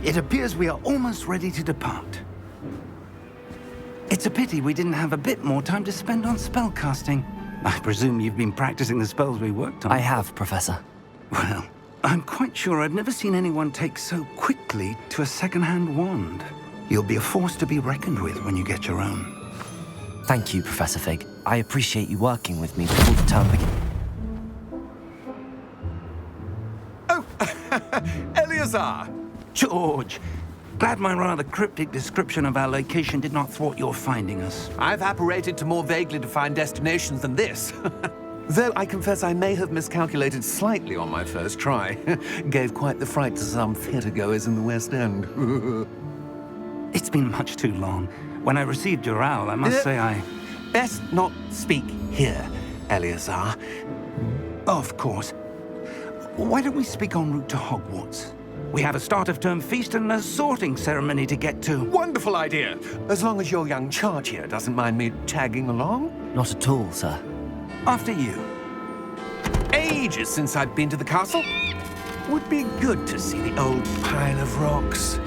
It appears we are almost ready to depart. It's a pity we didn't have a bit more time to spend on spellcasting. I presume you've been practicing the spells we worked on. I have, Professor. Well, I'm quite sure I've never seen anyone take so quickly to a second-hand wand. You'll be a force to be reckoned with when you get your own. Thank you, Professor Fig. I appreciate you working with me before the term begins. Oh, Eleazar! George, glad my rather cryptic description of our location did not thwart your finding us. I've apparated to more vaguely defined destinations than this. Though I confess I may have miscalculated slightly on my first try. Gave quite the fright to some theatre-goers in the West End. It's been much too long. When I received your owl, I must say I... Best not speak here, Eleazar. Of course. Why don't we speak en route to Hogwarts? We have a start-of-term feast and a sorting ceremony to get to. Wonderful idea! As long as your young charge here doesn't mind me tagging along. Not at all, sir. After you. Ages since I've been to the castle. Would be good to see the old pile of rocks.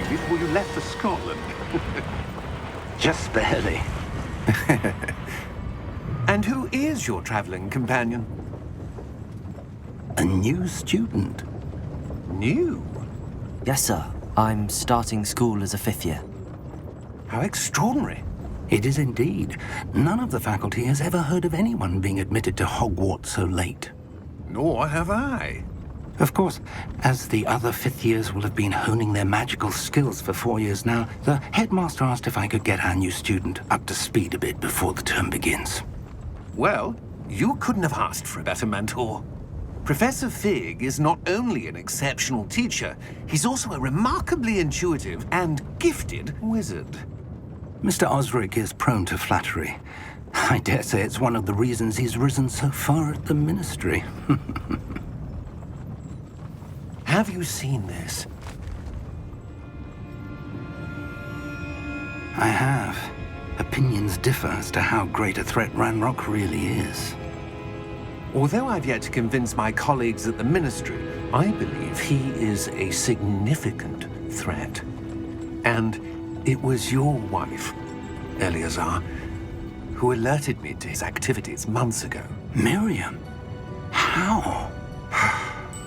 Before you left for Scotland. Just barely. And who is your traveling companion? A new student. New? Yes, sir. I'm starting school as a 5th year. How extraordinary. It is indeed. None of the faculty has ever heard of anyone being admitted to Hogwarts so late. Nor have I. Of course, as the other 5th years will have been honing their magical skills for 4 years now, the headmaster asked if I could get our new student up to speed a bit before the term begins. Well, you couldn't have asked for a better mentor. Professor Fig is not only an exceptional teacher, he's also a remarkably intuitive and gifted wizard. Mr. Osric is prone to flattery. I dare say it's one of the reasons he's risen so far at the ministry. Have you seen this? I have. Opinions differ as to how great a threat Ranrock really is. Although I've yet to convince my colleagues at the Ministry, I believe he is a significant threat. And it was your wife, Eleazar, who alerted me to his activities months ago. Miriam? How?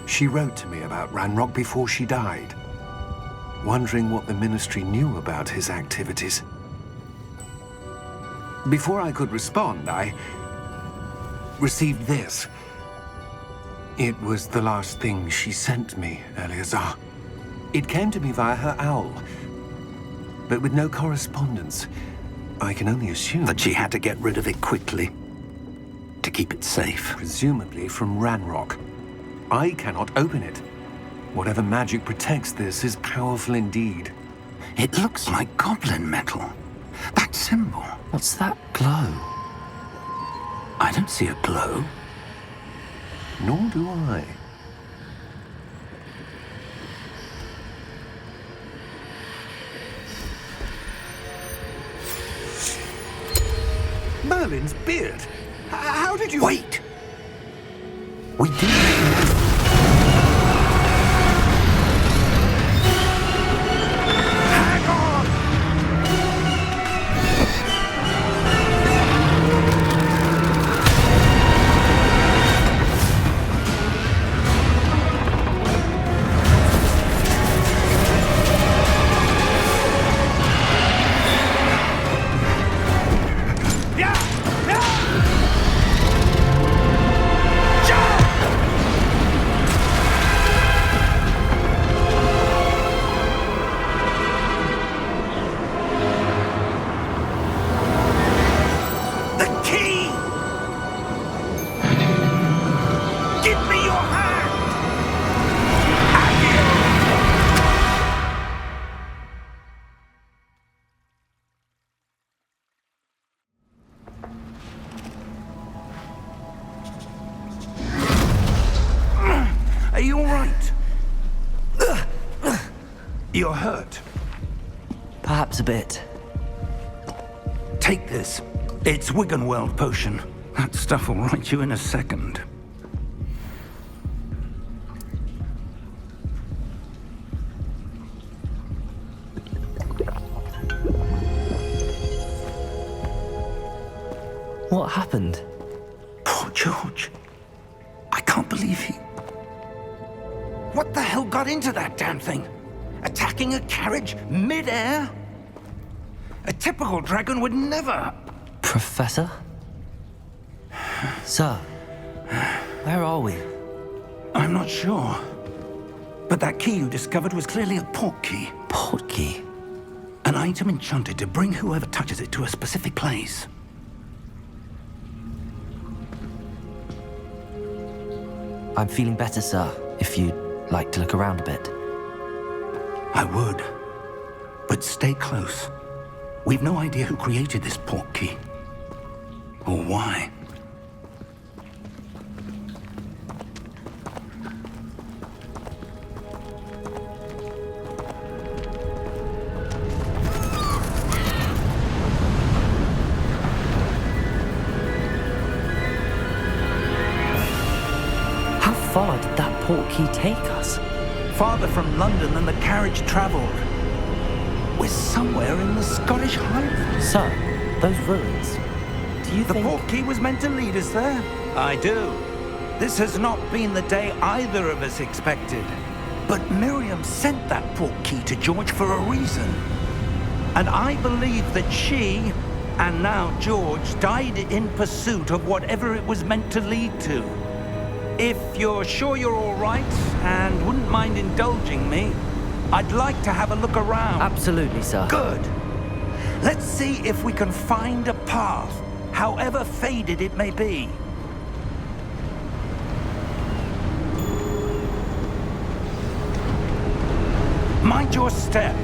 She wrote to me about Ranrock before she died, wondering what the Ministry knew about his activities. Before I could respond, I received this. It was the last thing she sent me, Eleazar. It came to me via her owl, but with no correspondence. I can only assume That she had to get rid of it quickly, to keep it safe. presumably from Ranrock. I cannot open it. Whatever magic protects this is powerful indeed. It looks like goblin metal. That symbol. What's that glow? I don't see a glow. Nor do I. Merlin's beard. How did you... Wait! We did. Are you all right? You're hurt. Perhaps a bit. Take this. It's Wiggenweld potion. That stuff will right you in a second. What happened? Poor George. I can't believe he... What the hell got into that damn thing? Attacking a carriage mid-air? A typical dragon would never... Professor? Sir, where are we? I'm not sure. But that key you discovered was clearly a port key. Port key? An item enchanted to bring whoever touches it to a specific place. I'm feeling better, sir, if you'd like to look around a bit. I would. But stay close. We've no idea who created this port key. Or why. How far did that port key take us? Farther from London than the carriage traveled. We're somewhere in the Scottish Highlands. Sir, those ruins. Do you The think... port key was meant to lead us there? I do. This has not been the day either of us expected. But Miriam sent that port key to George for a reason. And I believe that she, and now George, died in pursuit of whatever it was meant to lead to. If you're sure you're all right and wouldn't mind indulging me, I'd like to have a look around. Absolutely, sir. Good. Let's see if we can find a path, however faded it may be. Mind your step.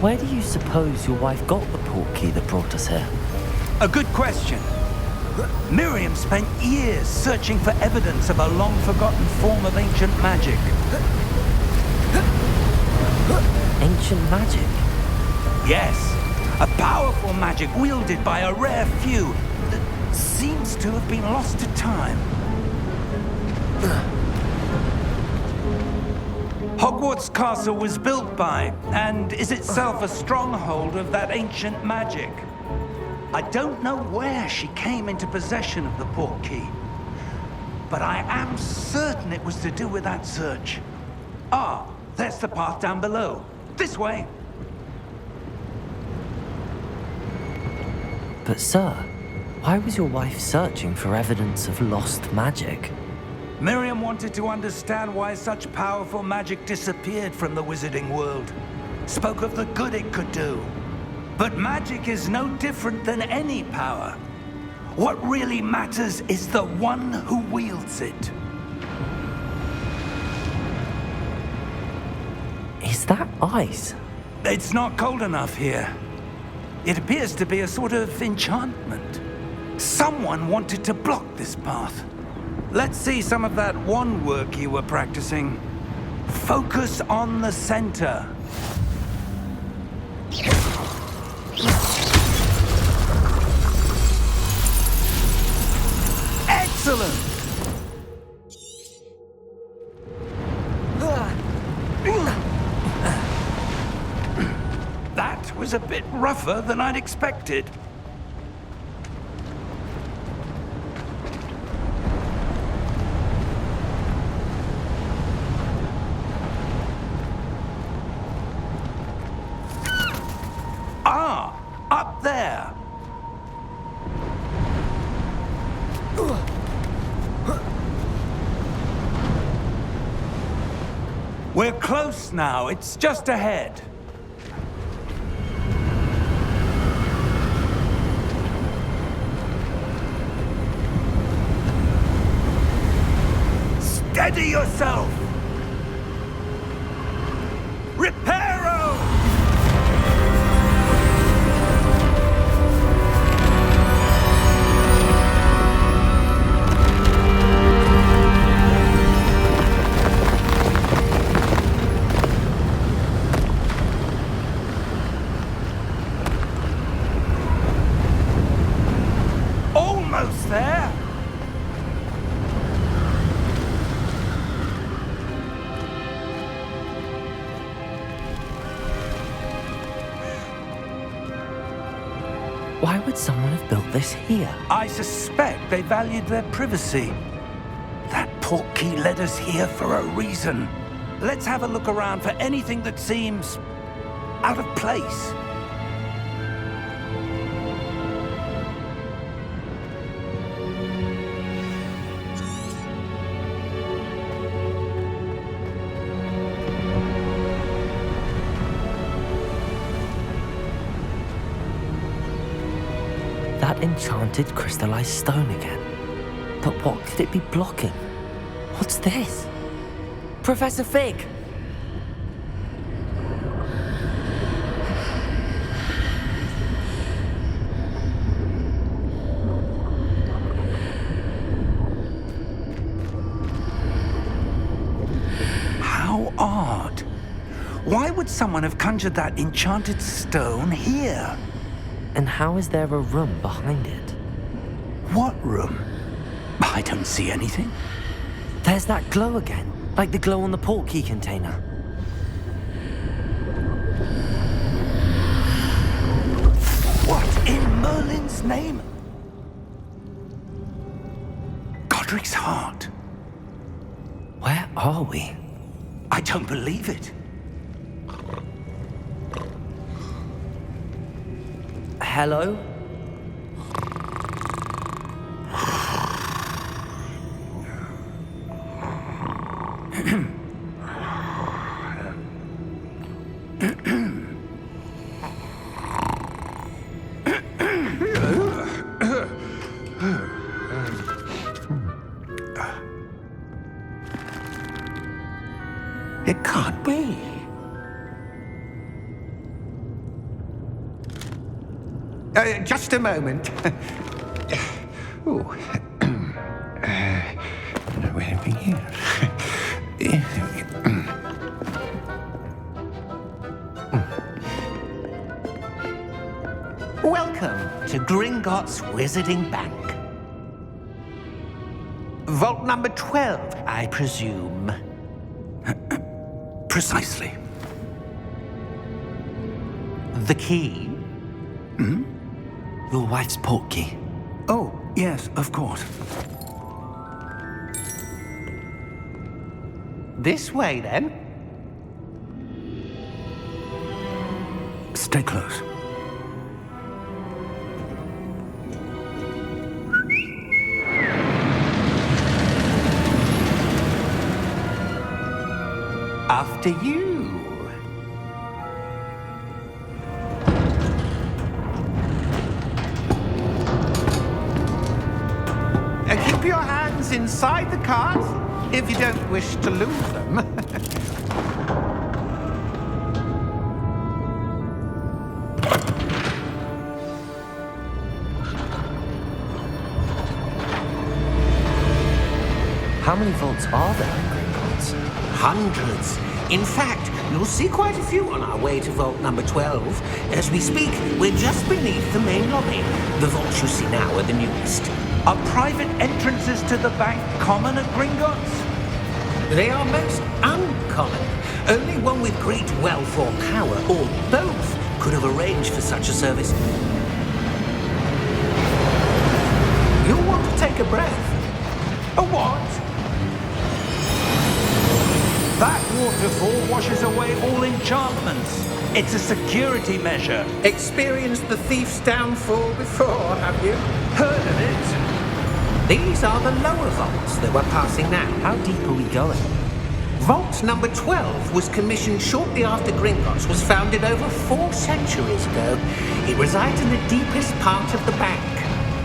Where do you suppose your wife got the port key that brought us here? A good question. Miriam spent years searching for evidence of a long-forgotten form of ancient magic. Ancient magic? Yes, a powerful magic wielded by a rare few that seems to have been lost to time. Hogwarts Castle was built by, and is itself a stronghold of that ancient magic. I don't know where she came into possession of the port key, but I am certain it was to do with that search. Ah, there's the path down below. This way. But sir, why was your wife searching for evidence of lost magic? Miriam wanted to understand why such powerful magic disappeared from the wizarding world. Spoke of the good it could do. But magic is no different than any power. What really matters is the one who wields it. Is that ice? It's not cold enough here. It appears to be a sort of enchantment. Someone wanted to block this path. Let's see some of that wand work you were practicing. Focus on the center. Excellent! That was a bit rougher than I'd expected. Ah, up there. We're close now. It's just ahead. Steady yourself! Reparo! would someone have built this here? I suspect they valued their privacy. That portkey led us here for a reason. Let's have a look around for anything that seems out of place. That enchanted crystallized stone again. But what could it be blocking? What's this? Professor Fig! How odd. Why would someone have conjured that enchanted stone here? And how is there a room behind it? What room? I don't see anything. There's that glow again, like the glow on the portkey container. What in Merlin's name? Godric's heart. Where are we? I don't believe it. Hello? It can't be. Just a moment. Oh. Where have we here? Welcome to Gringotts Wizarding Bank. Vault number 12, I presume. Precisely. The key? Your wife's portkey. Oh, yes, of course. This way, then. Stay close. After you. Keep your hands inside the cart if you don't wish to lose them. How many vaults are there in Gringotts? Hundreds. In fact, you'll see quite a few on our way to vault number 12. As we speak, we're just beneath the main lobby. The vaults you see now are the newest. Are private entrances to the bank common at Gringotts? They are most uncommon. Only one with great wealth or power, or both, could have arranged for such a service. You'll want to take a breath. A what? That waterfall washes away all enchantments. It's a security measure. Experienced the thief's downfall before, have you? Heard of it? These are the lower vaults that we're passing now. How deep are we going? Vault number 12 was commissioned shortly after Gringotts was founded over 4 centuries ago. It resides in the deepest part of the bank.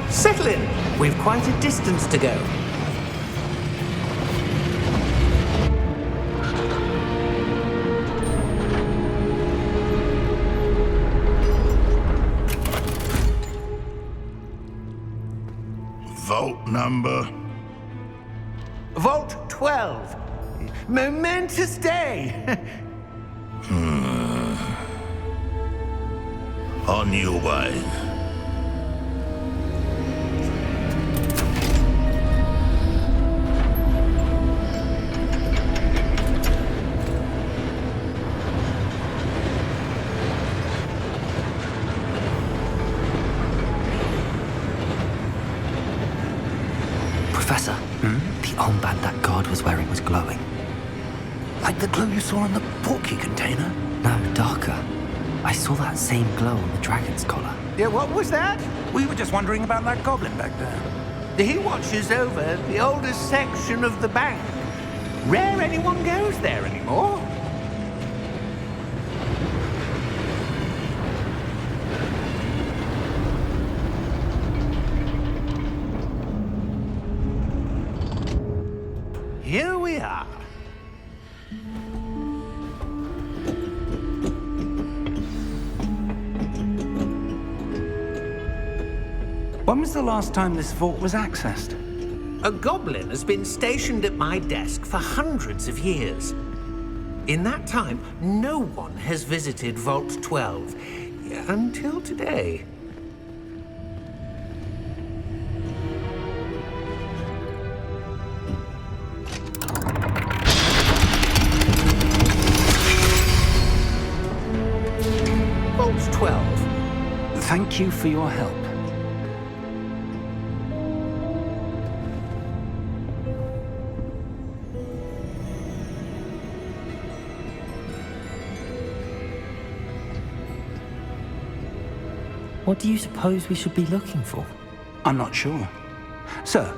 Settle in. We've quite a distance to go. Vault number? Vault 12. Momentous day. On your way. The armband that guard was wearing was glowing. Like the glow you saw in the portkey container? No, darker. I saw that same glow on the dragon's collar. Yeah, what was that? We were just wondering about that goblin back there. He watches over the oldest section of the bank. Rare anyone goes there anymore. Here we are. When was the last time this vault was accessed? A goblin has been stationed at my desk for hundreds of years. In that time, no one has visited Vault 12 until today. Vault 12. Thank you for your help. What do you suppose we should be looking for? I'm not sure. Sir,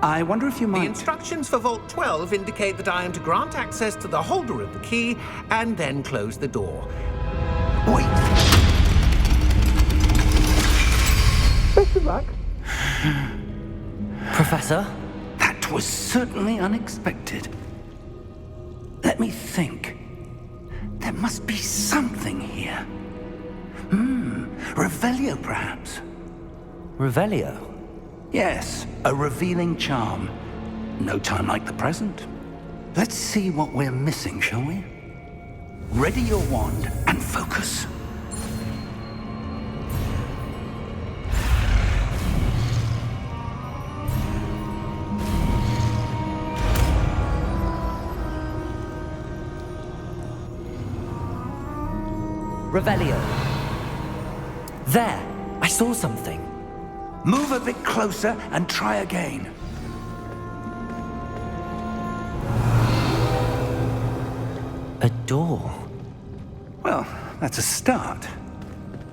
I wonder if you The might... instructions for Vault 12 indicate that I am to grant access to the holder of the key and then close the door. Wait! Best of luck. Professor? That was certainly unexpected. Let me think. There must be something here. Revelio, perhaps? Revelio? Yes, a revealing charm. No time like the present. Let's see what we're missing, shall we? Ready your wand and focus. Revelio. There! I saw something. Move a bit closer and try again. A door. Well, that's a start.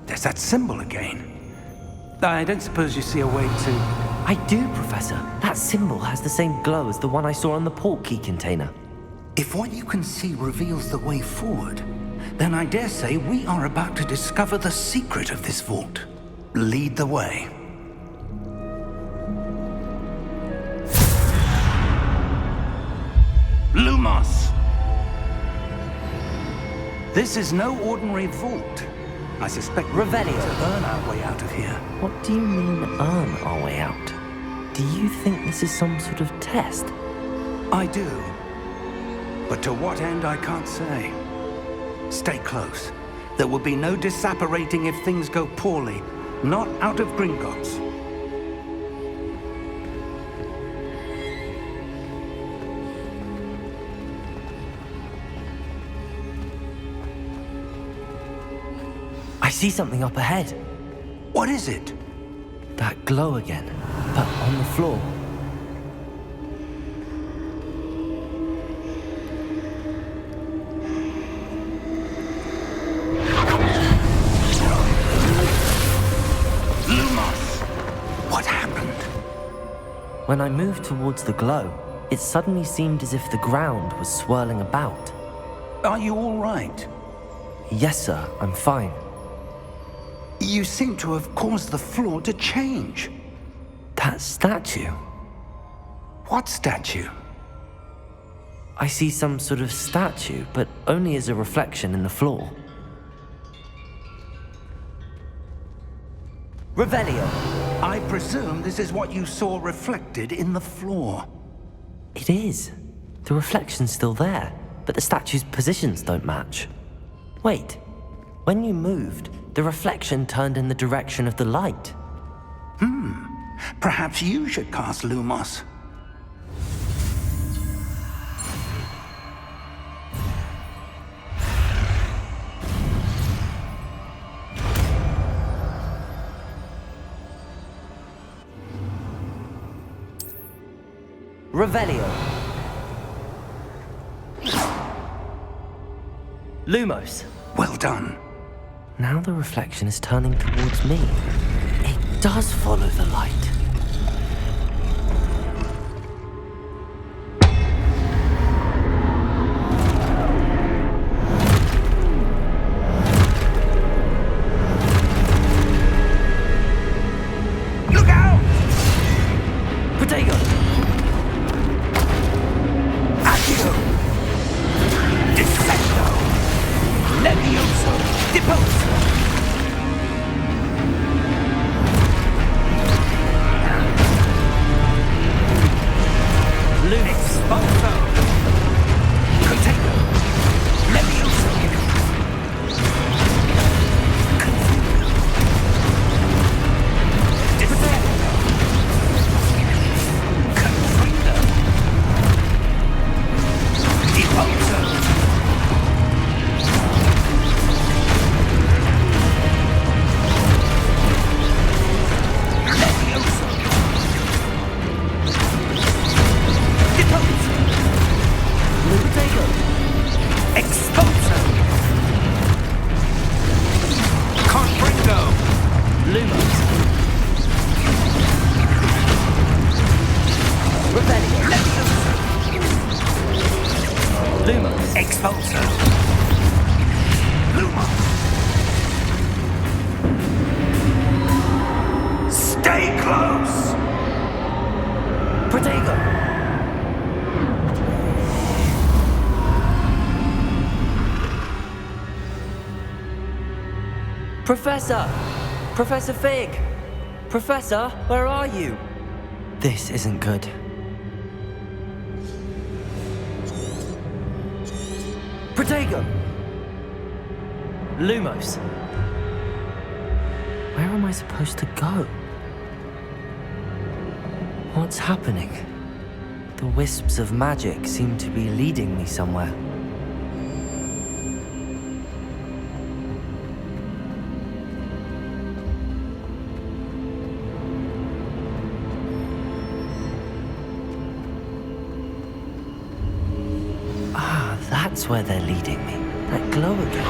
There's that symbol again. I don't suppose you see a way to... I do, Professor. That symbol has the same glow as the one I saw on the portkey container. If what you can see reveals the way forward, then I dare say we are about to discover the secret of this vault. Lead the way. Lumos! This is no ordinary vault. I suspect we need Revelio. to earn our way out of here. What do you mean, earn our way out? Do you think this is some sort of test? I do. But to what end, I can't say. Stay close. There will be no disapparating if things go poorly. Not out of Gringotts. I see something up ahead. What is it? That glow again, but on the floor. Lumos! What happened? When I moved towards the glow, it suddenly seemed as if the ground was swirling about. Are you all right? Yes, sir, I'm fine. You seem to have caused the floor to change. That statue. What statue? I see some sort of statue, but only as a reflection in the floor. Revelio. I presume this is what you saw reflected in the floor. It is. The reflection's still there, but the statue's positions don't match. Wait. When you moved, the reflection turned in the direction of the light. Perhaps you should cast Lumos. Revelio. Lumos. Well done. Now the reflection is turning towards me. It does follow the light. Look out! Protego! Accio! Descendo! Levioso! Deposo! Expulso! Protego! Levioso! Descendo! Confringo! Deposo! Levioso! Deposo! Protego! Expulso! Confringo! Lumos. Revelio. Levioso! Lumos. Expulso! Lumos! Stay close! Protego! Professor! Professor Fig! Professor, where are you? This isn't good. Protego! Lumos. Where am I supposed to go? What's happening? The wisps of magic seem to be leading me somewhere. Ah, that's where they're leading me. That glow again.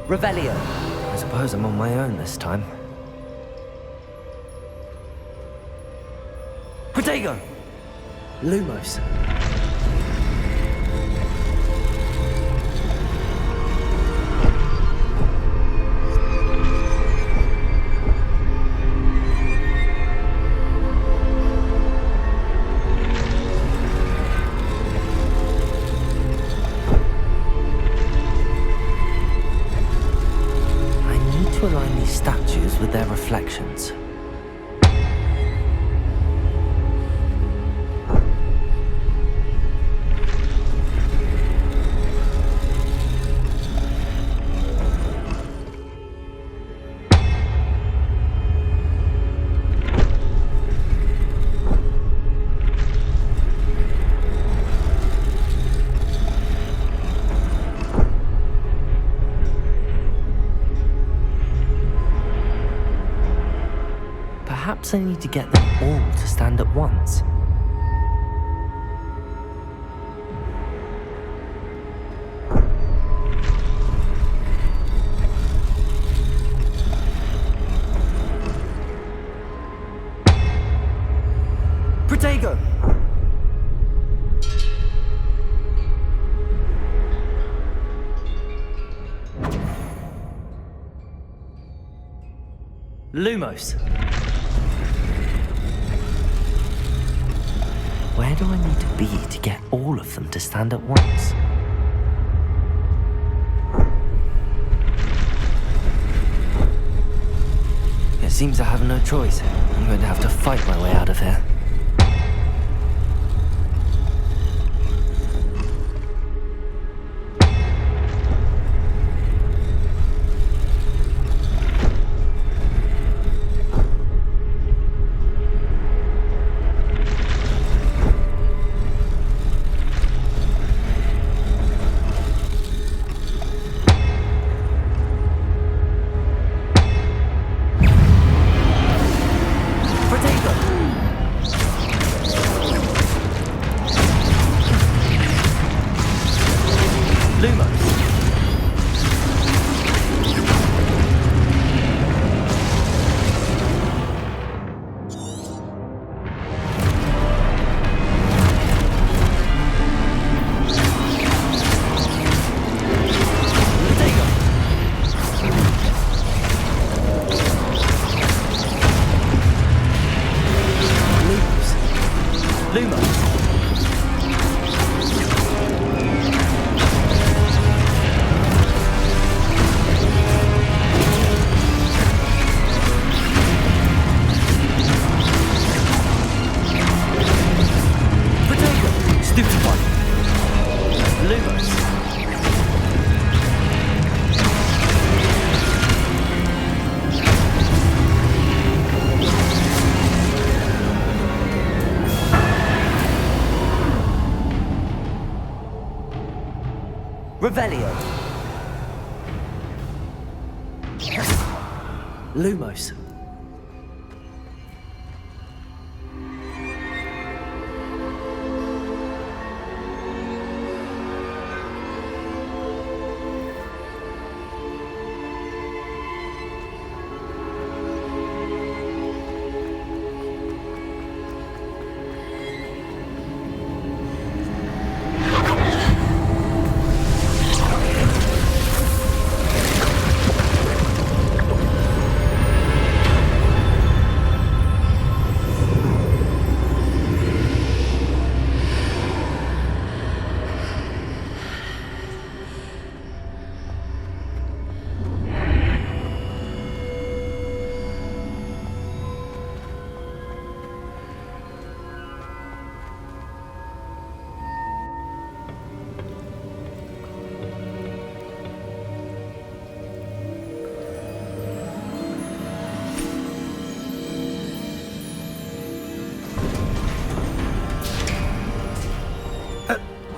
Revelio. I suppose I'm on my own this time. Protego! Lumos. To align these statues with their reflections. Perhaps I need to get them all to stand at once. Protego! Lumos. Where do I need to be to get all of them to stand at once? It seems I have no choice. I'm going to have to fight my way out of here. Revelio. Lumos.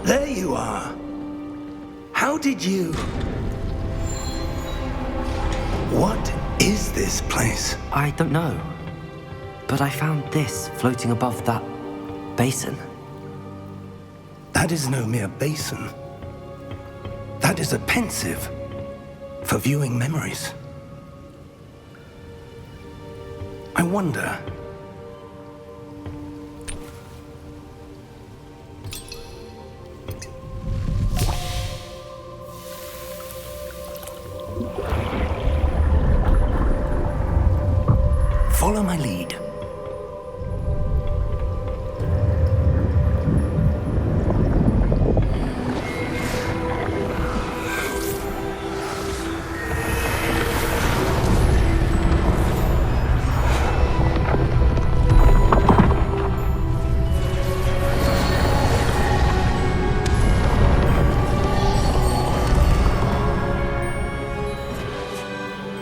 There you are. How did you... What is this place? I don't know. But I found this floating above that basin. That is no mere basin. That is a pensive for viewing memories. I wonder... Follow my lead.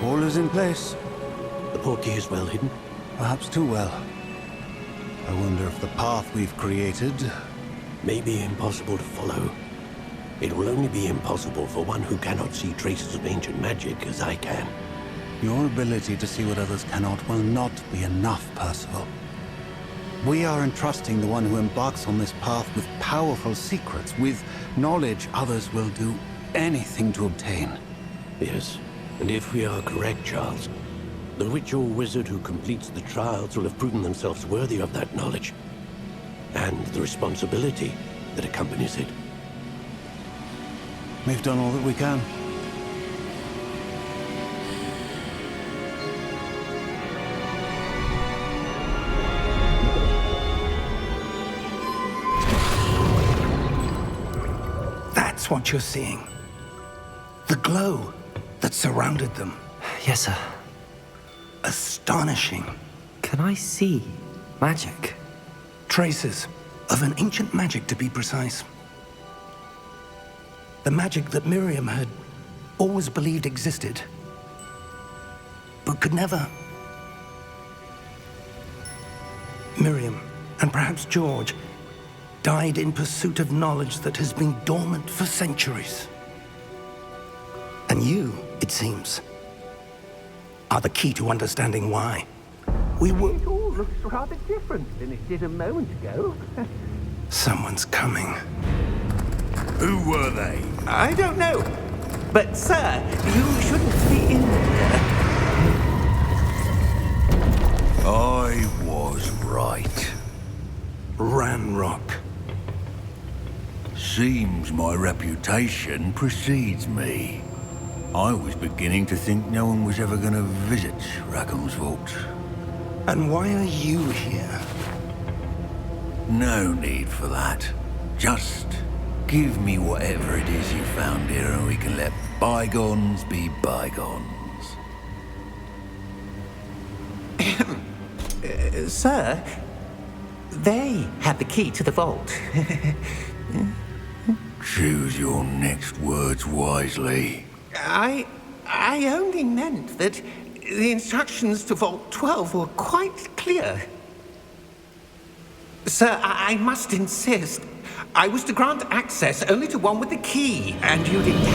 All is in place. The portkey is well hidden. Perhaps too well. I wonder if the path we've created... May be impossible to follow. It will only be impossible for one who cannot see traces of ancient magic as I can. Your ability to see what others cannot will not be enough, Percival. We are entrusting the one who embarks on this path with powerful secrets, with knowledge others will do anything to obtain. Yes, and if we are correct, Charles, the witch or wizard who completes the trials will have proven themselves worthy of that knowledge, and the responsibility that accompanies it. We've done all that we can. That's what you're seeing. The glow that surrounded them. Yes, sir. Astonishing. Can I see magic? Traces of an ancient magic, to be precise. The magic that Miriam had always believed existed, but could never. Miriam, and perhaps George, died in pursuit of knowledge that has been dormant for centuries. And you, it seems, are the key to understanding why. We were... It all looks rather different than it did a moment ago. Someone's coming. Who were they? I don't know. But, sir, you shouldn't be in here. I was right. Ranrock. Seems my reputation precedes me. I was beginning to think no one was ever going to visit Rackham's vault. And why are you here? No need for that. Just give me whatever it is you found here and we can let bygones be bygones. Sir, they had the key to the vault. Choose your next words wisely. I only meant that the instructions to Vault 12 were quite clear. Sir, I must insist. I was to grant access only to one with the key, and you didn't.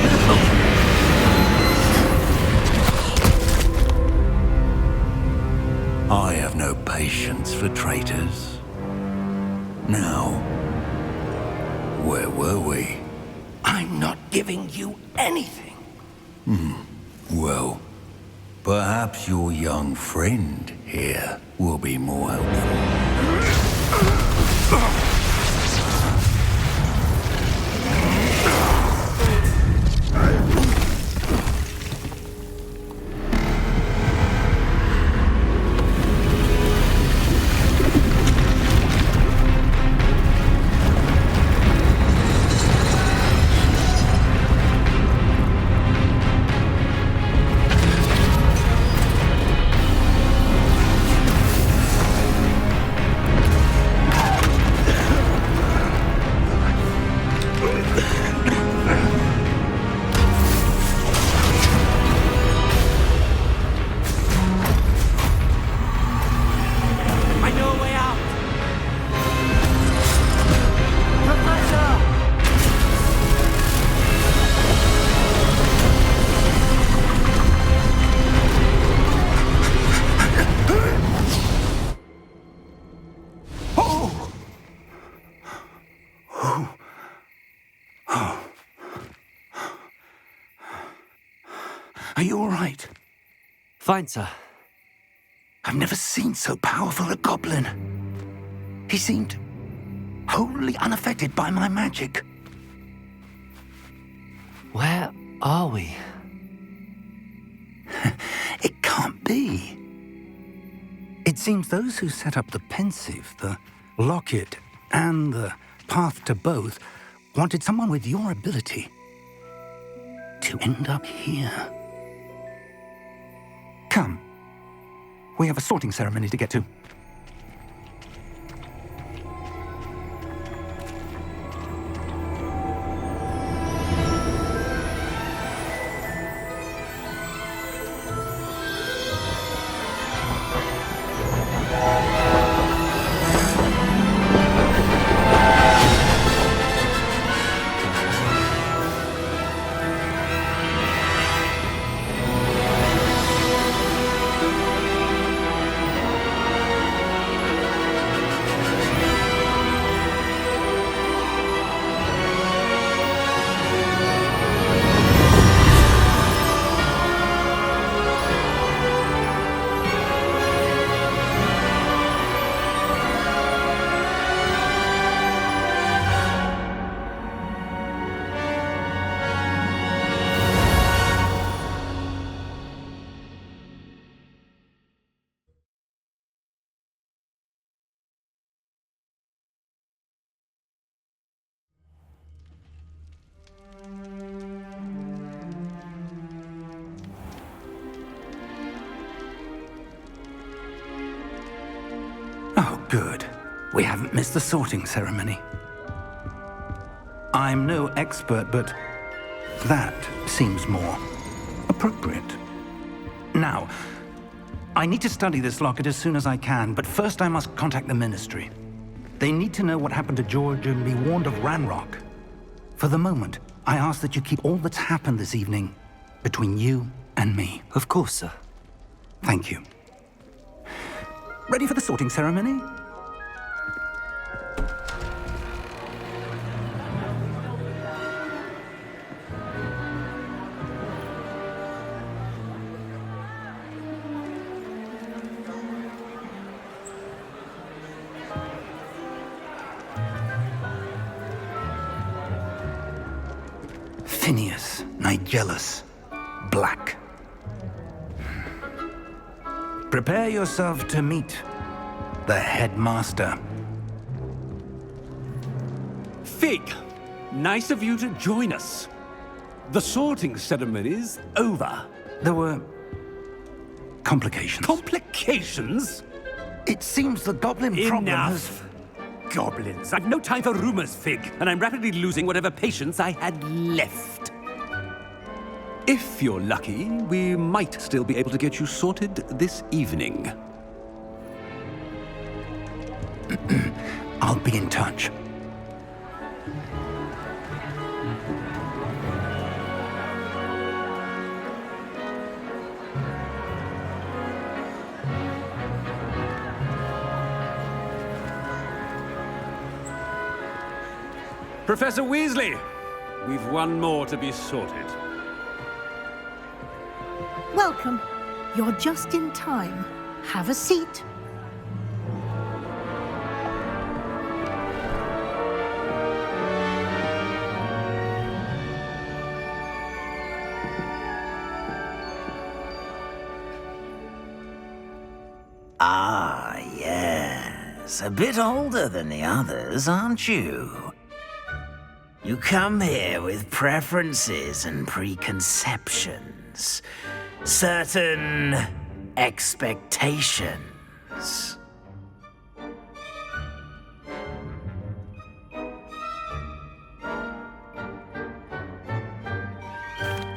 I have no patience for traitors. Now, where were we? I'm not giving you anything. Well, perhaps your young friend here will be more helpful. Are you all right? Fine, sir. I've never seen so powerful a goblin. He seemed wholly unaffected by my magic. Where are we? It can't be. It seems those who set up the pensive, the locket, and the path to both wanted someone with your ability to end up here. Come. We have a sorting ceremony to get to. Oh, good. We haven't missed the sorting ceremony. I'm no expert, but that seems more appropriate. Now, I need to study this locket as soon as I can, but first I must contact the Ministry. They need to know what happened to George and be warned of Ranrock. For the moment, I ask that you keep all that's happened this evening between you and me. Of course, sir. Thank you. Ready for the sorting ceremony? Phineas, Nigellus, Black. Prepare yourself to meet the headmaster. Fig, nice of you to join us. The sorting ceremony's over. There were complications. Complications? It seems the goblin problem has... Enough. Goblins. I've no time for rumors, Fig, and I'm rapidly losing whatever patience I had left. If you're lucky, we might still be able to get you sorted this evening. I'll be in touch. Professor Weasley, we've one more to be sorted. Welcome. You're just in time. Have a seat. Ah, yes. A bit older than the others, aren't you? You come here with preferences and preconceptions. Certain expectations.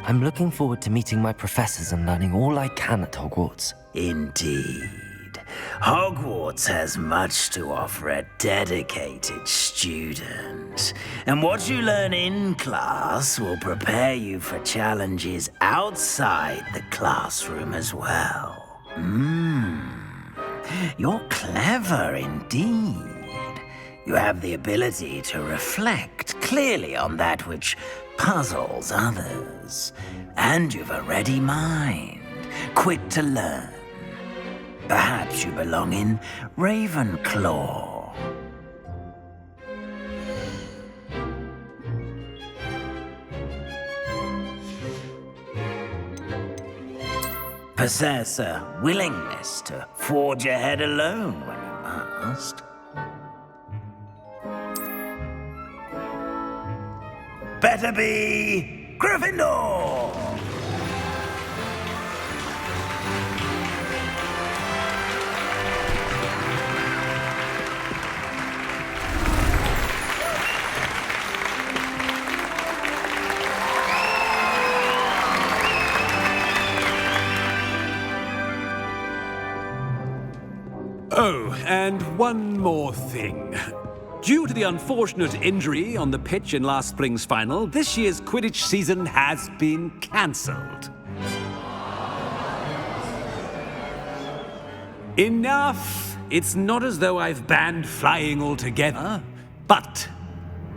I'm looking forward to meeting my professors and learning all I can at Hogwarts. Indeed. Hogwarts has much to offer a dedicated student. And what you learn in class will prepare you for challenges outside the classroom as well. You're clever indeed. You have the ability to reflect clearly on that which puzzles others. And you've a ready mind, quick to learn. Perhaps you belong in Ravenclaw. Possess a willingness to forge ahead alone when you must. Better be Gryffindor! Oh, and one more thing. Due to the unfortunate injury on the pitch in last spring's final, this year's Quidditch season has been cancelled. Enough! It's not as though I've banned flying altogether, but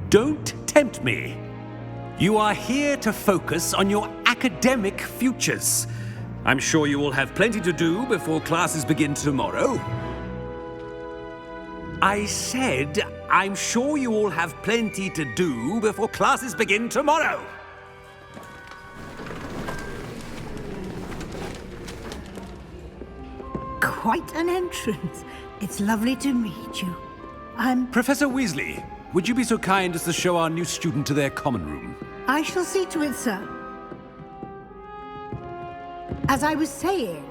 don't tempt me. You are here to focus on your academic futures. I'm sure you will have plenty to do before classes begin tomorrow. I said, I'm sure you all have plenty to do before classes begin tomorrow. Quite an entrance. It's lovely to meet you. Professor Weasley, would you be so kind as to show our new student to their common room? I shall see to it, sir. As I was saying,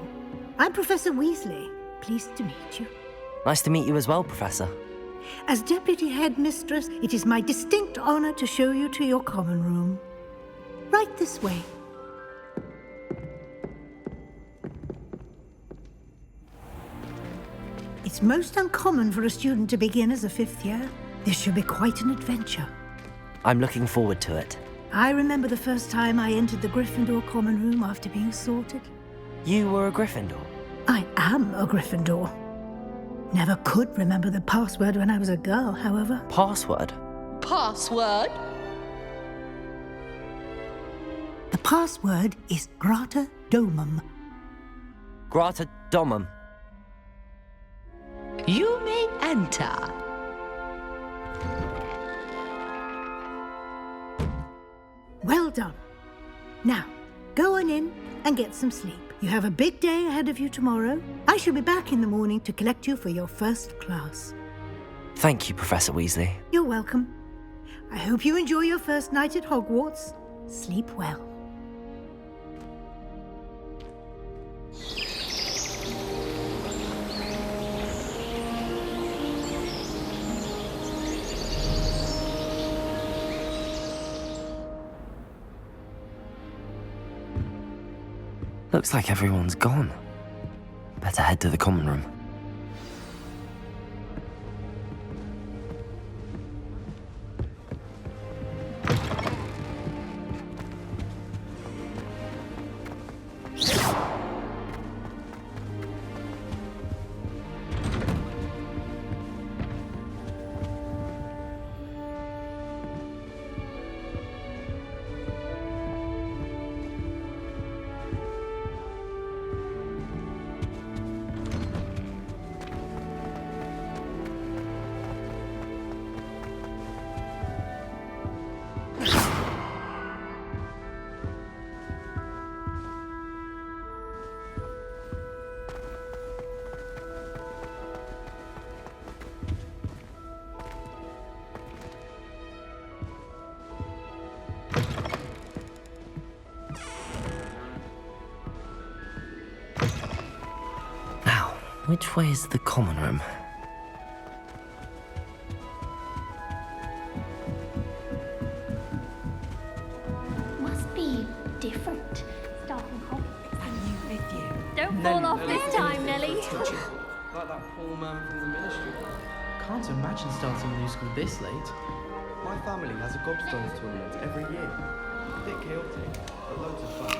I'm Professor Weasley. Pleased to meet you. Nice to meet you as well, Professor. As Deputy Headmistress, it is my distinct honor to show you to your common room. Right this way. It's most uncommon for a student to begin as a fifth year. This should be quite an adventure. I'm looking forward to it. I remember the first time I entered the Gryffindor common room after being sorted. You were a Gryffindor? I am a Gryffindor. Never could remember the password when I was a girl, however. Password? Password? The password is Grata Domum. Grata Domum. You may enter. Well done. Now, go on in and get some sleep. You have a big day ahead of you tomorrow. I shall be back in the morning to collect you for your first class. Thank you, Professor Weasley. You're welcome. I hope you enjoy your first night at Hogwarts. Sleep well. Looks like everyone's gone. Better head to the common room. Which way is the common room? Must be different. Starting Hogwarts. And you with you. Don't fall off this time, Nelly. Like that poor man from the ministry. Can't imagine starting a new school this late. My family has a gobstones tournament every year. A bit chaotic, but loads of fun.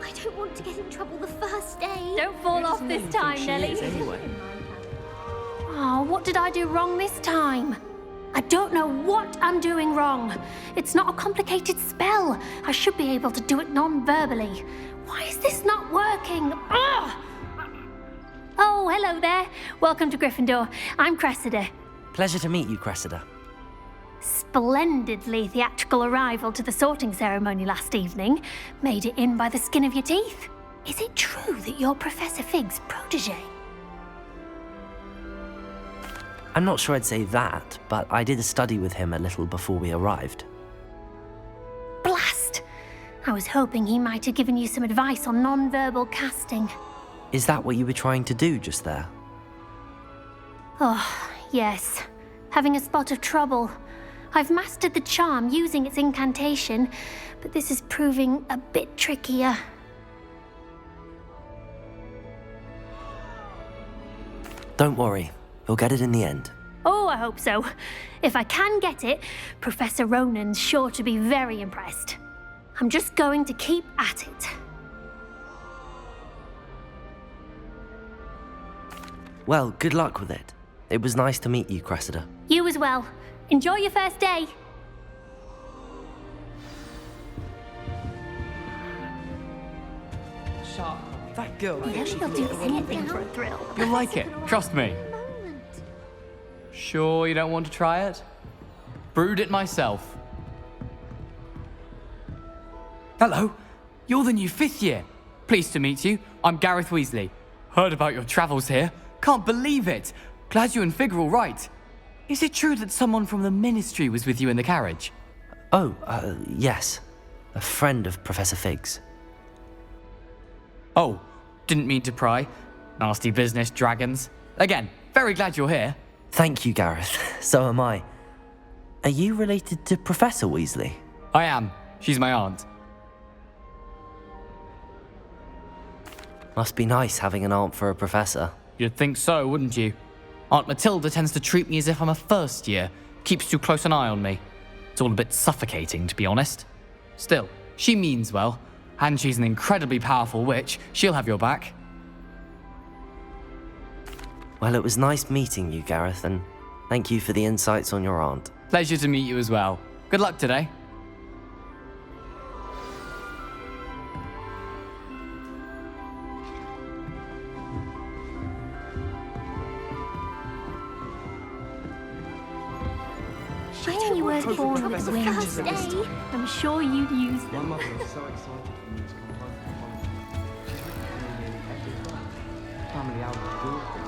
I don't want to get in trouble the first day. Don't fall off this time, Nelly. Anyway. Oh, what did I do wrong this time? I don't know what I'm doing wrong. It's not a complicated spell. I should be able to do it non-verbally. Why is this not working? Ugh! Oh, hello there. Welcome to Gryffindor. I'm Cressida. Pleasure to meet you, Cressida. Splendidly theatrical arrival to the sorting ceremony last evening. Made it in by the skin of your teeth. Is it true that you're Professor Fig's protege? I'm not sure I'd say that, but I did a study with him a little before we arrived. Blast! I was hoping he might have given you some advice on non-verbal casting. Is that what you were trying to do just there? Oh, yes. Having a spot of trouble. I've mastered the charm using its incantation, but this is proving a bit trickier. Don't worry, you'll get it in the end. Oh, I hope so. If I can get it, Professor Ronan's sure to be very impressed. I'm just going to keep at it. Well, good luck with it. It was nice to meet you, Cressida. You as well. Enjoy your first day. Sharp. That girl thinks she She'll can do do anything for a thrill. You'll like it, trust me. Sure you don't want to try it? Brewed it myself. Hello, you're the new 5th year. Pleased to meet you. I'm Gareth Weasley. Heard about your travels here. Can't believe it. Glad you and Fig are all right. Is it true that someone from the ministry was with you in the carriage? Oh, yes. A friend of Professor Fig's. Oh, didn't mean to pry. Nasty business, dragons. Again, very glad you're here. Thank you, Gareth. So am I. Are you related to Professor Weasley? I am. She's my aunt. Must be nice having an aunt for a professor. You'd think so, wouldn't you? Aunt Matilda tends to treat me as if I'm a first year. Keeps too close an eye on me. It's all a bit suffocating, to be honest. Still, she means well. And she's an incredibly powerful witch. She'll have your back. Well, it was nice meeting you, Gareth, and thank you for the insights on your aunt. Pleasure to meet you as well. Good luck today. Shame you weren't born with wings. I'm sure you'd use My them. mother was so excited for me to come home from holiday. She's written me nearly everything. Family album, daughter.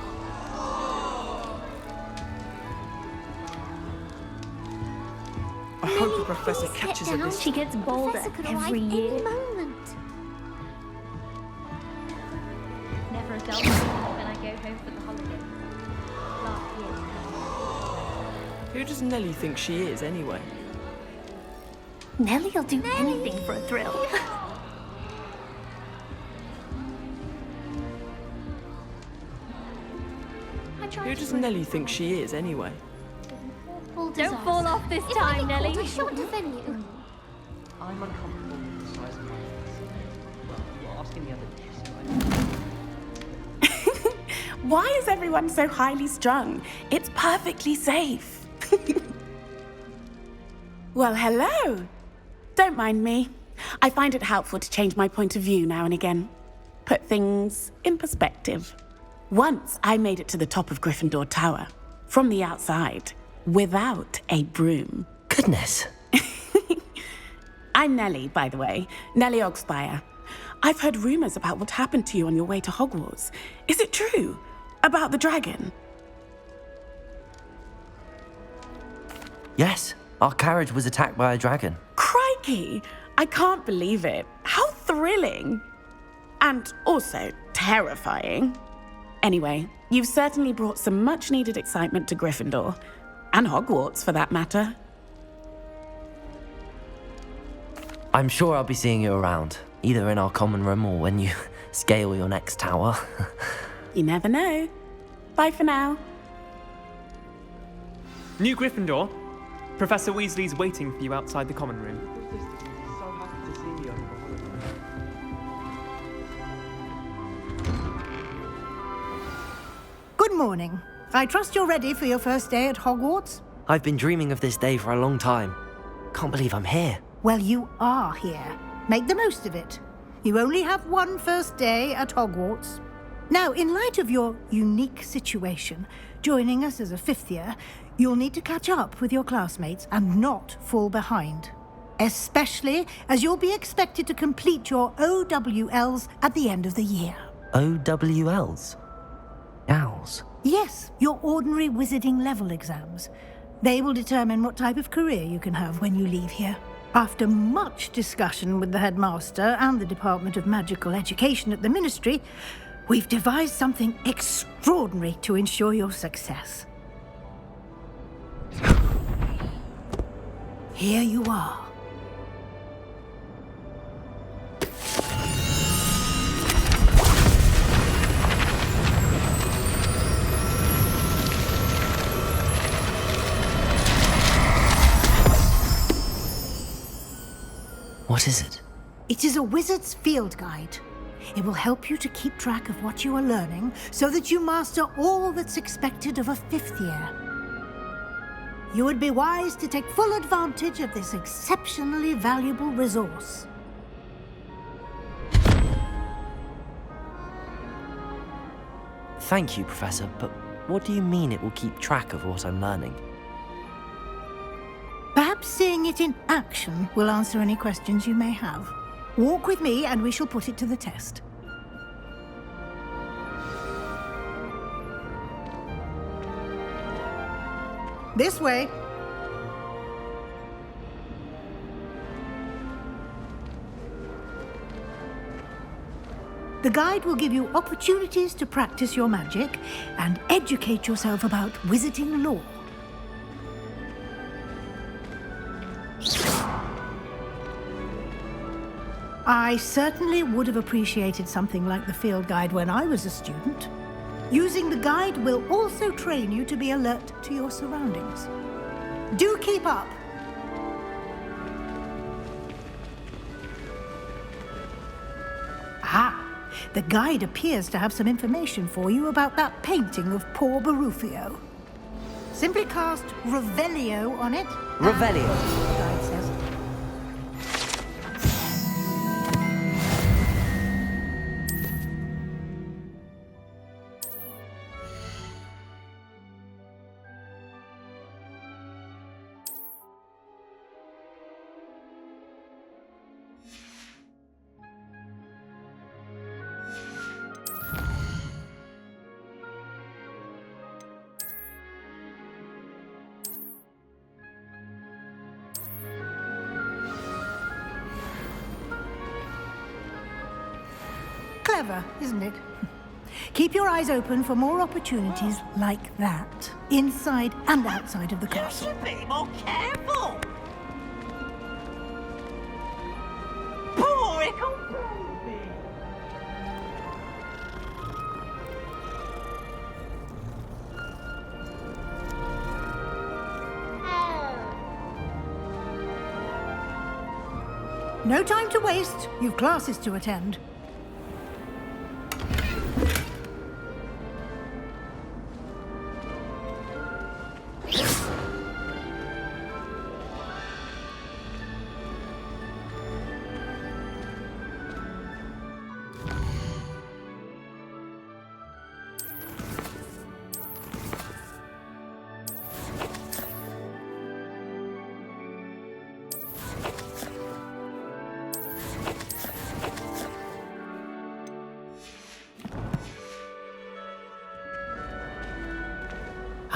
I hope the professor catches her this She gets bolder every year. Never a dull moment when I go home for the holidays. Last year. Who does Nelly think she is, anyway? Nellie'll do anything for a thrill. Who does Nelly think she is, anyway? Don't fall off this time, Nellie. I shouldn't offend you. I'm uncomfortable with the size of my hands. Well, you were asking the other day, so Why is everyone so highly strung? It's perfectly safe. Well, hello. Don't mind me. I find it helpful to change my point of view now and again. Put things in perspective. Once I made it to the top of Gryffindor Tower, from the outside, without a broom. Goodness. I'm Nellie, by the way. Nellie Ogspire. I've heard rumors about what happened to you on your way to Hogwarts. Is it true? About the dragon? Yes, our carriage was attacked by a dragon. Crikey! I can't believe it. How thrilling! And also terrifying. Anyway, you've certainly brought some much-needed excitement to Gryffindor. And Hogwarts, for that matter. I'm sure I'll be seeing you around, either in our common room or when you scale your next tower. You never know. Bye for now. New Gryffindor, Professor Weasley's waiting for you outside the common room. So happy to see you. Good morning. I trust you're ready for your first day at Hogwarts? I've been dreaming of this day for a long time. Can't believe I'm here. Well, you are here. Make the most of it. You only have one first day at Hogwarts. Now, in light of your unique situation, joining us as a fifth year, you'll need to catch up with your classmates and not fall behind. Especially as you'll be expected to complete your OWLs at the end of the year. OWLs? Owls? Yes, your ordinary wizarding level exams. They will determine what type of career you can have when you leave here. After much discussion with the headmaster and the Department of Magical Education at the Ministry, we've devised something extraordinary to ensure your success. Here you are. What is it? It is a wizard's field guide. It will help you to keep track of what you are learning so that you master all that's expected of a fifth year. You would be wise to take full advantage of this exceptionally valuable resource. Thank you, Professor, but what do you mean it will keep track of what I'm learning? Perhaps seeing it in action will answer any questions you may have. Walk with me and we shall put it to the test. This way. The guide will give you opportunities to practice your magic and educate yourself about wizarding lore. I certainly would have appreciated something like the field guide when I was a student. Using the guide will also train you to be alert to your surroundings. Do keep up. Ah, the guide appears to have some information for you about that painting of poor Barufio. Simply cast Revelio on it. Revelio? The guide says. Clever, isn't it? Keep your eyes open for more opportunities like that, inside and outside of the castle. You should be more careful. Poor little baby. No time to waste. You've classes to attend.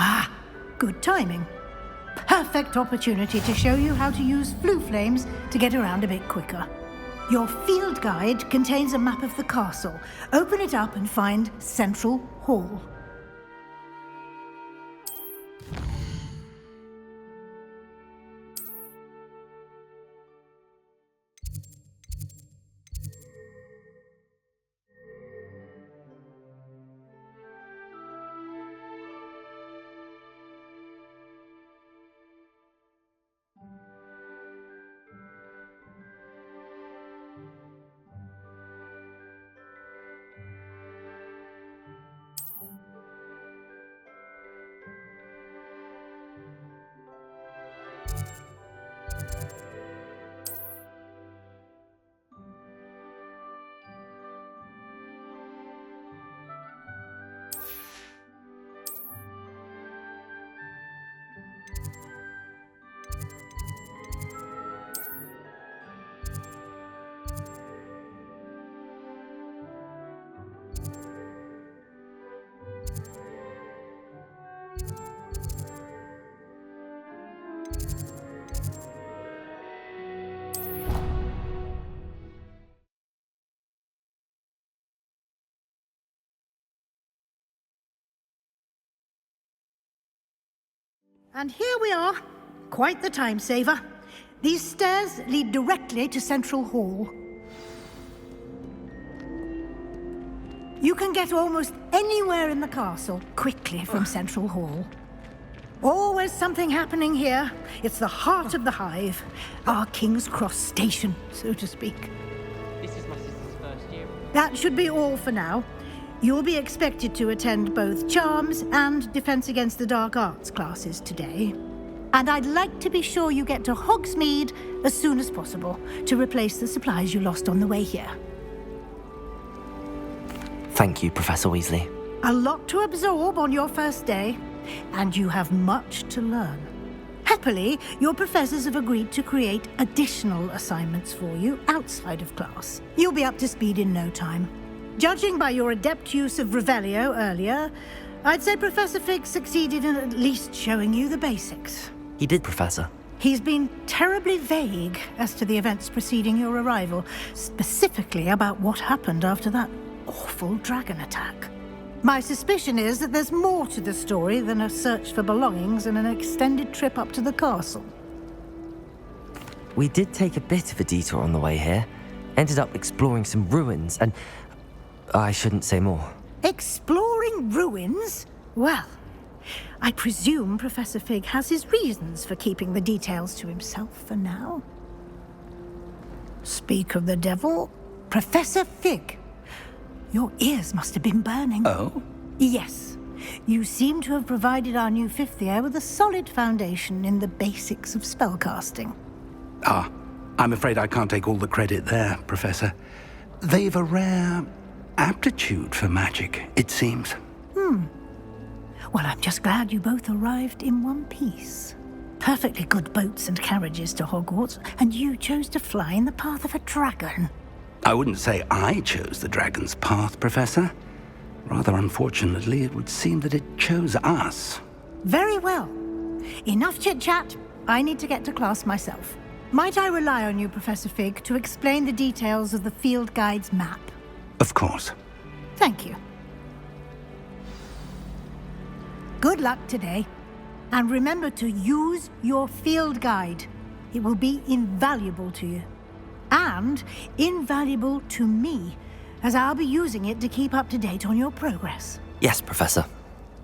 Ah, good timing. Perfect opportunity to show you how to use flue flames to get around a bit quicker. Your field guide contains a map of the castle. Open it up and find Central Hall. And here we are. Quite the time saver. These stairs lead directly to Central Hall. You can get almost anywhere in the castle quickly from Central Hall. Always something happening here. It's the heart of the hive. Our King's Cross station, so to speak. This is my sister's first year. That should be all for now. You'll be expected to attend both Charms and Defense Against the Dark Arts classes today. And I'd like to be sure you get to Hogsmeade as soon as possible to replace the supplies you lost on the way here. Thank you, Professor Weasley. A lot to absorb on your first day, and you have much to learn. Happily, your professors have agreed to create additional assignments for you outside of class. You'll be up to speed in no time. Judging by your adept use of Revelio earlier, I'd say Professor Fig succeeded in at least showing you the basics. He did, Professor. He's been terribly vague as to the events preceding your arrival, specifically about what happened after that awful dragon attack. My suspicion is that there's more to the story than a search for belongings and an extended trip up to the castle. We did take a bit of a detour on the way here. Ended up exploring some ruins and... I shouldn't say more. Exploring ruins? Well, I presume Professor Fig has his reasons for keeping the details to himself for now. Speak of the devil, Professor Fig. Your ears must have been burning. Oh? Yes. You seem to have provided our new fifth year with a solid foundation in the basics of spellcasting. Ah, I'm afraid I can't take all the credit there, Professor. They've a rare aptitude for magic, it seems. Well, I'm just glad you both arrived in one piece. Perfectly good boats and carriages to Hogwarts, and you chose to fly in the path of a dragon. I wouldn't say I chose the dragon's path, Professor. Rather unfortunately, it would seem that it chose us. Very well. Enough chit-chat. I need to get to class myself. Might I rely on you, Professor Fig, to explain the details of the field guide's map? Of course. Thank you. Good luck today. And remember to use your field guide. It will be invaluable to you. And invaluable to me, as I'll be using it to keep up to date on your progress. Yes, Professor.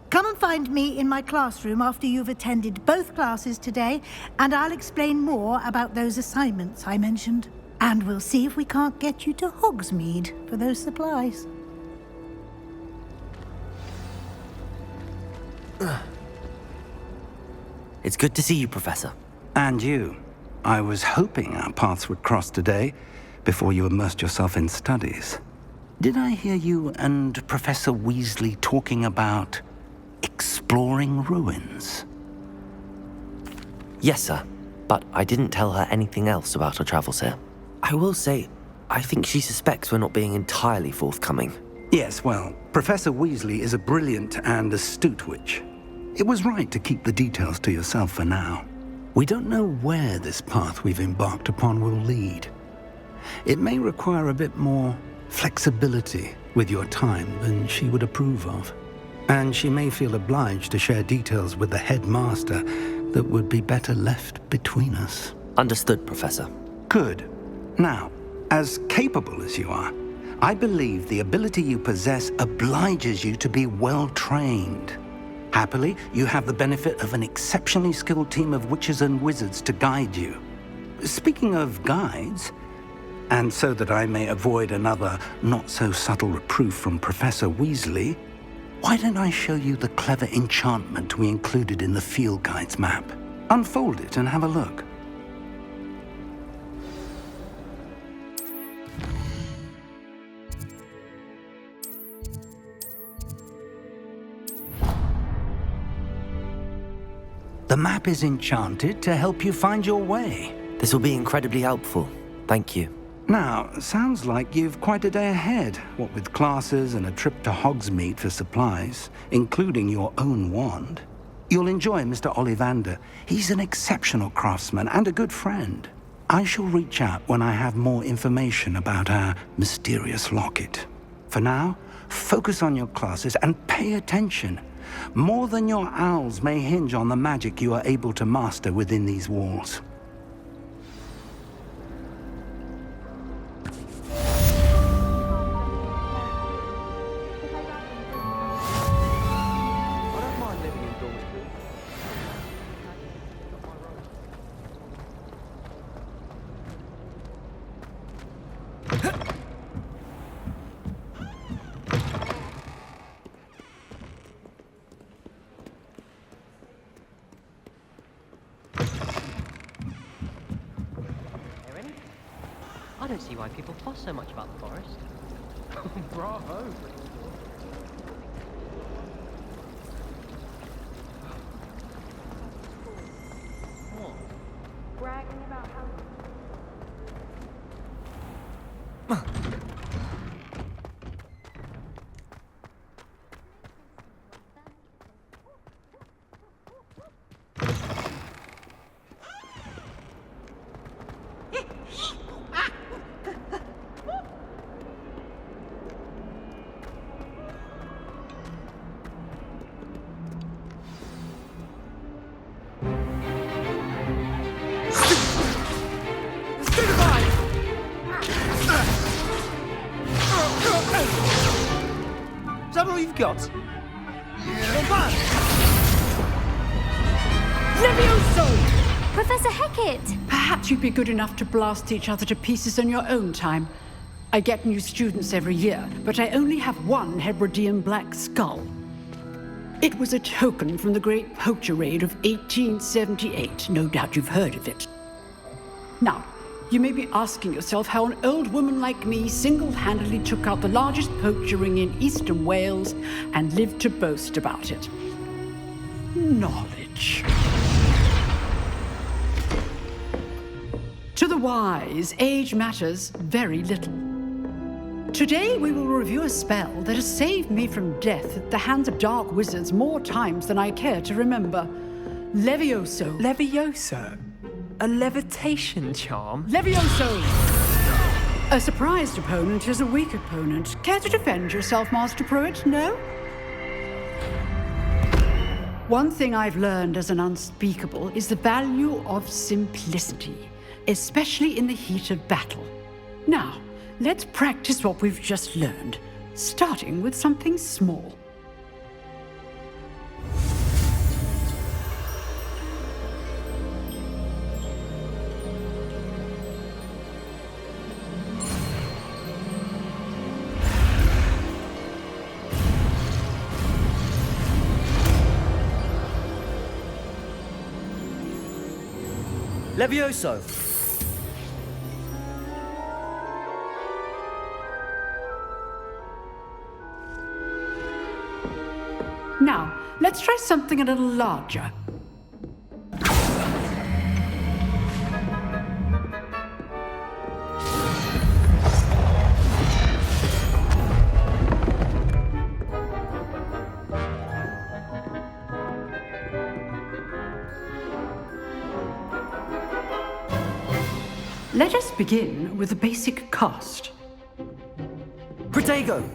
Come and find me in my classroom after you've attended both classes today, and I'll explain more about those assignments I mentioned. And we'll see if we can't get you to Hogsmeade for those supplies. It's good to see you, Professor. And you. I was hoping our paths would cross today, before you immersed yourself in studies. Did I hear you and Professor Weasley talking about exploring ruins? Yes, sir. But I didn't tell her anything else about our travels here. I will say, I think she suspects we're not being entirely forthcoming. Yes, well, Professor Weasley is a brilliant and astute witch. It was right to keep the details to yourself for now. We don't know where this path we've embarked upon will lead. It may require a bit more flexibility with your time than she would approve of. And she may feel obliged to share details with the headmaster that would be better left between us. Understood, Professor. Good. Now, as capable as you are, I believe the ability you possess obliges you to be well trained. Happily, you have the benefit of an exceptionally skilled team of witches and wizards to guide you. Speaking of guides, and so that I may avoid another not-so-subtle reproof from Professor Weasley, why don't I show you the clever enchantment we included in the field guide's map? Unfold it and have a look. The map is enchanted to help you find your way. This will be incredibly helpful. Thank you. Now, sounds like you've quite a day ahead, what with classes and a trip to Hogsmeade for supplies, including your own wand. You'll enjoy Mr. Ollivander. He's an exceptional craftsman and a good friend. I shall reach out when I have more information about our mysterious locket. For now, focus on your classes and pay attention. More than your owls may hinge on the magic you are able to master within these walls. I don't see why people fuss so much about the forest. Bravo! What? Bragging about how... Is that all you've got? Levioso! Professor Hecat! Perhaps you'd be good enough to blast each other to pieces in your own time. I get new students every year, but I only have one Hebridean black skull. It was a token from the Great Poacher Raid of 1878. No doubt you've heard of it. Now, you may be asking yourself how an old woman like me single-handedly took out the largest poacher ring in eastern Wales and lived to boast about it. Knowledge. To the wise, age matters very little. Today we will review a spell that has saved me from death at the hands of dark wizards more times than I care to remember. Levioso. Levioso? A levitation charm? Levioso! A surprised opponent is a weak opponent. Care to defend yourself, Master Pruitt? No? One thing I've learned as an unspeakable is the value of simplicity, especially in the heat of battle. Now, let's practice what we've just learned, starting with something small. Levioso! Now, let's try something a little larger. Let us begin with the basic cast. Protego!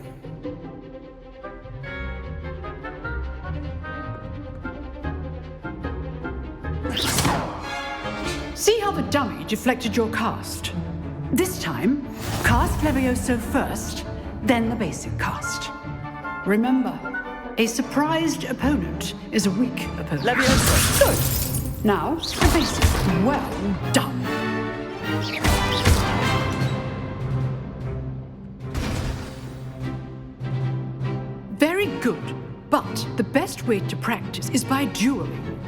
See how the dummy deflected your cast? This time, cast Levioso first, then the basic cast. Remember, a surprised opponent is a weak opponent. Levioso! Good. Now, the basic. Well done. Very good. But the best way to practice is by dueling.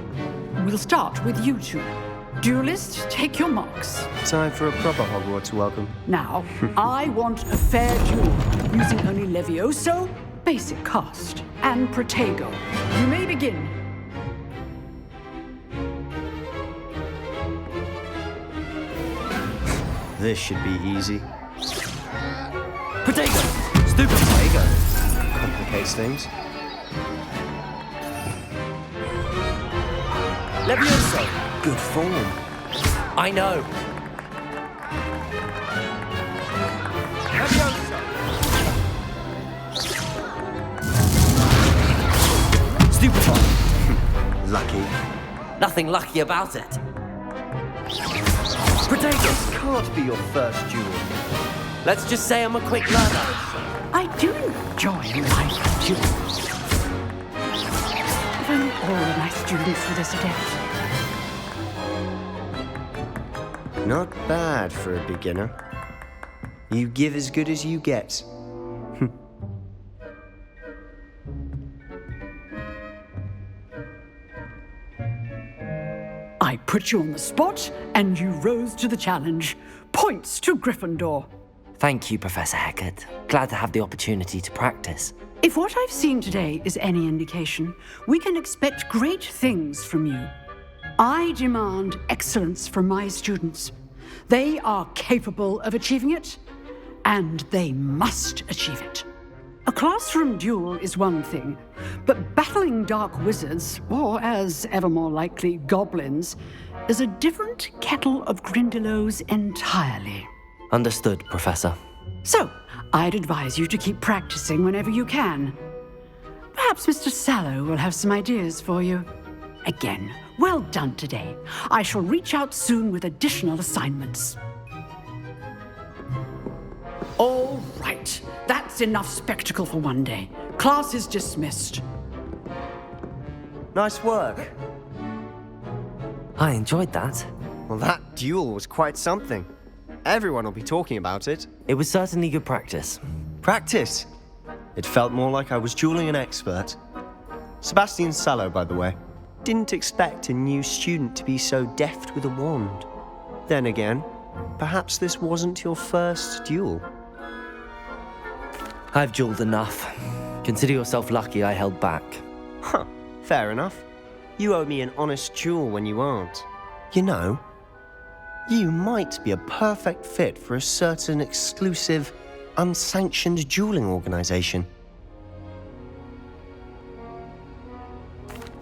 We'll start with you two. Duelists, take your marks. Time for a proper Hogwarts welcome. Now, I want a fair duel, using only Levioso, basic cast, and Protego. You may begin. This should be easy. Protego! Stupid Protego! Complicates things. Levioso! Good form. I know. Levioso! Stupefy! Lucky. Nothing lucky about it. Protego! This can't be your first duel. Let's just say I'm a quick learner. I do enjoy life duels. If only all my students were this adept. Not bad for a beginner. You give as good as you get. I put you on the spot, and you rose to the challenge. Points to Gryffindor. Thank you, Professor Hecat. Glad to have the opportunity to practice. If what I've seen today is any indication, we can expect great things from you. I demand excellence from my students. They are capable of achieving it, and they must achieve it. A classroom duel is one thing, but battling dark wizards, or as ever more likely, goblins, is a different kettle of Grindylows entirely. Understood, Professor. So, I'd advise you to keep practicing whenever you can. Perhaps Mr. Sallow will have some ideas for you. Again, well done today. I shall reach out soon with additional assignments. All right, that's enough spectacle for one day. Class is dismissed. Nice work. I enjoyed that. Well, that duel was quite something. Everyone will be talking about it. It was certainly good practice. Practice? It felt more like I was dueling an expert. Sebastian Sallow, by the way. Didn't expect a new student to be so deft with a wand. Then again, perhaps this wasn't your first duel. I've dueled enough. Consider yourself lucky I held back. Huh, fair enough. You owe me an honest duel when you aren't. You know, you might be a perfect fit for a certain exclusive, unsanctioned dueling organization.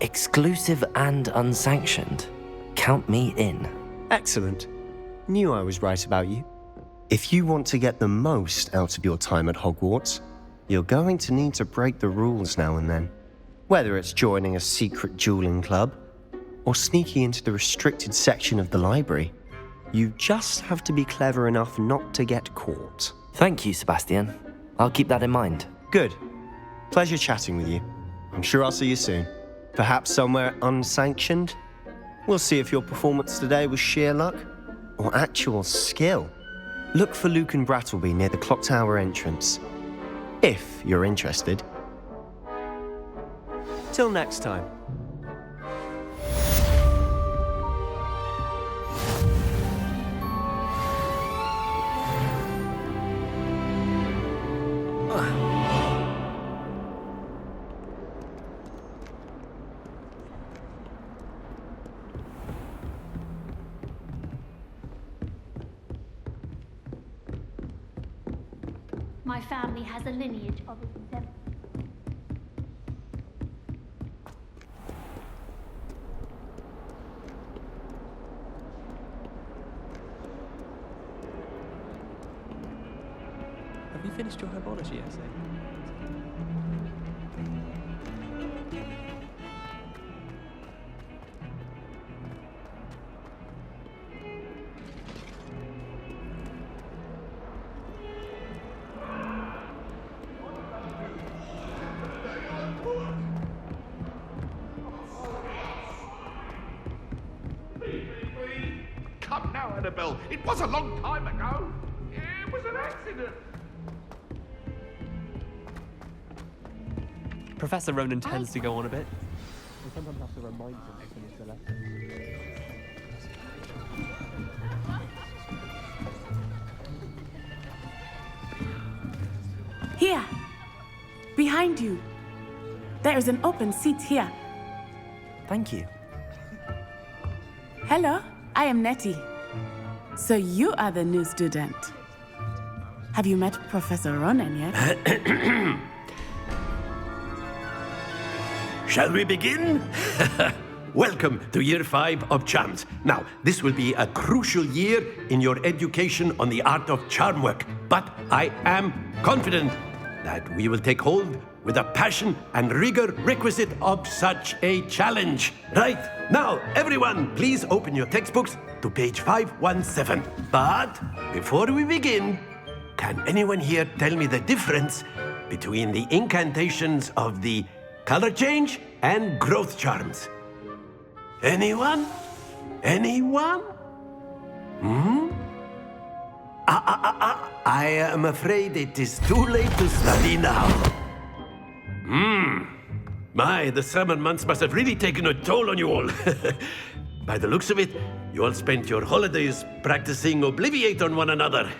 Exclusive and unsanctioned. Count me in. Excellent. Knew I was right about you. If you want to get the most out of your time at Hogwarts, you're going to need to break the rules now and then. Whether it's joining a secret dueling club, or sneaking into the restricted section of the library, you just have to be clever enough not to get caught. Thank you, Sebastian. I'll keep that in mind. Good. Pleasure chatting with you. I'm sure I'll see you soon. Perhaps somewhere unsanctioned? We'll see if your performance today was sheer luck or actual skill. Look for Luke and Brattleby near the clock tower entrance, if you're interested. Till next time. My family has a lineage of exempt. herbology essay. Come now, Annabelle. It was a long time ago. It was an accident. Professor Ronan tends to go on a bit. We sometimes have to remind him to finish the lesson. Here, behind you. There is an open seat here. Thank you. Hello, I am Nettie. So you are the new student. Have you met Professor Ronan yet? Shall we begin? Welcome to Year 5 of Charms. Now, this will be a crucial year in your education on the art of charm work, but I am confident that we will take hold with the passion and rigor requisite of such a challenge. Right, now, everyone, please open your textbooks to page 517. But before we begin, can anyone here tell me the difference between the incantations of the color change and growth charms? Anyone? Anyone? I am afraid it is too late to study now. My, the summer months must have really taken a toll on you all. By the looks of it, you all spent your holidays practicing Obliviate on one another.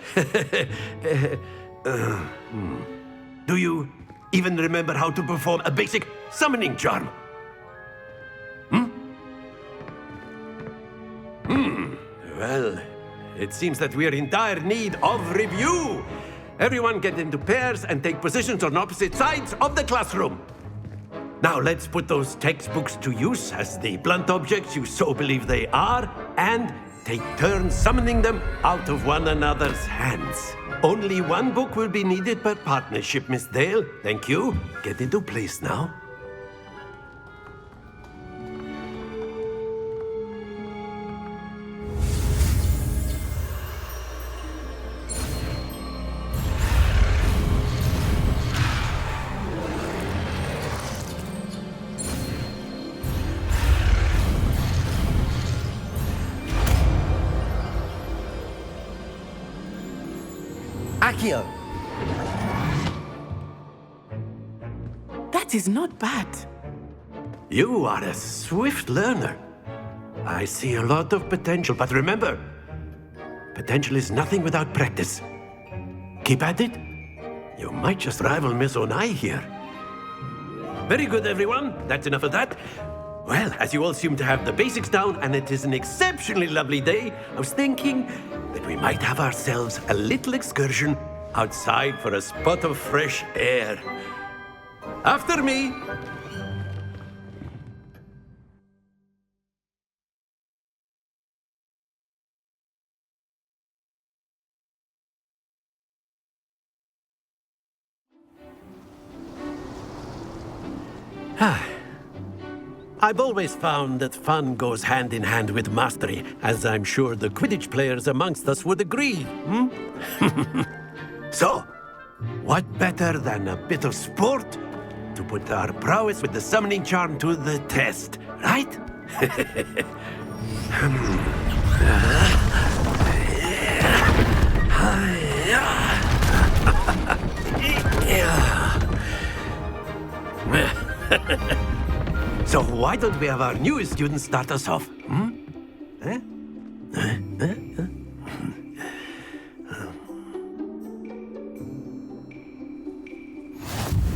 Do you even remember how to perform a basic summoning charm? Well, it seems that we are in dire need of review. Everyone get into pairs and take positions on opposite sides of the classroom. Now let's put those textbooks to use as the blunt objects you so believe they are, and take turns summoning them out of one another's hands. Only one book will be needed per partnership, Miss Dale. Thank you. Get into place now. Accio! That is not bad. You are a swift learner. I see a lot of potential, but remember, potential is nothing without practice. Keep at it. You might just rival Miss Onai here. Very good, everyone. That's enough of that. Well, as you all seem to have the basics down, and it is an exceptionally lovely day, I was thinking that we might have ourselves a little excursion outside for a spot of fresh air. After me. I've always found that fun goes hand in hand with mastery, as I'm sure the Quidditch players amongst us would agree. So, what better than a bit of sport to put our prowess with the summoning charm to the test, right? So why don't we have our newest student start us off?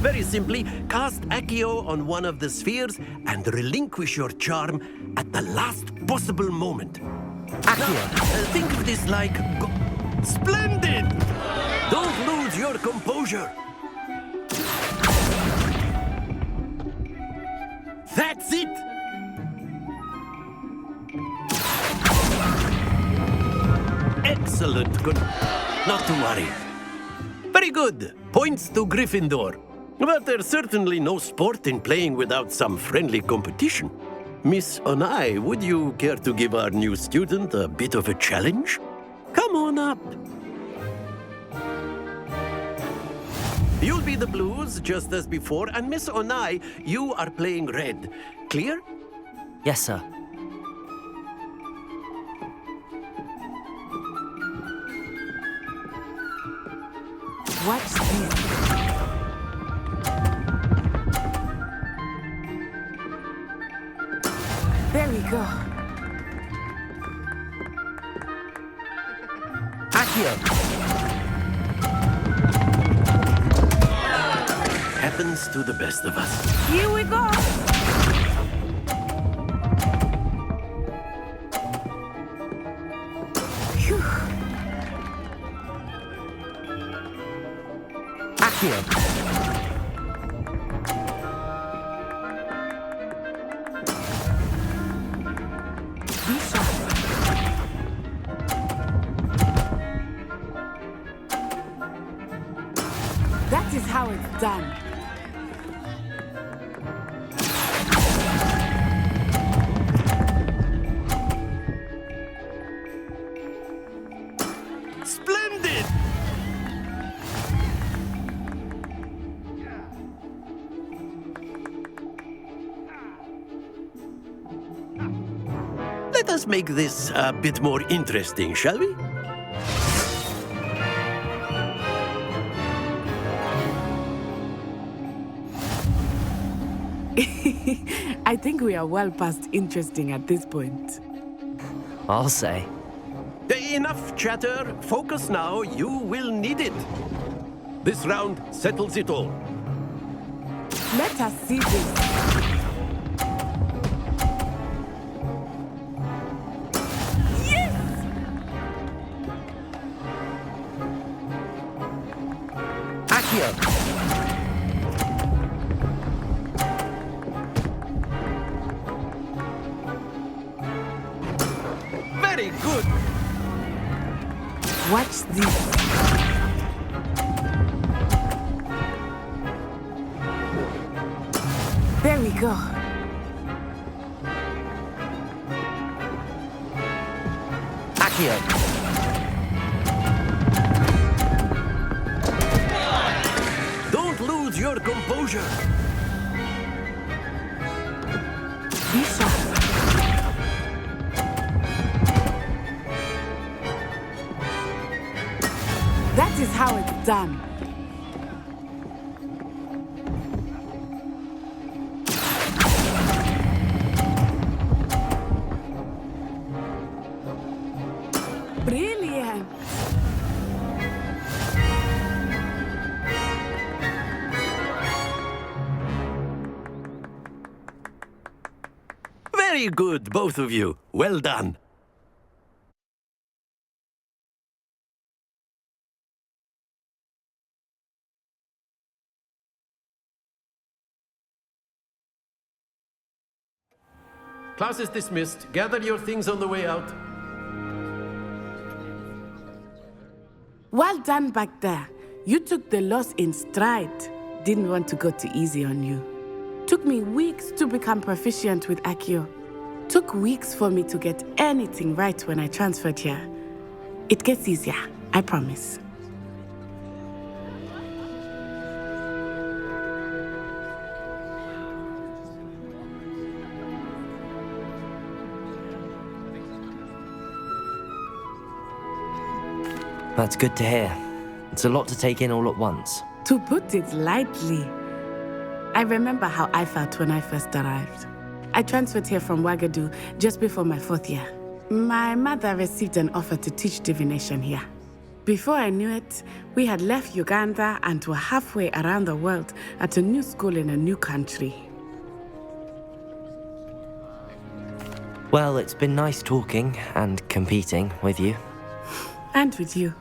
Very simply, cast Accio on one of the spheres and relinquish your charm at the last possible moment. Accio, think of this like... Splendid! Don't lose your composure. That's it! Excellent. Good. Not to worry. Very good. Points to Gryffindor. But there's certainly no sport in playing without some friendly competition. Miss Onai, would you care to give our new student a bit of a challenge? Come on up. You'll be the blues, just as before, and Miss Onai, you are playing red. Clear? Yes, sir. Watch this. There we go. Accio! Happens to the best of us. Here we go. Phew. Accio! That is how it's done. Splendid! Let us make this a bit more interesting, shall we? I think we are well past interesting at this point. I'll say. Enough chatter. Focus now. You will need it. This round settles it all. Let us see this. Accio! Very good. Watch this. There we go. Accio! Don't lose your composure. Be sharp. That is how it's done. Brilliant. Very good, both of you. Well done. Class is dismissed. Gather your things on the way out. Well done back there. You took the loss in stride. Didn't want to go too easy on you. Took me weeks to become proficient with Accio. Took weeks for me to get anything right when I transferred here. It gets easier, I promise. That's good to hear. It's a lot to take in all at once. To put it lightly, I remember how I felt when I first arrived. I transferred here from Wagadu just before my 4th year. My mother received an offer to teach divination here. Before I knew it, we had left Uganda and were halfway around the world at a new school in a new country. Well, it's been nice talking and competing with you. And with you.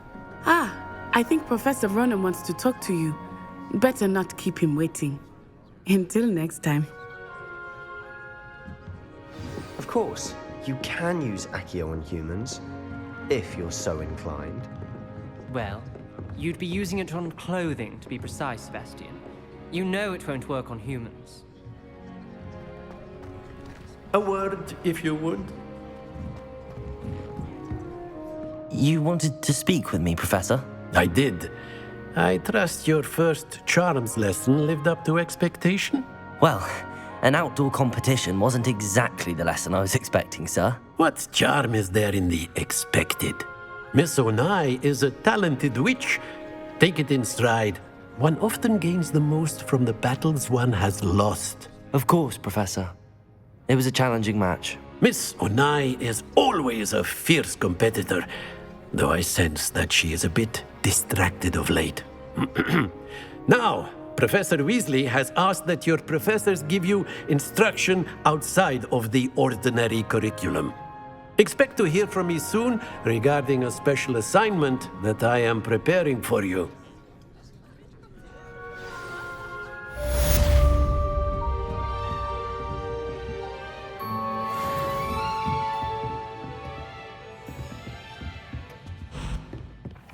I think Professor Ronan wants to talk to you. Better not keep him waiting. Until next time. Of course, you can use Accio on humans, if you're so inclined. Well, You'd be using it on clothing, to be precise, Sebastian. You know it won't work on humans. A word, if you would. You wanted to speak with me, Professor? I did. I trust your first charms lesson lived up to expectation? Well, an outdoor competition wasn't exactly the lesson I was expecting, sir. What charm is there in the expected? Miss Onai is a talented witch. Take it in stride. One often gains the most from the battles one has lost. Of course, Professor. It was a challenging match. Miss Onai is always a fierce competitor, though I sense that she is a bit distracted of late. Now, Professor Weasley has asked that your professors give you instruction outside of the ordinary curriculum. Expect to hear from me soon regarding a special assignment that I am preparing for you.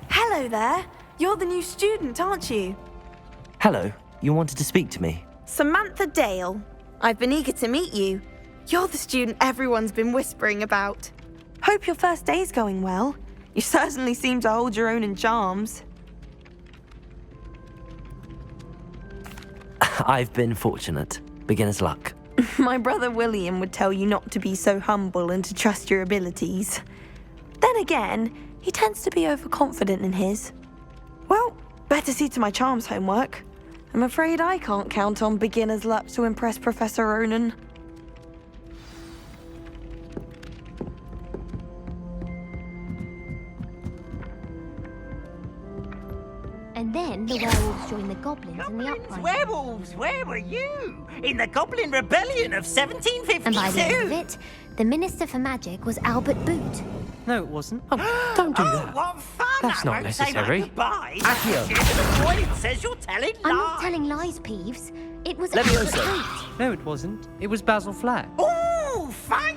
Hello there. You're the new student, aren't you? Hello, you wanted to speak to me? Samantha Dale. I've been eager to meet you. You're the student everyone's been whispering about. Hope your first day's going well. You certainly seem to hold your own in charms. I've been fortunate. Beginner's luck. My brother William would tell you not to be so humble and to trust your abilities. Then again, he tends to be overconfident in his. Well, better see to my charms homework. I'm afraid I can't count on beginner's luck to impress Professor Ronan. And then the werewolves joined the goblins in the uprising. Werewolves, where were you? In the Goblin Rebellion of 1752. And by the end of it, the Minister for Magic was Albert Boot. No, it wasn't. Oh, Don't do that. What fun! That's I not won't say my necessary. goodbyes. Accio. The point says you're telling lies. I'm not telling lies, Peeves. It was Leviosa. Albert Boot. No, it wasn't. It was Basil Flack. Ooh, fight!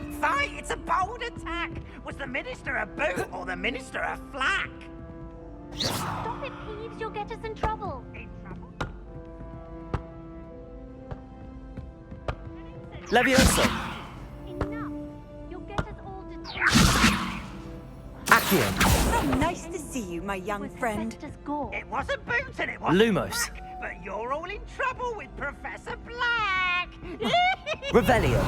It's a bold attack. Was the Minister a boot or the Minister a flack? Stop it, Peeves. You'll get us in trouble. Leviosa! Accio! How nice to see you, my young friend. It wasn't Boot and it wasn't Lumos. Flack, but you're all in trouble with Professor Black. Revelio!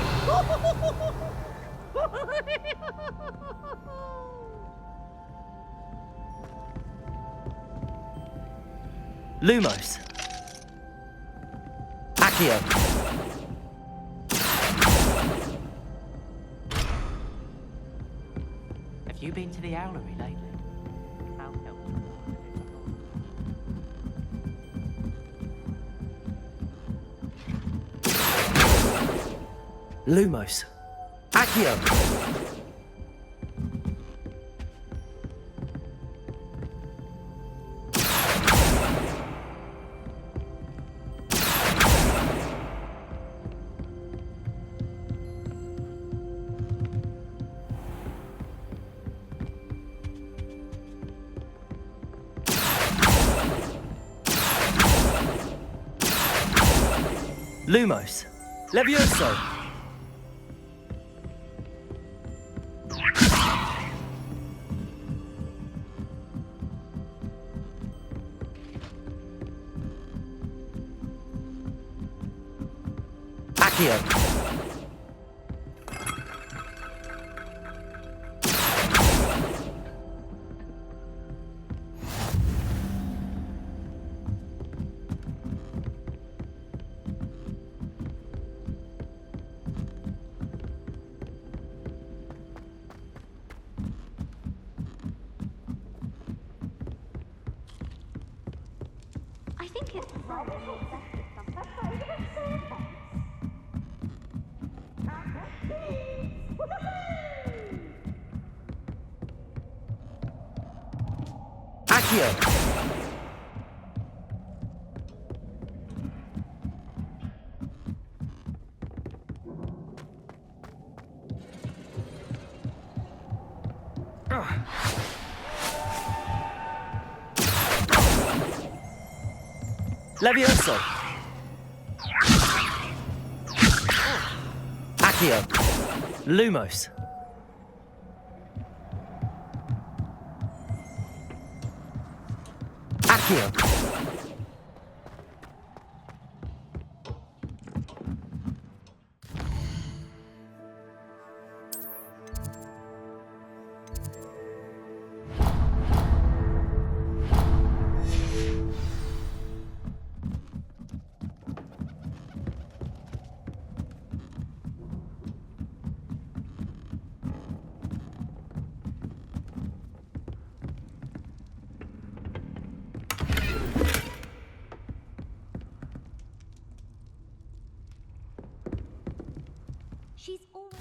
Lumos! Accio! Have you been to the Owlery lately? How helpful. Lumos! Accio! Lumos! Levioso! Accio! I think it's rather excessive sometimes. Accio! Levioso! Accio! Lumos! Accio! She's always...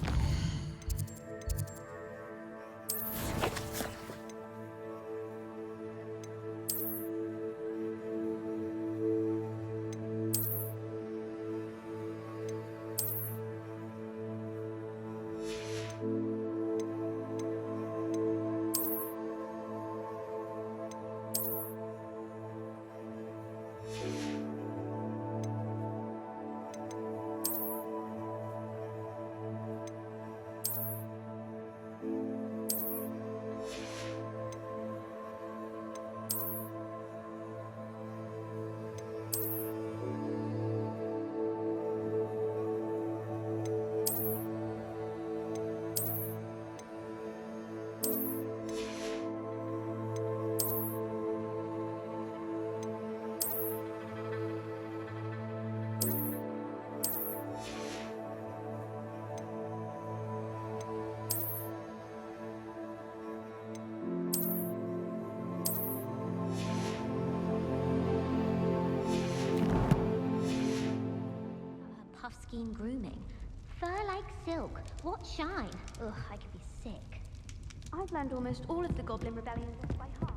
Puffskein grooming. Fur like silk. What shine? Ugh, I could be sick. I've learned almost all of the Goblin Rebellion by heart.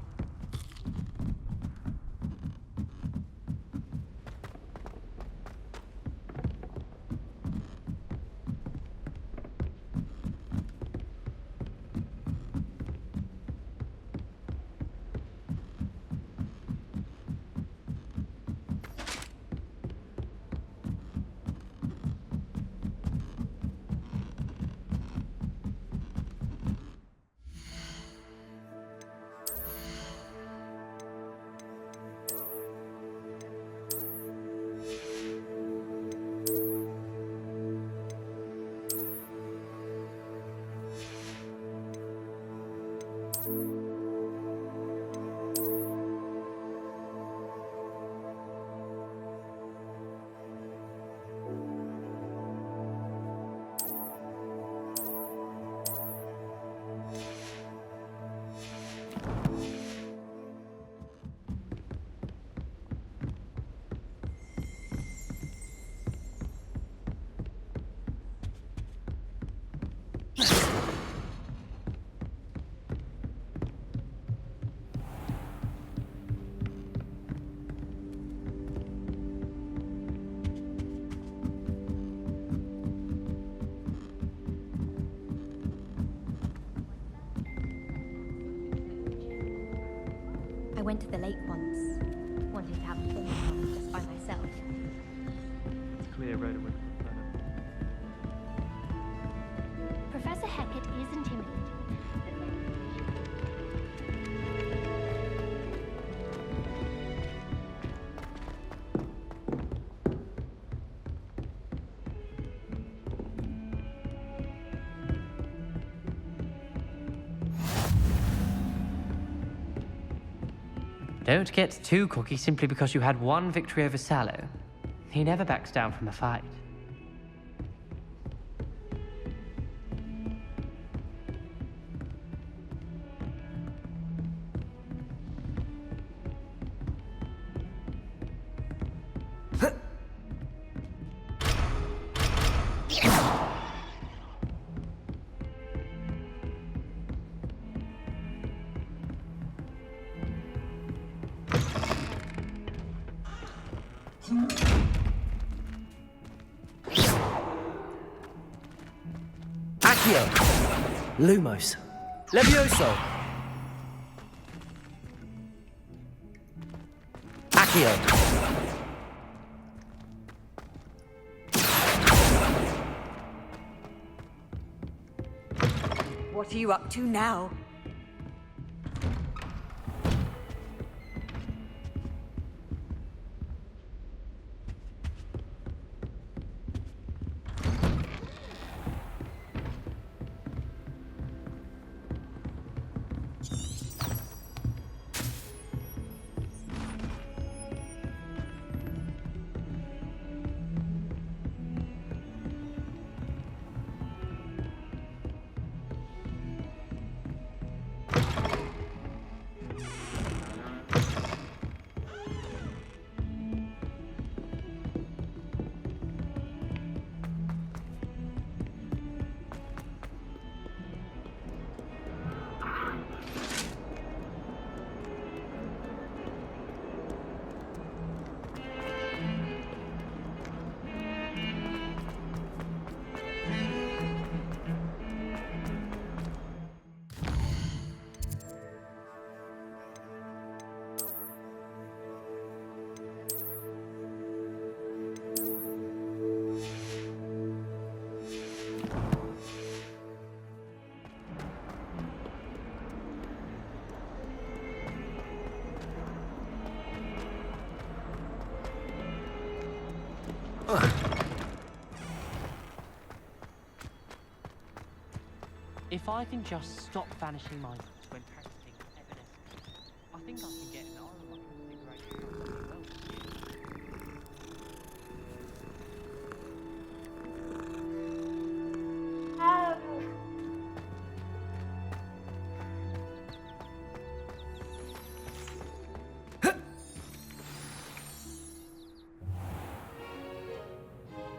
I went to the lake once. Wanted to have a full one just by myself. Clear road away. Professor Hecat is intimidating. Don't get too cocky simply because you had one victory over Sallow. He never backs down from a fight. Accio! Lumos! Levioso! Accio! What are you up to now? If I can just stop vanishing my thoughts when practicing evidence, I think I can get an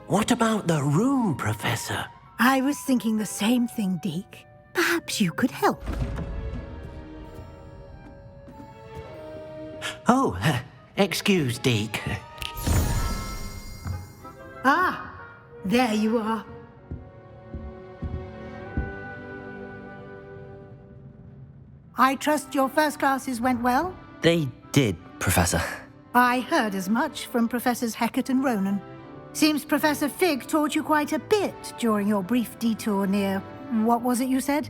What about the room, Professor? I was thinking the same thing, Deke. Perhaps you could help. Oh, excuse, Deke. Ah, there you are. I trust your first classes went well? They did, Professor. I heard as much from Professors Hecat and Ronan. Seems Professor Fig taught you quite a bit during your brief detour near, what was it you said?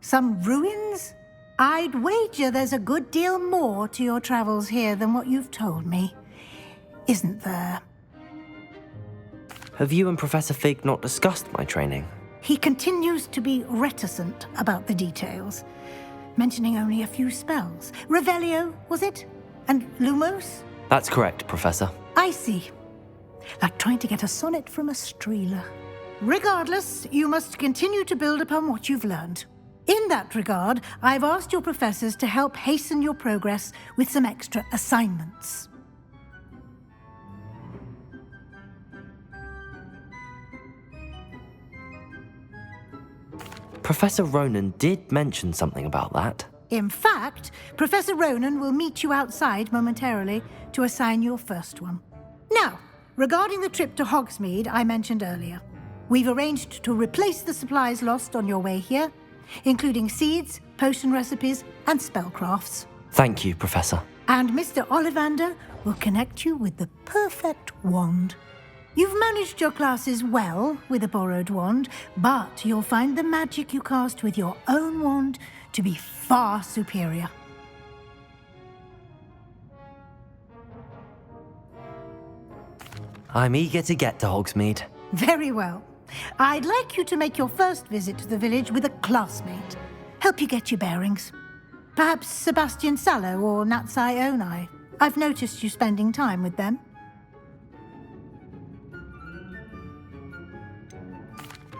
Some ruins? I'd wager there's a good deal more to your travels here than what you've told me. Isn't there? Have you and Professor Fig not discussed my training? He continues to be reticent about the details, mentioning only a few spells. Revelio, was it? And Lumos? That's correct, Professor. I see. Like trying to get a sonnet from a streeler. Regardless, you must continue to build upon what you've learned. In that regard, I've asked your professors to help hasten your progress with some extra assignments. Professor Ronan did mention something about that. In fact, Professor Ronan will meet you outside momentarily to assign your first one. Now, regarding the trip to Hogsmeade I mentioned earlier, we've arranged to replace the supplies lost on your way here, including seeds, potion recipes, and spellcrafts. Thank you, Professor. And Mr. Ollivander will connect you with the perfect wand. You've managed your classes well with a borrowed wand, but you'll find the magic you cast with your own wand to be far superior. I'm eager to get to Hogsmeade. Very well. I'd like you to make your first visit to the village with a classmate. Help you get your bearings. Perhaps Sebastian Sallow or Natsai Onai. I've noticed you spending time with them.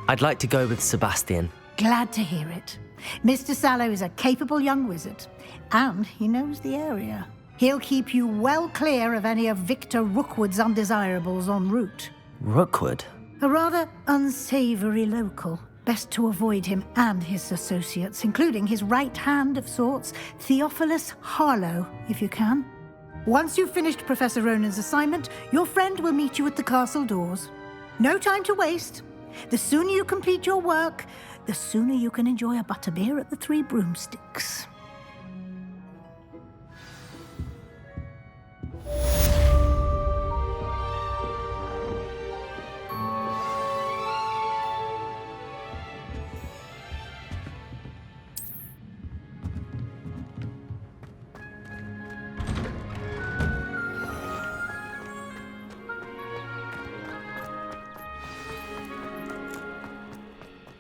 I'd like to go with Sebastian. Glad to hear it. Mr. Sallow is a capable young wizard, and he knows the area. He'll keep you well clear of any of Victor Rookwood's undesirables en route. Rookwood? A rather unsavory local. Best to avoid him and his associates, including his right hand of sorts, Theophilus Harlow, if you can. Once you've finished Professor Ronan's assignment, your friend will meet you at the castle doors. No time to waste. The sooner you complete your work, the sooner you can enjoy a butterbeer at the Three Broomsticks.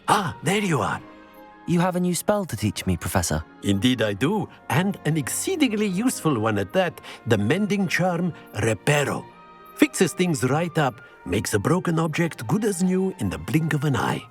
Ah, there you are. You have a new spell to teach me, Professor. Indeed I do, and an exceedingly useful one at that. The mending charm, Reparo. Fixes things right up, makes a broken object good as new in the blink of an eye.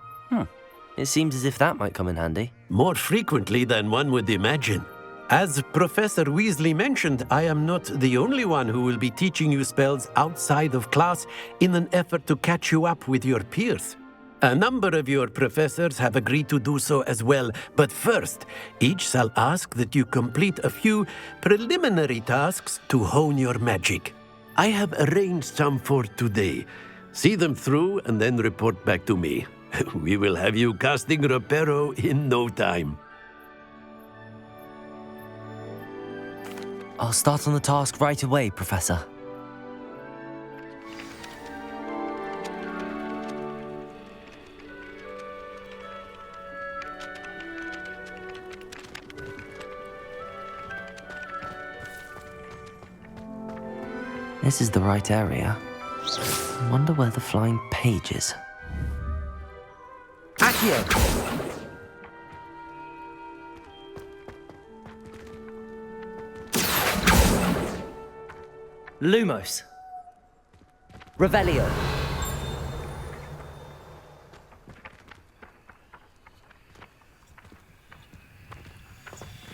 It seems as if that might come in handy. More frequently than one would imagine. As Professor Weasley mentioned, I am not the only one who will be teaching you spells outside of class in an effort to catch you up with your peers. A number of your professors have agreed to do so as well, but first, each shall ask that you complete a few preliminary tasks to hone your magic. I have arranged some for today. See them through and then report back to me. We will have you casting Reparo in no time. I'll start on the task right away, Professor. This is the right area. I wonder where the flying page is. Accio! Lumos. Revelio.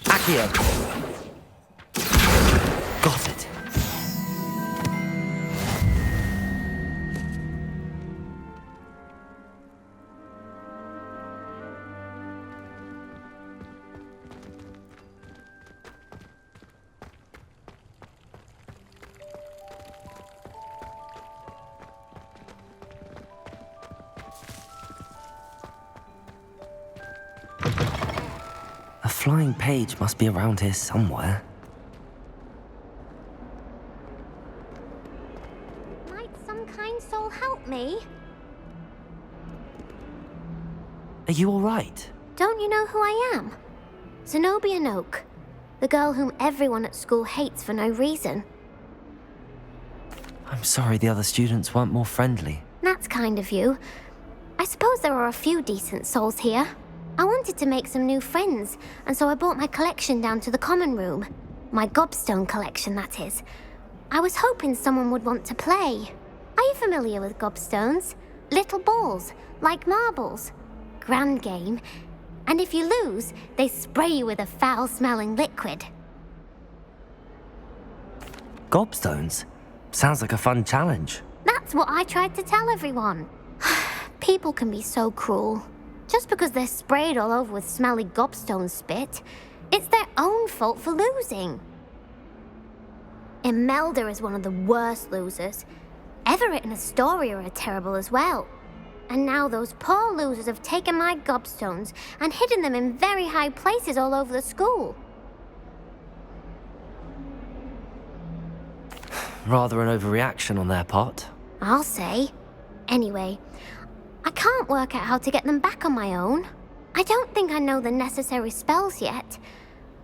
Accio. Got it. A flying page must be around here somewhere. Might some kind soul help me? Are you all right? Don't you know who I am? Zenobia Noak, the girl whom everyone at school hates for no reason. I'm sorry the other students weren't more friendly. That's kind of you. I suppose there are a few decent souls here. I wanted to make some new friends, and so I brought my collection down to the common room. My gobstone collection, that is. I was hoping someone would want to play. Are you familiar with gobstones? Little balls, like marbles. Grand game. And if you lose, they spray you with a foul-smelling liquid. Gobstones? Sounds like a fun challenge. That's what I tried to tell everyone. People can be so cruel. Just because they're sprayed all over with smelly gobstone spit, it's their own fault for losing. Imelda is one of the worst losers. Everett and Astoria are terrible as well. And now those poor losers have taken my gobstones and hidden them in very high places all over the school. Rather an overreaction on their part. I'll say. Anyway, I can't work out how to get them back on my own. I don't think I know the necessary spells yet.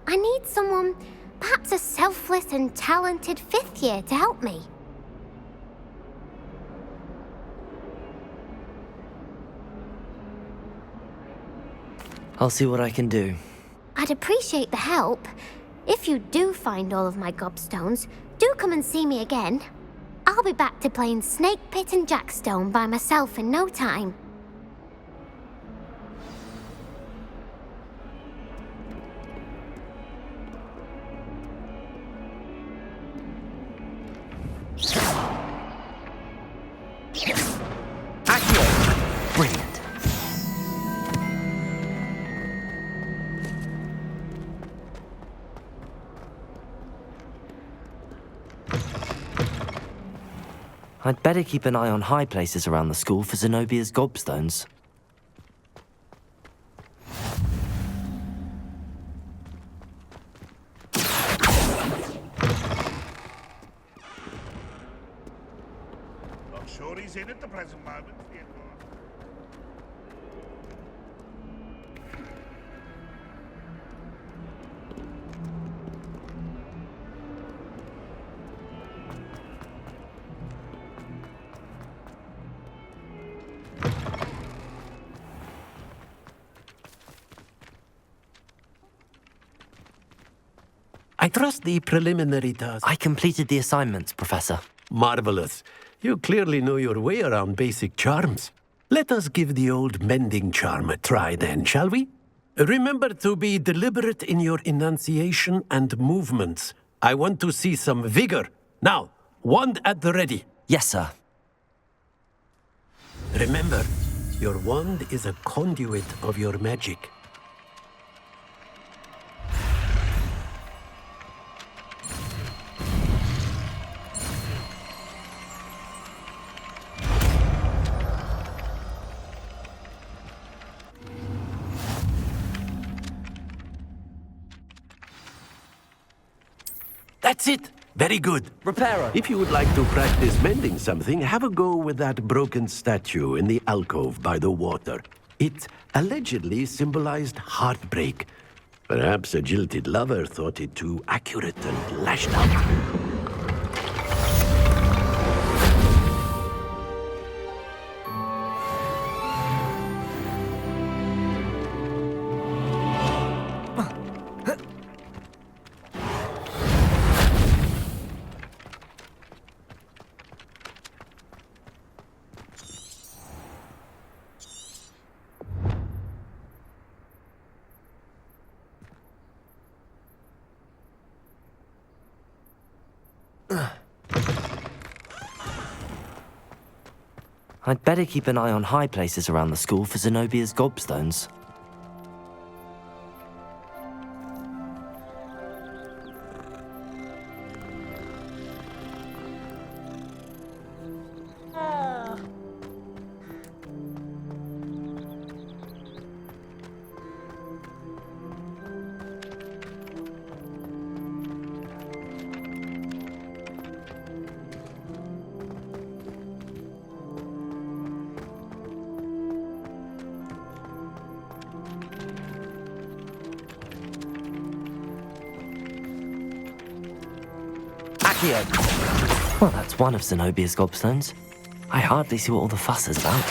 I need someone, perhaps a selfless and talented fifth year to help me. I'll see what I can do. I'd appreciate the help. If you do find all of my gobstones, do come and see me again. I'll be back to playing Snake Pit and Jackstone by myself in no time. Accio! Brilliant. I'd better keep an eye on high places around the school for Zenobia's gobstones. Not sure he's in at the present moment. trust the preliminary task. I completed the assignments, Professor. Marvelous. You clearly know your way around basic charms. Let us give the old mending charm a try then, shall we? Remember to be deliberate in your enunciation and movements. I want to see some vigor. Now, wand at the ready. Yes, sir. Remember, your wand is a conduit of your magic. That's it. Very good. Reparo. If you would like to practice mending something, have a go with that broken statue in the alcove by the water. It allegedly symbolized heartbreak. Perhaps a jilted lover thought it too accurate and lashed out. I'd better keep an eye on high places around the school for Zenobia's gobstones. Well, that's one of Zenobia's gobstones. I hardly see what all the fuss is about.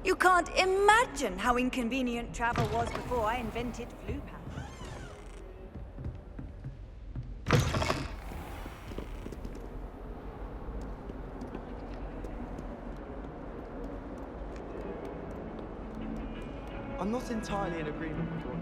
You can't imagine how inconvenient travel was before I invented flu power. I'm not entirely in agreement with what...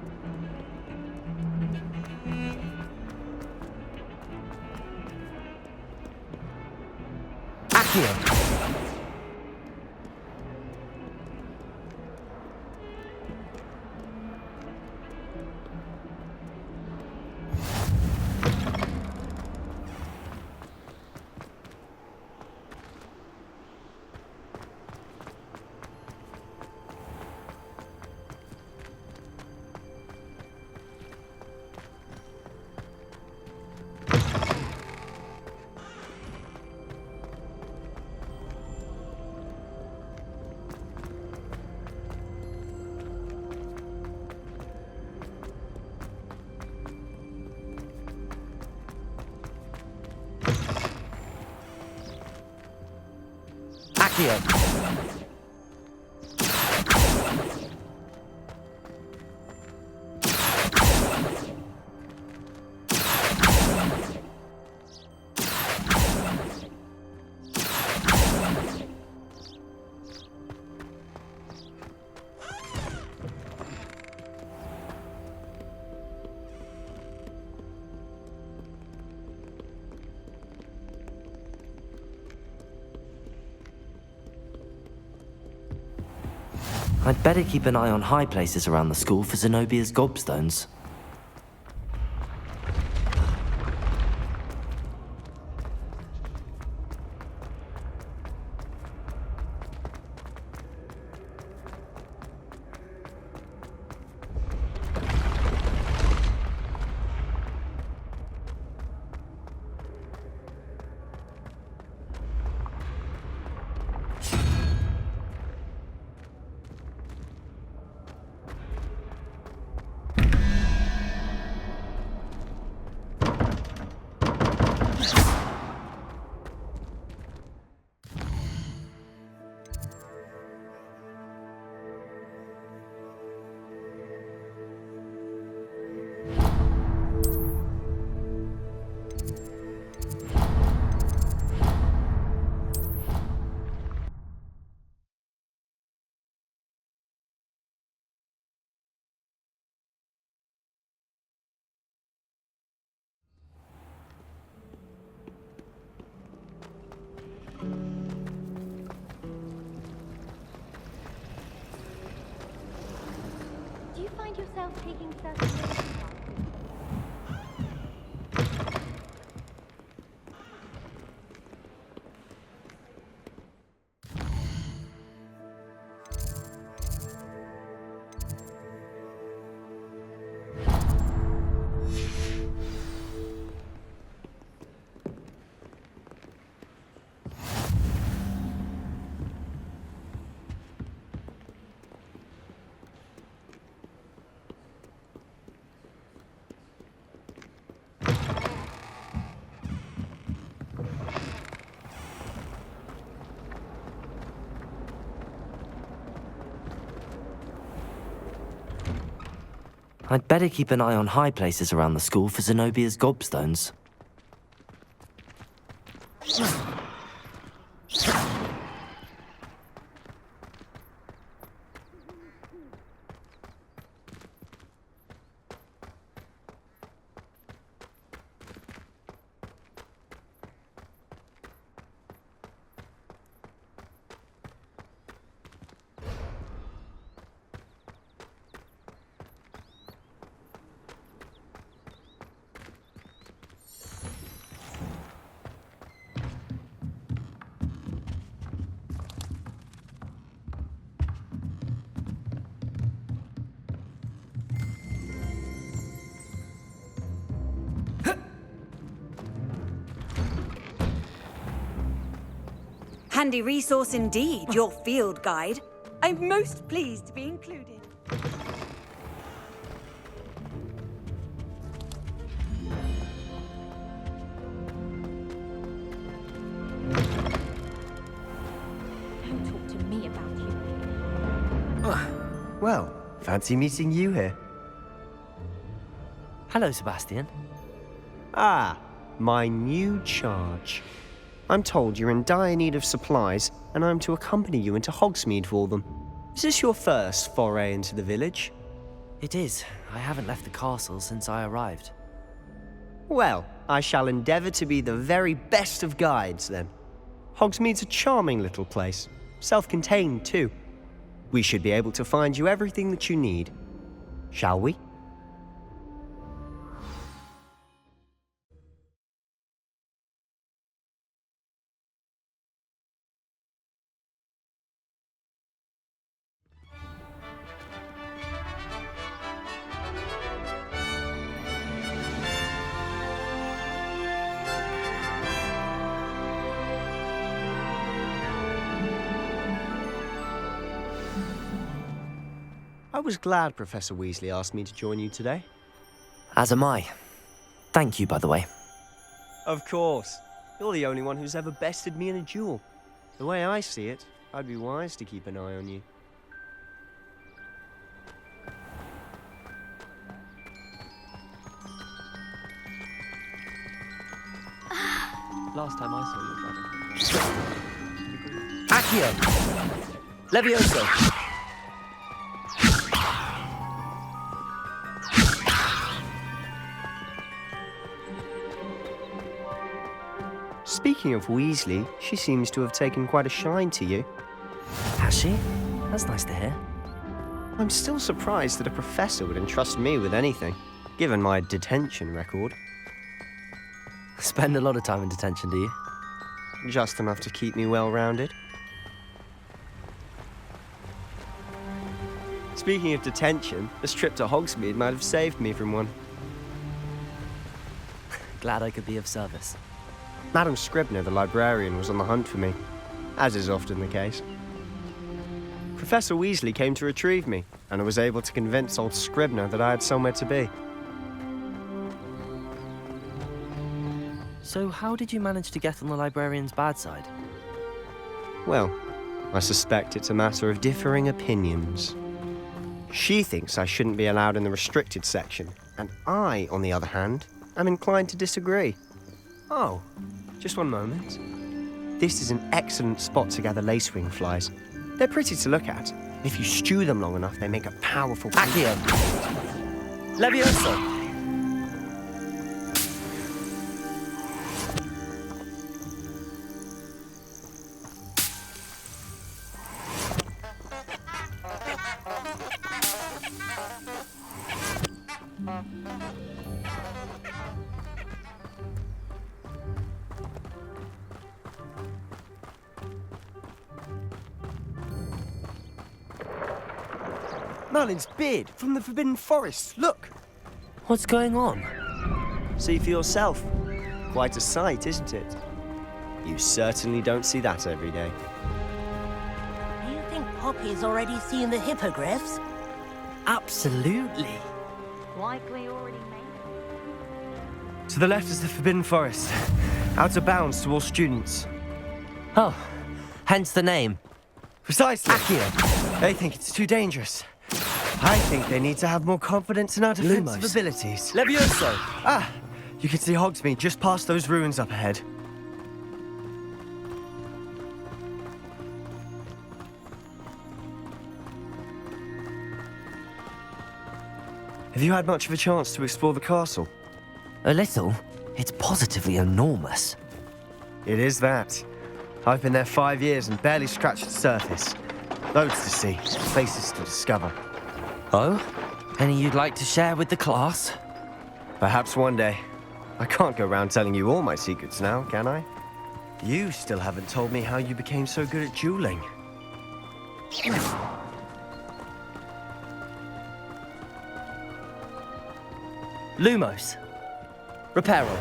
I'd better keep an eye on high places around the school for Zenobia's gobstones. making certain moves. I'd better keep an eye on high places around the school for Zenobia's gobstones. Handy resource indeed, your field guide. I'm most pleased to be included. Don't talk to me about you. Well, fancy meeting you here. Hello, Sebastian. Ah, my new charge. I'm told you're in dire need of supplies, and I'm to accompany you into Hogsmeade for them. Is this your first foray into the village? It is. I haven't left the castle since I arrived. Well, I shall endeavour to be the very best of guides, then. Hogsmeade's a charming little place, self-contained too. We should be able to find you everything that you need. Shall we? I was glad Professor Weasley asked me to join you today. As am I. Thank you, by the way. Of course. You're the only one who's ever bested me in a duel. The way I see it, I'd be wise to keep an eye on you. Last time I saw your brother. Accio! Levioso! Speaking of Weasley, she seems to have taken quite a shine to you. Has she? That's nice to hear. I'm still surprised that a professor would entrust me with anything, given my detention record. Spend a lot of time in detention, do you? Just enough to keep me well-rounded. Speaking of detention, this trip to Hogsmeade might have saved me from one. Glad I could be of service. Madam Scribner, the librarian, was on the hunt for me, as is often the case. Professor Weasley came to retrieve me, and I was able to convince old Scribner that I had somewhere to be. So how did you manage to get on the librarian's bad side? Well, I suspect it's a matter of differing opinions. She thinks I shouldn't be allowed in the restricted section, and I, on the other hand, am inclined to disagree. Oh, just one moment. This is an excellent spot to gather lacewing flies. They're pretty to look at. If you stew them long enough, they make a powerful... Accio! Levioso! Merlin's beard from the Forbidden Forest. Look. What's going on? See for yourself. Quite a sight, isn't it? You certainly don't see that every day. Do you think Poppy's already seen the hippogriffs? Absolutely. Likely already made. To the left is the Forbidden Forest. Out of bounds to all students. Oh, hence the name. Precisely. Accio. They think it's too dangerous. I think they need to have more confidence in our defensive Lumos. abilities. Levioso! Ah! You can see Hogsmeade just past those ruins up ahead. Have you had much of a chance to explore the castle? A little. It's positively enormous. It is that. I've been there 5 years and barely scratched the surface. Loads to see, places to discover. Oh? Any you'd like to share with the class? Perhaps one day. I can't go around telling you all my secrets now, can I? You still haven't told me how you became so good at dueling. Lumos. Reparo.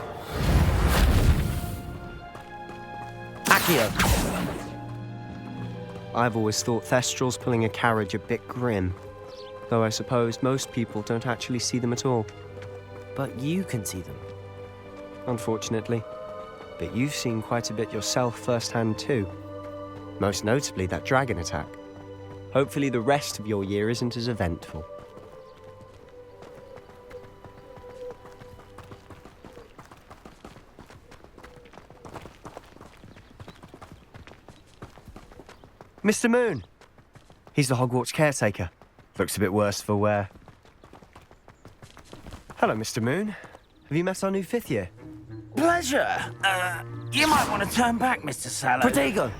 Accio. I've always thought Thestrals pulling a carriage a bit grim. Though I suppose most people don't actually see them at all. But you can see them. Unfortunately. But you've seen quite a bit yourself firsthand too. Most notably that dragon attack. Hopefully the rest of your year isn't as eventful. Mr. Moon! He's the Hogwarts caretaker. Looks a bit worse for wear. Hello, Mr. Moon. Have you met our new 5th year? Pleasure. You might want to turn back, Mr. Sallow. Protego!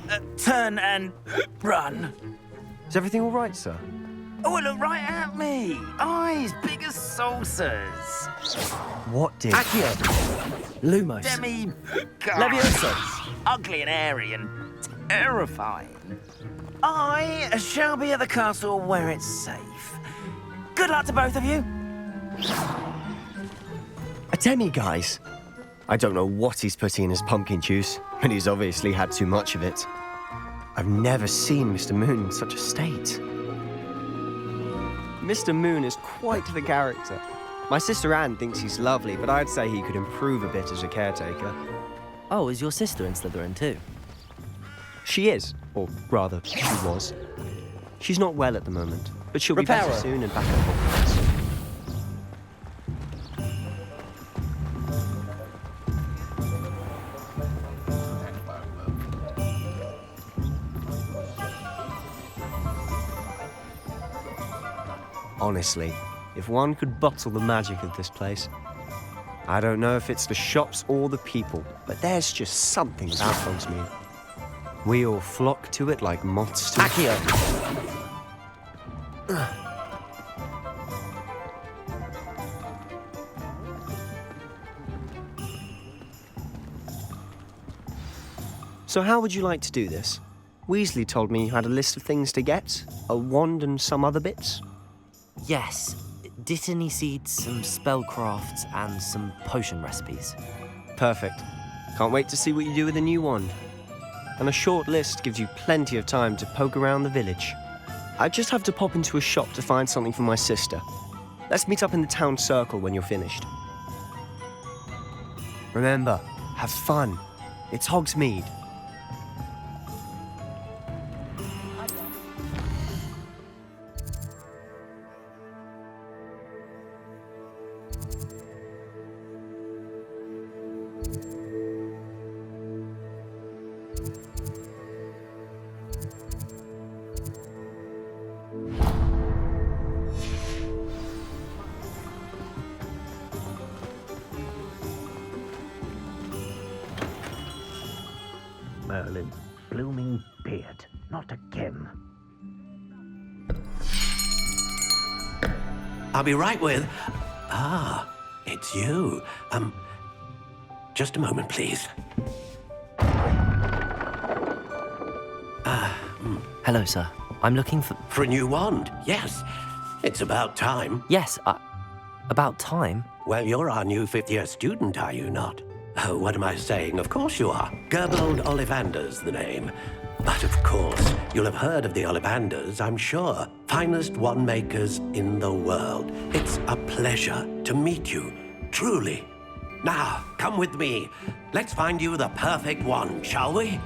Turn and run. Is everything all right, sir? Oh, look right at me. Eyes big as saucers. What did... Accio. Lumos. Demi... Levioso. Ugly and airy and terrifying. I shall be at the castle where it's safe. Good luck to both of you. A demi-guise? I don't know what he's putting in his pumpkin juice, but he's obviously had too much of it. I've never seen Mr. Moon in such a state. Mr. Moon is quite the character. My sister Anne thinks he's lovely, but I'd say he could improve a bit as a caretaker. Oh, is your sister in Slytherin too? She is, or rather, she was. She's not well at the moment, but she'll be better soon and back at Hogwarts. Honestly, if one could bottle the magic of this place. I don't know if it's the shops or the people, but there's just something about Hogsmeade. We all flock to it like moths to... Accio. So how would you like to do this? Weasley told me you had a list of things to get, a wand and some other bits. Yes. Dittany seeds, some spellcrafts, and some potion recipes. Perfect. Can't wait to see what you do with the new wand. And a short list gives you plenty of time to poke around the village. I just have to pop into a shop to find something for my sister. Let's meet up in the town circle when you're finished. Remember, have fun. It's Hogsmeade. Merlin's blooming beard. Not again. I'll be right with... it's you. Just a moment, please. Hello, sir. I'm looking for... For a new wand, yes. It's about time. Yes, about time? Well, you're our new fifth-year student, are you not? Oh, what am I saying? Of course you are. Gerbold Ollivander's the name. But of course, you'll have heard of the Ollivanders, I'm sure. Finest wand makers in the world. It's a pleasure to meet you, truly. Now, come with me. Let's find you the perfect wand, shall we?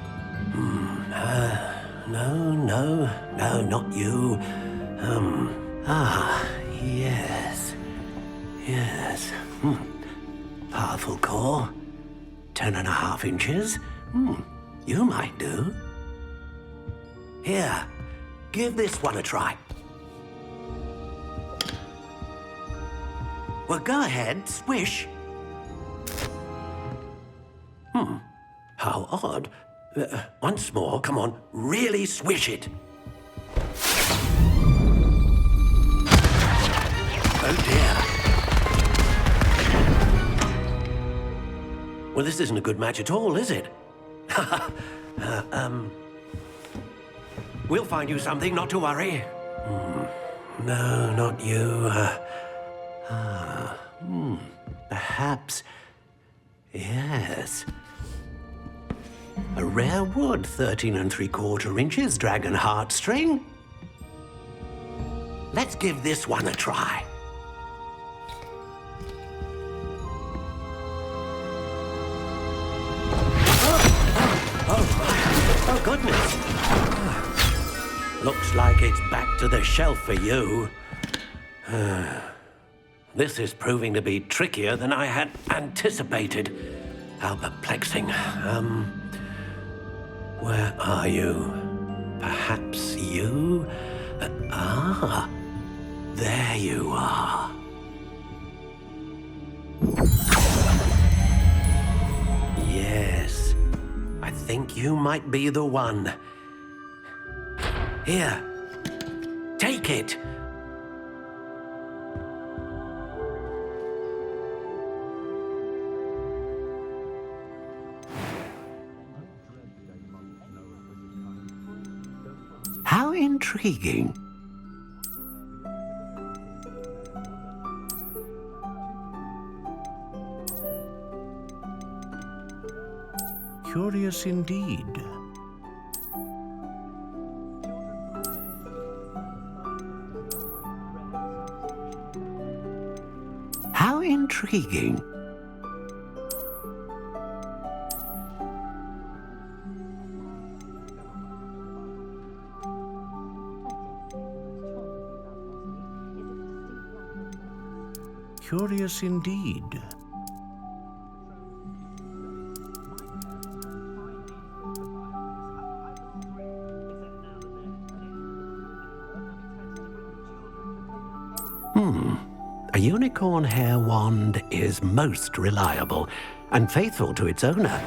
No, not you. Yes. Powerful core. 10.5 inches. You might do. Here, give this one a try. Well, go ahead, swish. How odd. Once more, come on, really swish it. Oh dear. Well, this isn't a good match at all, is it? We'll find you something, not to worry. No, not you. Perhaps. Yes. A rare wood, 13 3/4 inches, dragon heartstring. Let's give this one a try. Oh, goodness. Looks like it's back to the shelf for you. This is proving to be trickier than I had anticipated. How perplexing. Where are you? Perhaps you? There you are. Yes, I think you might be the one. Here, take it. How intriguing. Curious indeed. How intriguing. Curious indeed. A unicorn hair wand is most reliable and faithful to its owner.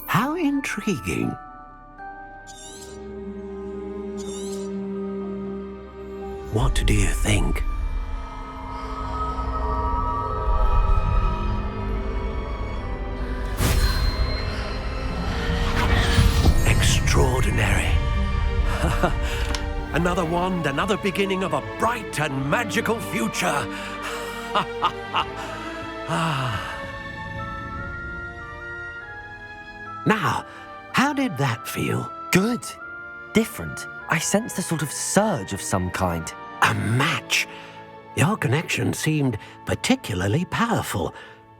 How intriguing. What do you think? Extraordinary. Another wand, another beginning of a bright and magical future. Now, how did that feel? Good. Different. I sensed a sort of surge of some kind. A match. Your connection seemed particularly powerful.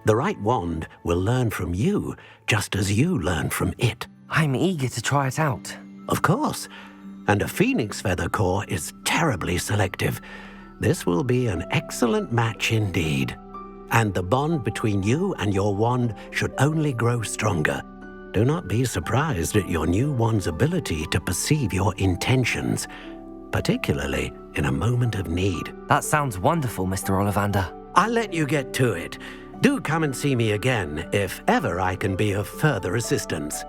The right wand will learn from you, just as you learn from it. I'm eager to try it out. Of course. And a phoenix feather core is terribly selective. This will be an excellent match indeed. And the bond between you and your wand should only grow stronger. Do not be surprised at your new wand's ability to perceive your intentions, particularly in a moment of need. That sounds wonderful, Mr. Ollivander. I'll let you get to it. Do come and see me again if ever I can be of further assistance.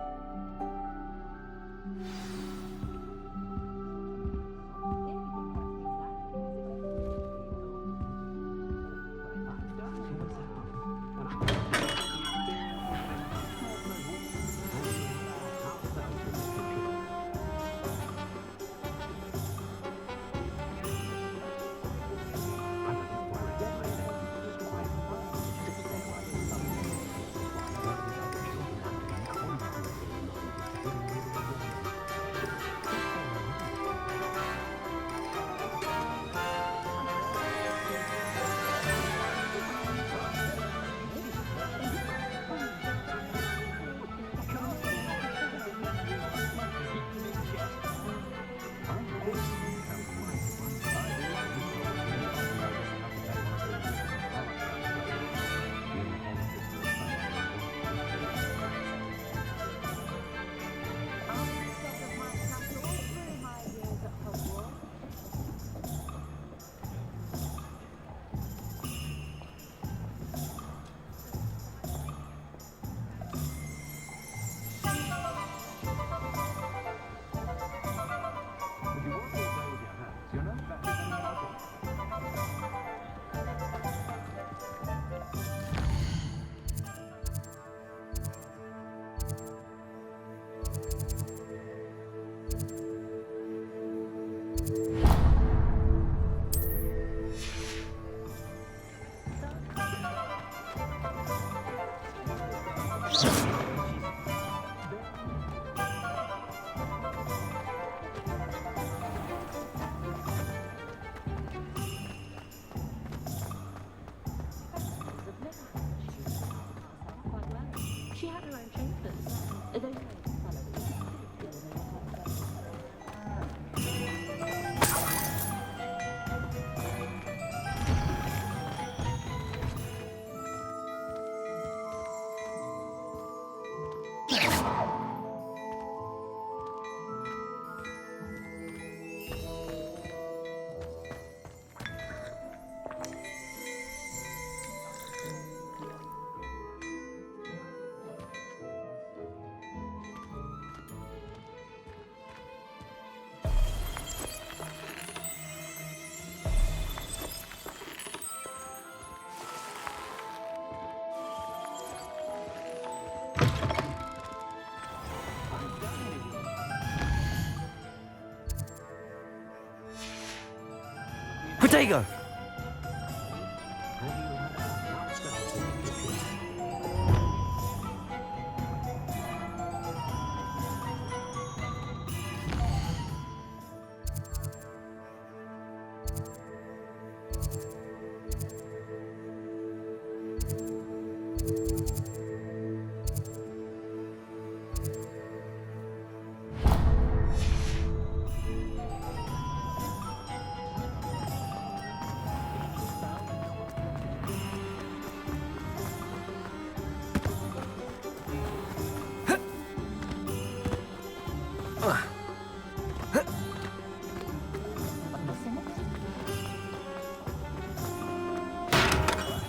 Protego!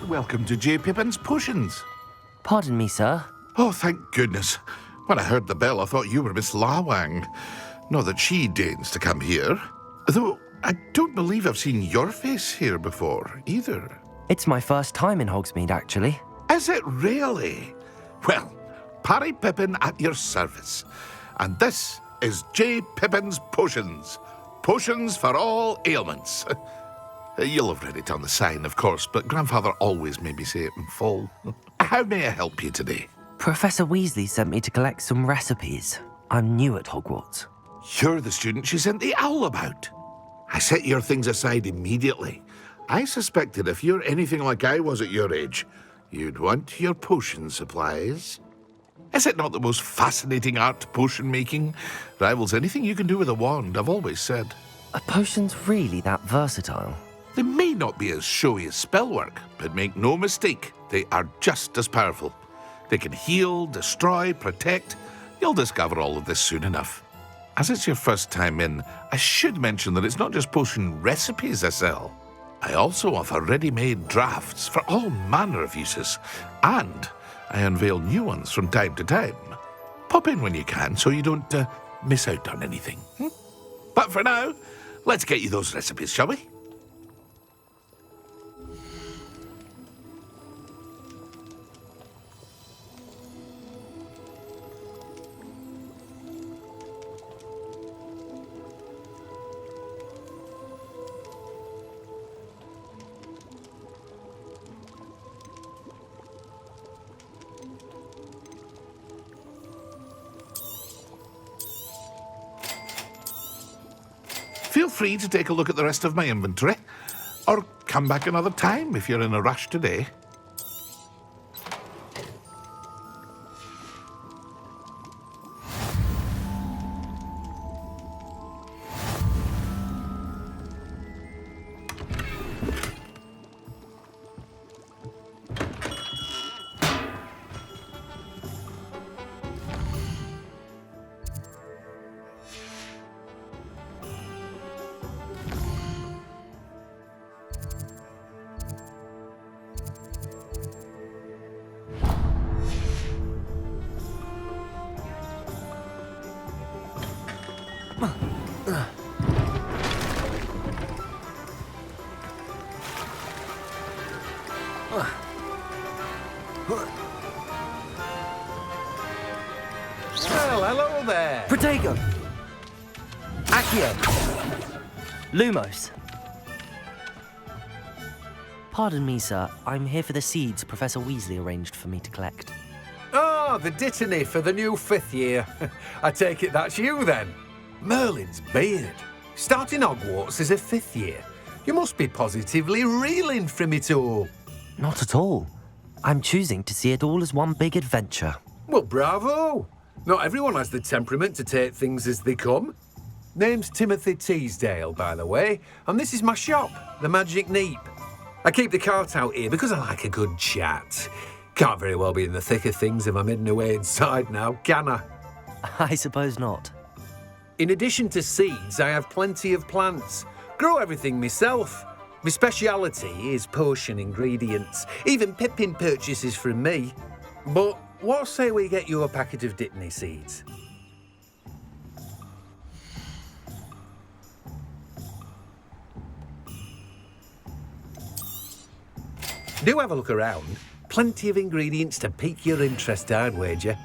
Welcome to J. Pippin's Potions. Pardon me, sir. Oh, thank goodness. When I heard the bell, I thought you were Miss Lawang. Not that she deigns to come here. Though I don't believe I've seen your face here before, either. It's my first time in Hogsmeade, actually. Is it really? Well, Parry Pippin at your service. And this is J. Pippin's Potions. Potions for all ailments. You'll have read it on the sign, of course, but Grandfather always made me say it in full. How may I help you today? Professor Weasley sent me to collect some recipes. I'm new at Hogwarts. You're the student she sent the owl about. I set your things aside immediately. I suspected if you're anything like I was at your age, you'd want your potion supplies. Is it not the most fascinating art, potion making? Rivals anything you can do with a wand, I've always said. Are potions really that versatile? They may not be as showy as spellwork, but make no mistake, they are just as powerful. They can heal, destroy, protect. You'll discover all of this soon enough. As it's your first time in, I should mention that it's not just potion recipes I sell. I also offer ready-made drafts for all manner of uses, and I unveil new ones from time to time. Pop in when you can so you don't miss out on anything. But for now, let's get you those recipes, shall we? Feel free to take a look at the rest of my inventory, or come back another time if you're in a rush today. Well, hello there. Protego! Accio! Lumos! Pardon me, sir. I'm here for the seeds Professor Weasley arranged for me to collect. Oh, the dittany for the new 5th year. I take it that's you, then. Merlin's beard. Starting Hogwarts as a 5th year. You must be positively reeling from it all. Not at all. I'm choosing to see it all as one big adventure. Well, bravo. Not everyone has the temperament to take things as they come. Name's Timothy Teasdale, by the way, and this is my shop, the Magic Neep. I keep the cart out here because I like a good chat. Can't very well be in the thick of things if I'm hidden away inside now, can I? I suppose not. In addition to seeds, I have plenty of plants. Grow everything myself. My speciality is potion ingredients. Even Pippin purchases from me. But what say we get you a packet of Dittany seeds? Do have a look around. Plenty of ingredients to pique your interest, I'd wager.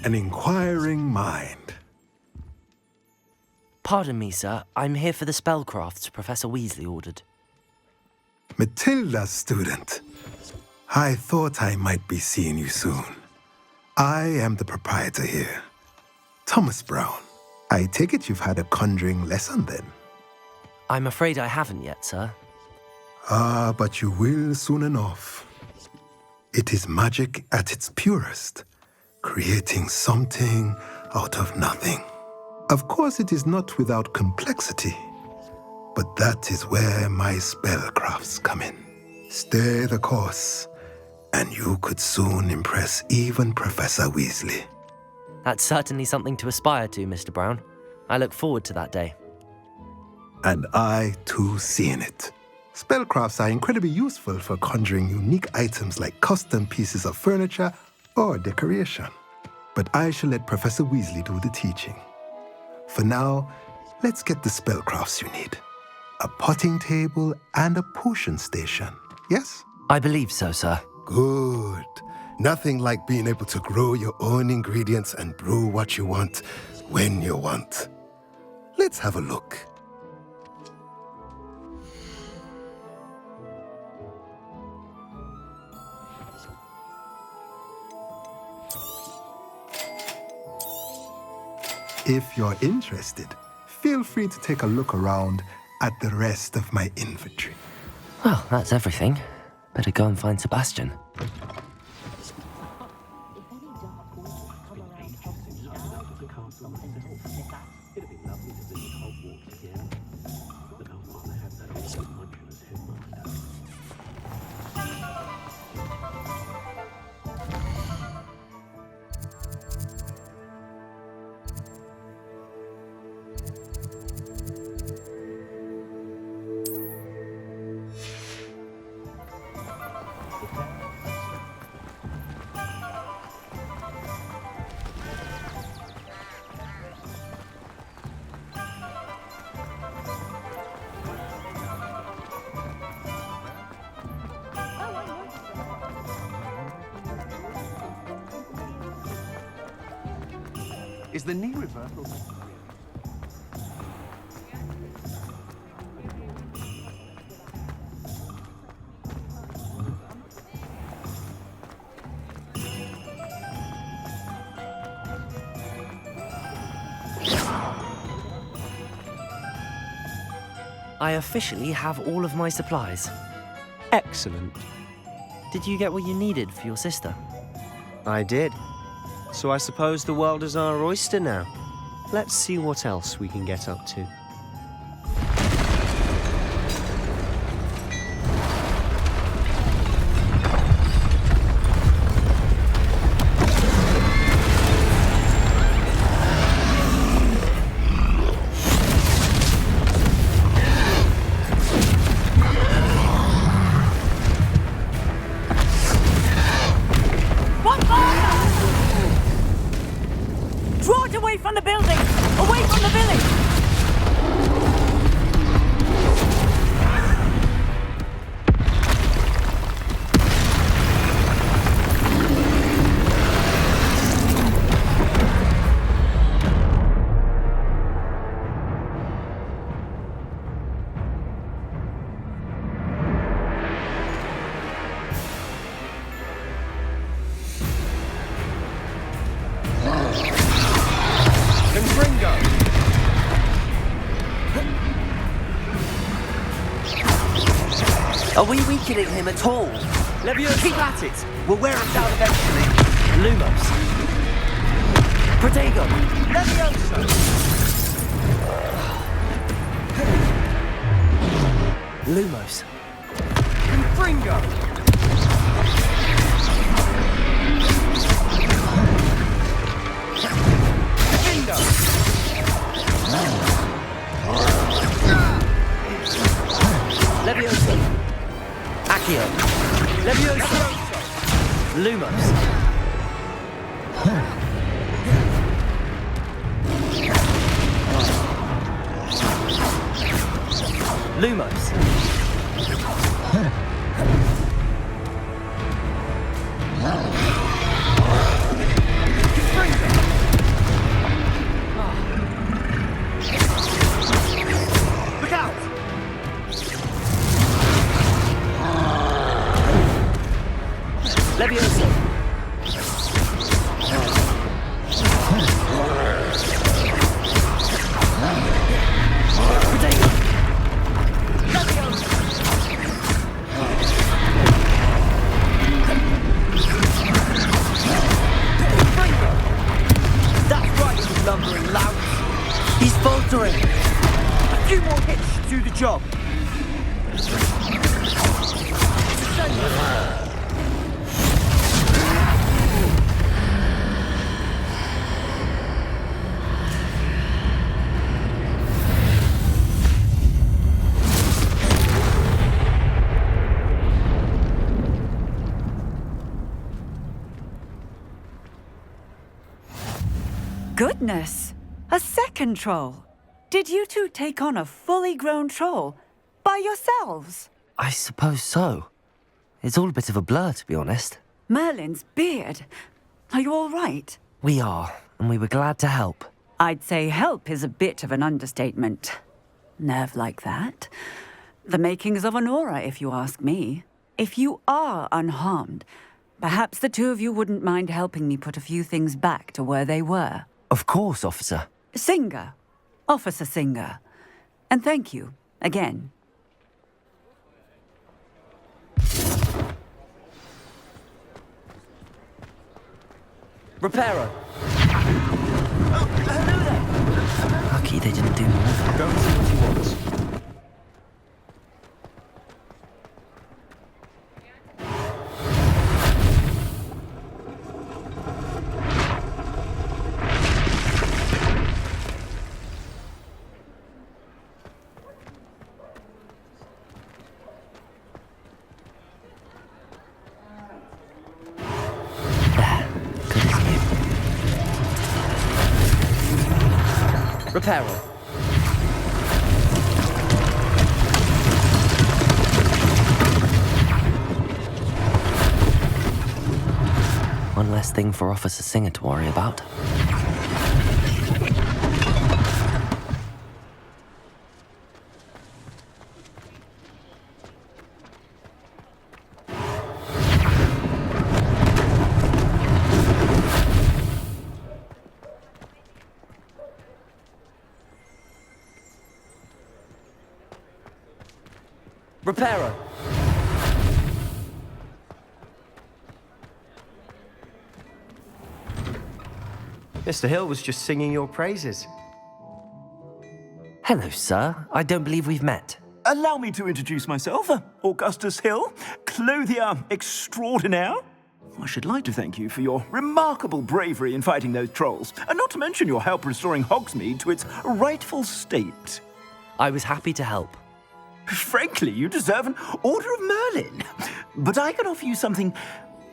An inquiring mind. Pardon me, sir. I'm here for the spellcrafts Professor Weasley ordered. Matilda's student. I thought I might be seeing you soon. I am the proprietor here. Thomas Brown. I take it you've had a conjuring lesson then? I'm afraid I haven't yet, sir. Ah, but you will soon enough. It is magic at its purest, creating something out of nothing. Of course, it is not without complexity, but that is where my spellcrafts come in. Stay the course, and you could soon impress even Professor Weasley. That's certainly something to aspire to, Mr. Brown. I look forward to that day. And I, too, see in it. Spellcrafts are incredibly useful for conjuring unique items like custom pieces of furniture or decoration. But I shall let Professor Weasley do the teaching. For now, let's get the spellcrafts you need. A potting table and a potion station, yes? I believe so, sir. Good. Nothing like being able to grow your own ingredients and brew what you want when you want. Let's have a look. If you're interested, feel free to take a look around at the rest of my inventory. Well, that's everything. Better go and find Sebastian. Is the knee reversed? I officially have all of my supplies. Excellent. Did you get what you needed for your sister? I did. So I suppose the world is our oyster now. Let's see what else we can get up to. Draw it away from the building! Away from the village! Are we weakening him at all? Leviosa! Keep at it! We'll wear him down eventually. Lumos. Protego. Leviosa! Lumos. Confringo! Leviosa. Accio. Leviosa. Lumos. Lumos. Look out! Leviosa. Protego. Leviosa! sputtering. A few more hits to do the job. Goodness! A second troll! Did you two take on a fully grown troll? By yourselves? I suppose so. It's all a bit of a blur, to be honest. Merlin's beard. Are you all right? We are, and we were glad to help. I'd say help is a bit of an understatement. Nerve like that. The makings of an aura, if you ask me. If you are unharmed, perhaps the two of you wouldn't mind helping me put a few things back to where they were. Of course, officer. Singer. Officer Singer. And thank you, again. Reparo. Lucky they didn't do more. Go and see what he wants. Reparo. One less thing for Officer Singer to worry about. Reparo. Mr. Hill was just singing your praises. Hello, sir. I don't believe we've met. Allow me to introduce myself, Augustus Hill, clothier extraordinaire. I should like to thank you for your remarkable bravery in fighting those trolls, and not to mention your help restoring Hogsmeade to its rightful state. I was happy to help. Frankly, you deserve an Order of Merlin. But I can offer you something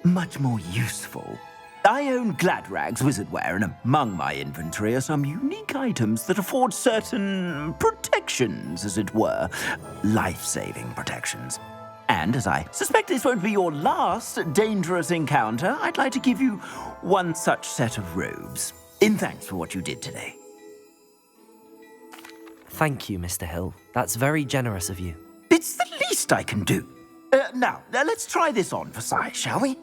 much more useful. I own Gladrag's wizardware, and among my inventory are some unique items that afford certain protections, as it were. Life-saving protections. And as I suspect this won't be your last dangerous encounter, I'd like to give you one such set of robes, in thanks for what you did today. Thank you, Mr. Hill. That's very generous of you. It's the least I can do. Now, let's try this on for size, shall we?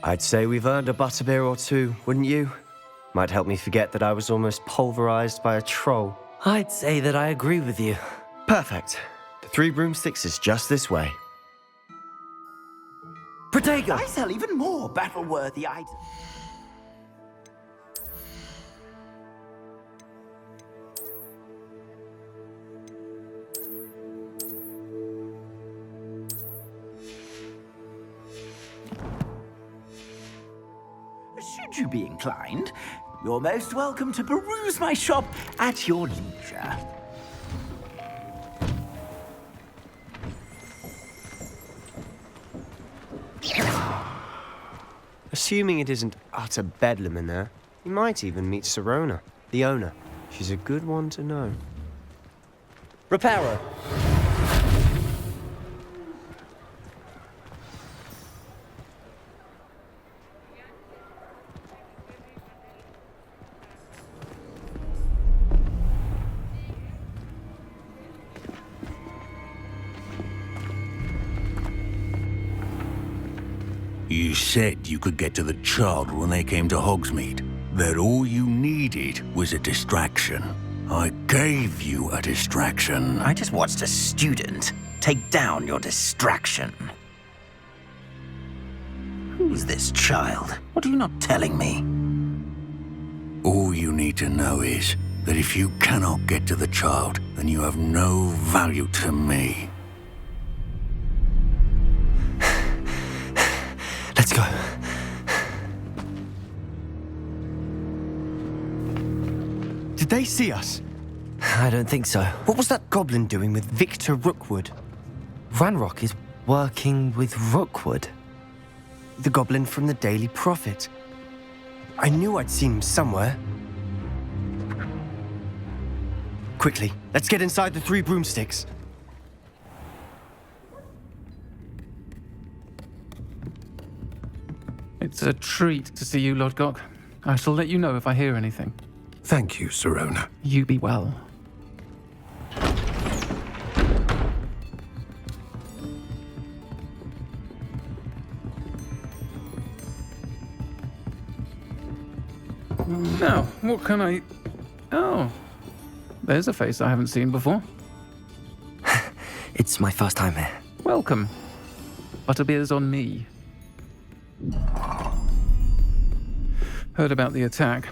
I'd say we've earned a butterbeer or two, wouldn't you? Might help me forget that I was almost pulverized by a troll. I'd say that I agree with you. Perfect. The Three Broomsticks is just this way. Protego! I sell even more battle-worthy items. Should you be inclined, you're most welcome to peruse my shop at your leisure. Assuming it isn't utter bedlam in there, you might even meet Sirona, the owner. She's a good one to know. Reparo. You said you could get to the child when they came to Hogsmeade. That all you needed was a distraction. I gave you a distraction. I just watched a student take down your distraction. Who's this child? What are you not telling me? All you need to know is that if you cannot get to the child, then you have no value to me. Let's go. Did they see us? I don't think so. What was that goblin doing with Victor Rookwood? Ranrock is working with Rookwood. The goblin from the Daily Prophet. I knew I'd seen him somewhere. Quickly, let's get inside the Three Broomsticks. It's a treat to see you, Lodgok. I shall let you know if I hear anything. Thank you, Sirona. You be well. Now, what can I... Oh, there's a face I haven't seen before. It's my first time here. Welcome. Butterbeer's on me. Heard about the attack.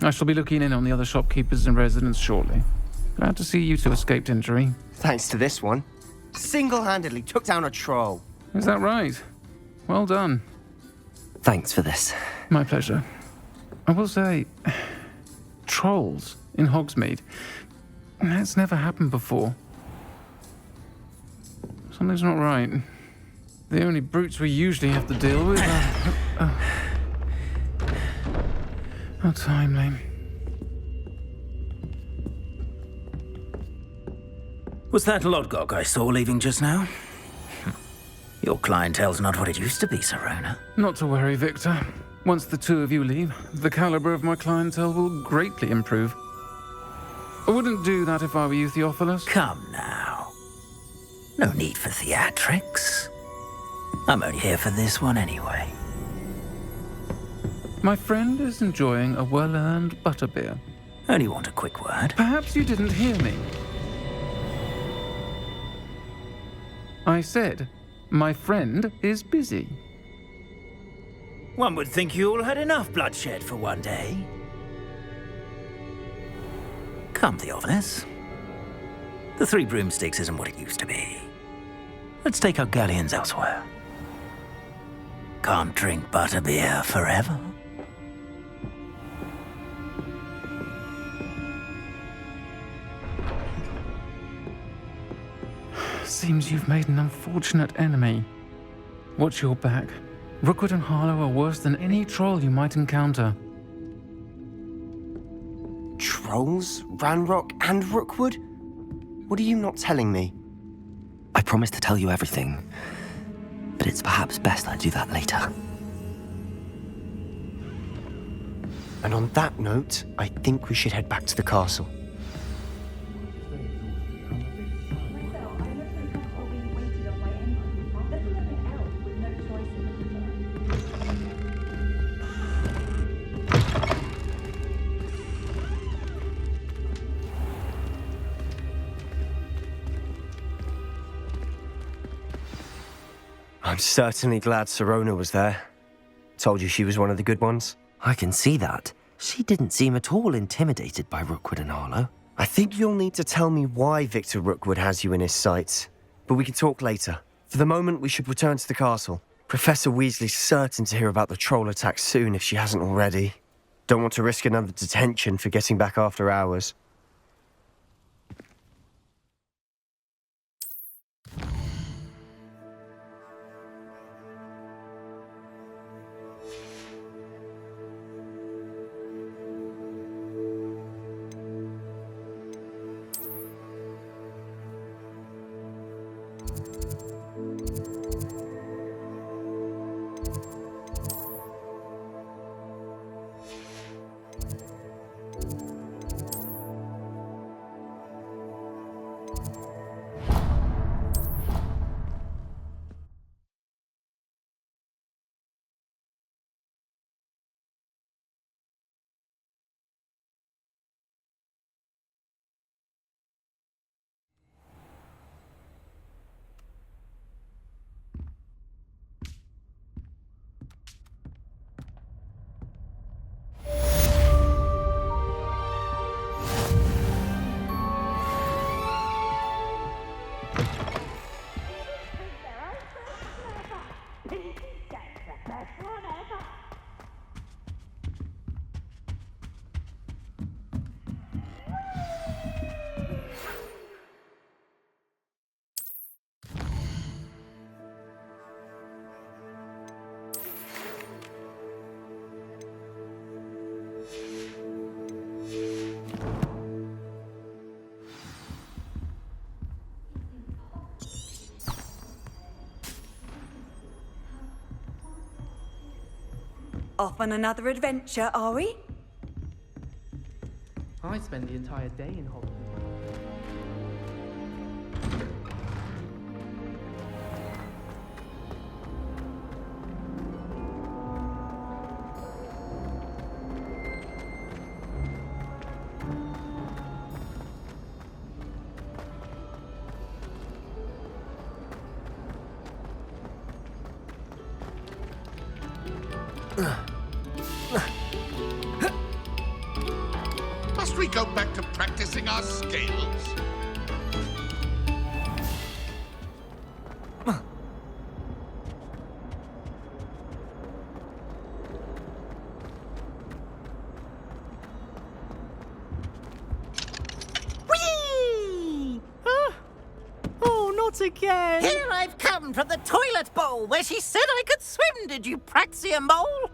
I shall be looking in on the other shopkeepers and residents shortly. Glad to see you two escaped injury. Thanks to this one. Single-handedly took down a troll. Is that right? Well done. Thanks for this. My pleasure. I will say, trolls in Hogsmeade. That's never happened before. Something's not right. The only brutes we usually have to deal with are... How timely. Was that Lodgok I saw leaving just now? Your clientele's not what it used to be, Sirona. Not to worry, Victor. Once the two of you leave, the caliber of my clientele will greatly improve. I wouldn't do that if I were you, Theophilus. Come now. No need for theatrics. I'm only here for this one anyway. My friend is enjoying a well-earned butterbeer. Only want a quick word. Perhaps you didn't hear me. I said, my friend is busy. One would think you all had enough bloodshed for one day. Come, Theophilus. The Three Broomsticks isn't what it used to be. Let's take our galleons elsewhere. Can't drink butterbeer forever. Seems you've made an unfortunate enemy. Watch your back. Rookwood and Harlow are worse than any troll you might encounter. Trolls? Ranrock and Rookwood? What are you not telling me? I promise to tell you everything, but it's perhaps best I do that later. And on that note, I think we should head back to the castle. I'm certainly glad Sirona was there. Told you she was one of the good ones. I can see that. She didn't seem at all intimidated by Rookwood and Harlow. I think you'll need to tell me why Victor Rookwood has you in his sights. But we can talk later. For the moment, we should return to the castle. Professor Weasley's certain to hear about the troll attack soon if she hasn't already. Don't want to risk another detention for getting back after hours. Off on another adventure, are we? I spent the entire day in Hogwarts. Must we go back to practicing our scales? Whee! Oh, not again! Here I've come from the toilet bowl where she said I could swim, did you praxia mole?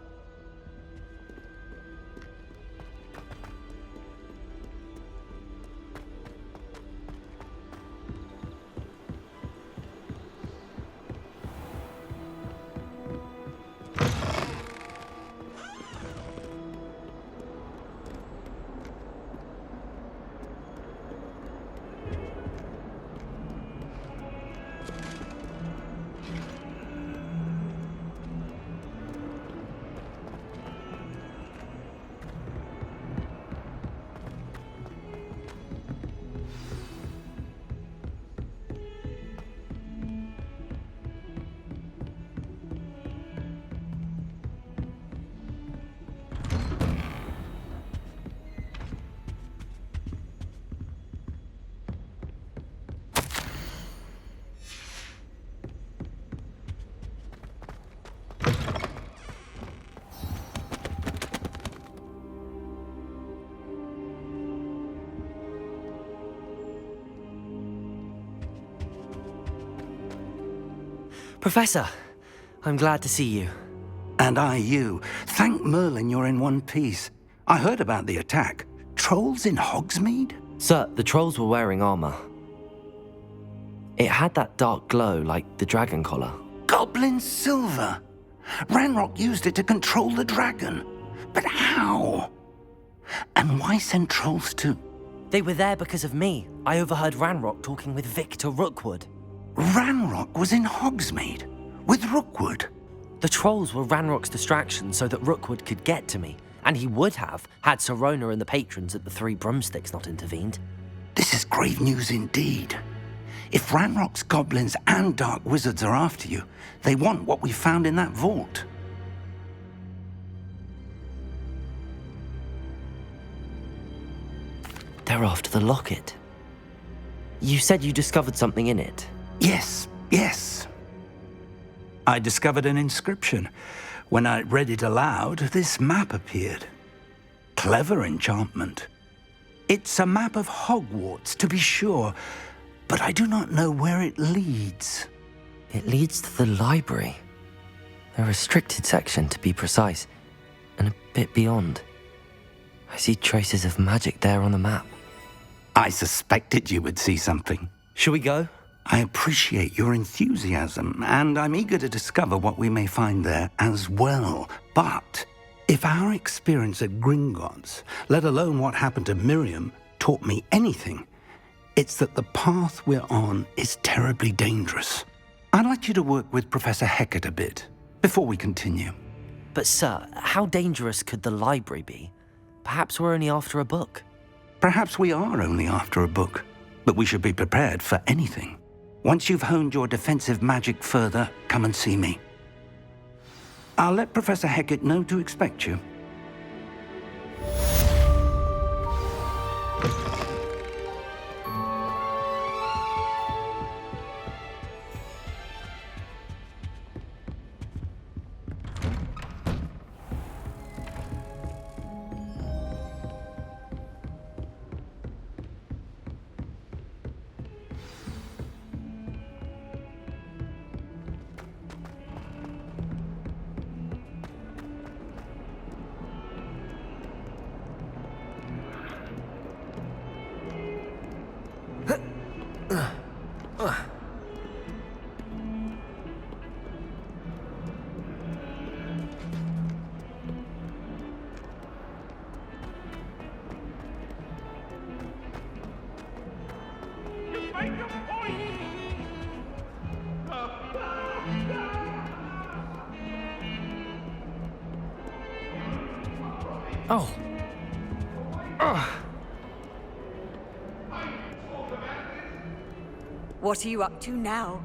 Professor, I'm glad to see you. And I you. Thank Merlin you're in one piece. I heard about the attack. Trolls in Hogsmeade? Sir, the trolls were wearing armor. It had that dark glow like the dragon collar. Goblin silver! Ranrock used it to control the dragon. But how? And why send trolls to... They were there because of me. I overheard Ranrock talking with Victor Rookwood. Ranrock was in Hogsmeade? With Rookwood? The trolls were Ranrock's distraction so that Rookwood could get to me. And he would have, had Sirona and the patrons at the Three Broomsticks not intervened. This is grave news indeed. If Ranrock's goblins and dark wizards are after you, they want what we found in that vault. They're after the locket. You said you discovered something in it. Yes. I discovered an inscription. When I read it aloud, this map appeared. Clever enchantment. It's a map of Hogwarts, to be sure, but I do not know where it leads. It leads to the library. A restricted section, to be precise, and a bit beyond. I see traces of magic there on the map. I suspected you would see something. Shall we go? I appreciate your enthusiasm, and I'm eager to discover what we may find there as well. But if our experience at Gringotts, let alone what happened to Miriam, taught me anything, it's that the path we're on is terribly dangerous. I'd like you to work with Professor Hecat a bit before we continue. But sir, how dangerous could the library be? Perhaps we're only after a book. Perhaps we are only after a book, but we should be prepared for anything. Once you've honed your defensive magic further, come and see me. I'll let Professor Hecat know to expect you. Oh. What are you up to now?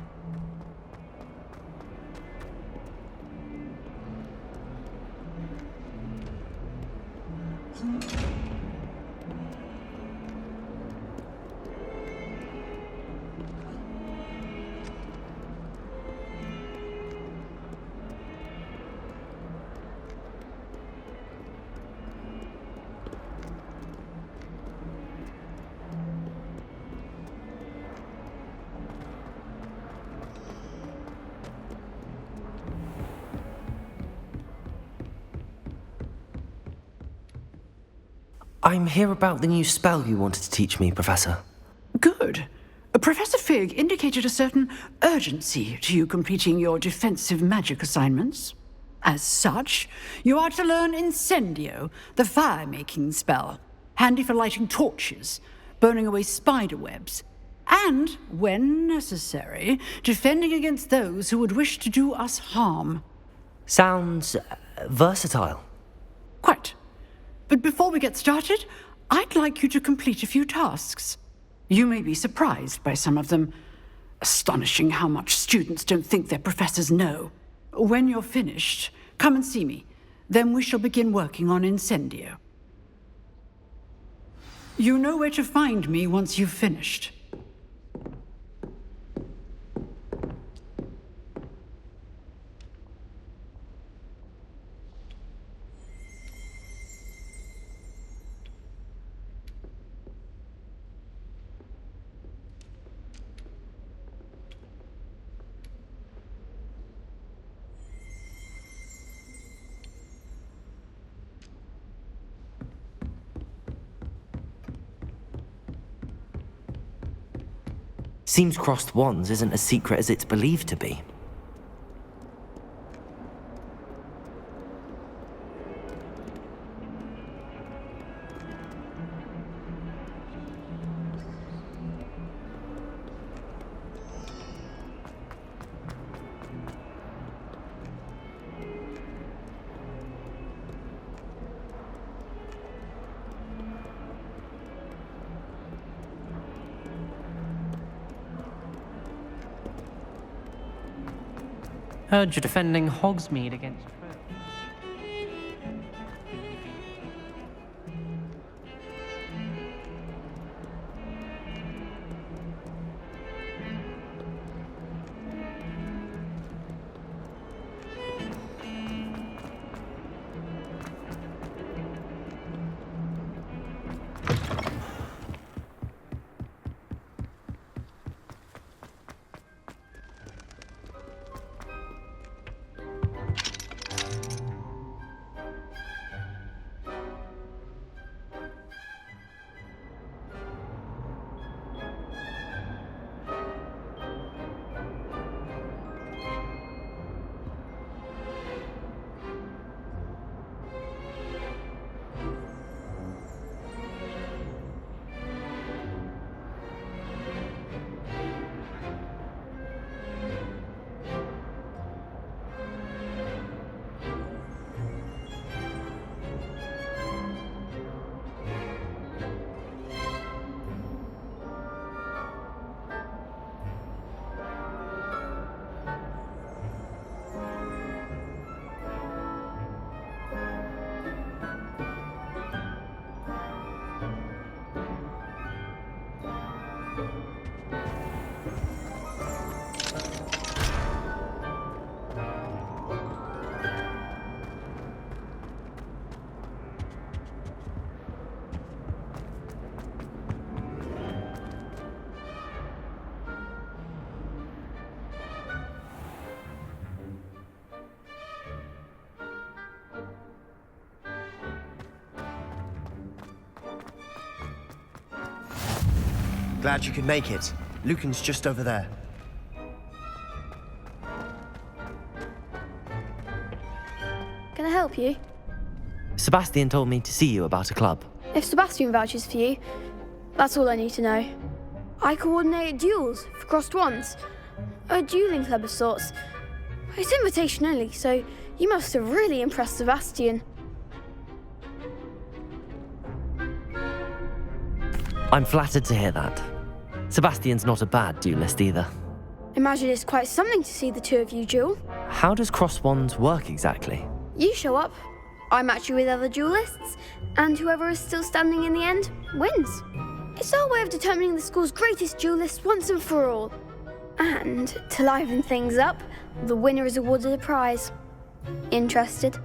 I'm here about the new spell you wanted to teach me, Professor. Good. Professor Fig indicated a certain urgency to you completing your defensive magic assignments. As such, you are to learn Incendio, the fire-making spell, handy for lighting torches, burning away spider webs, and, when necessary, defending against those who would wish to do us harm. Sounds versatile. Quite. But before we get started, I'd like you to complete a few tasks. You may be surprised by some of them. Astonishing how much students don't think their professors know. When you're finished, come and see me. Then we shall begin working on Incendio. You know where to find me once you've finished. Seems crossed wands isn't as secret as it's believed to be. Heard you're defending Hogsmeade against... Glad you could make it. Lucan's just over there. Can I help you? Sebastian told me to see you about a club. If Sebastian vouches for you, that's all I need to know. I coordinate duels for crossed wands. A dueling club of sorts. It's invitation only, so you must have really impressed Sebastian. I'm flattered to hear that. Sebastian's not a bad duelist either. Imagine it's quite something to see the two of you duel. How does cross wands work exactly? You show up, I match you with other duelists, and whoever is still standing in the end wins. It's our way of determining the school's greatest duelist once and for all. And to liven things up, the winner is awarded a prize. Interested?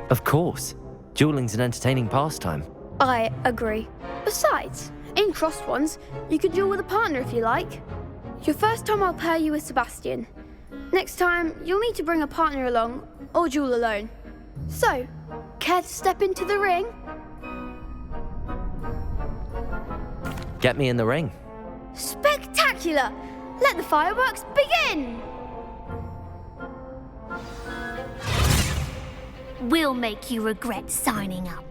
Of course. Dueling's an entertaining pastime. I agree. Besides, in crossed ones, you can duel with a partner if you like. Your first time I'll pair you with Sebastian. Next time, you'll need to bring a partner along, or duel alone. So, care to step into the ring? Get me in the ring. Spectacular! Let the fireworks begin! We'll make you regret signing up.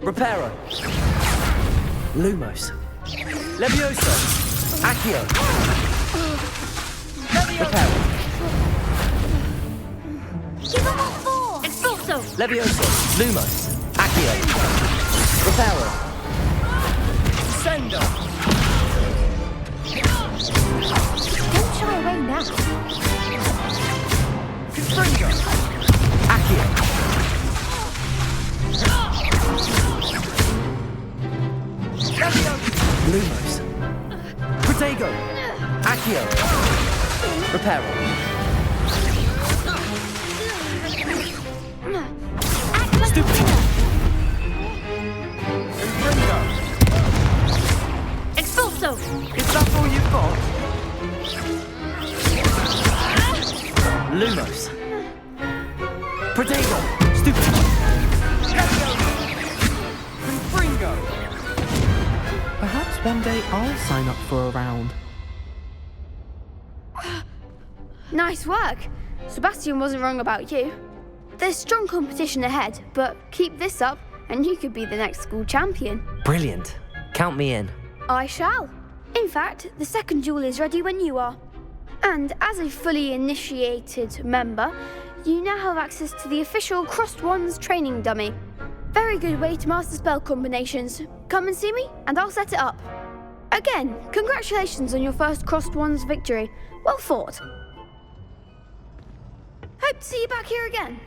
Reparo. Lumos. Levioso. Accio. Reparo. Give them all four! Expulso! Levioso. Lumos. Accio. Reparo. Sendo. Don't shy away now. Confringo. Accio. Lumos. Protego. Accio. Reparo. Stupid. Confringo. Expulso! Is that all you've got? Lumos. Protego. Stupid. Confringo. Perhaps one day I'll sign up for a round. Nice work. Sebastian wasn't wrong about you. There's strong competition ahead, but keep this up and you could be the next school champion. Brilliant. Count me in. I shall. In fact, the second duel is ready when you are. And as a fully initiated member, you now have access to the official Crossed Wands training dummy. Very good way to master spell combinations. Come and see me, and I'll set it up. Again, congratulations on your first Crossed Wands victory. Well fought. Hope to see you back here again.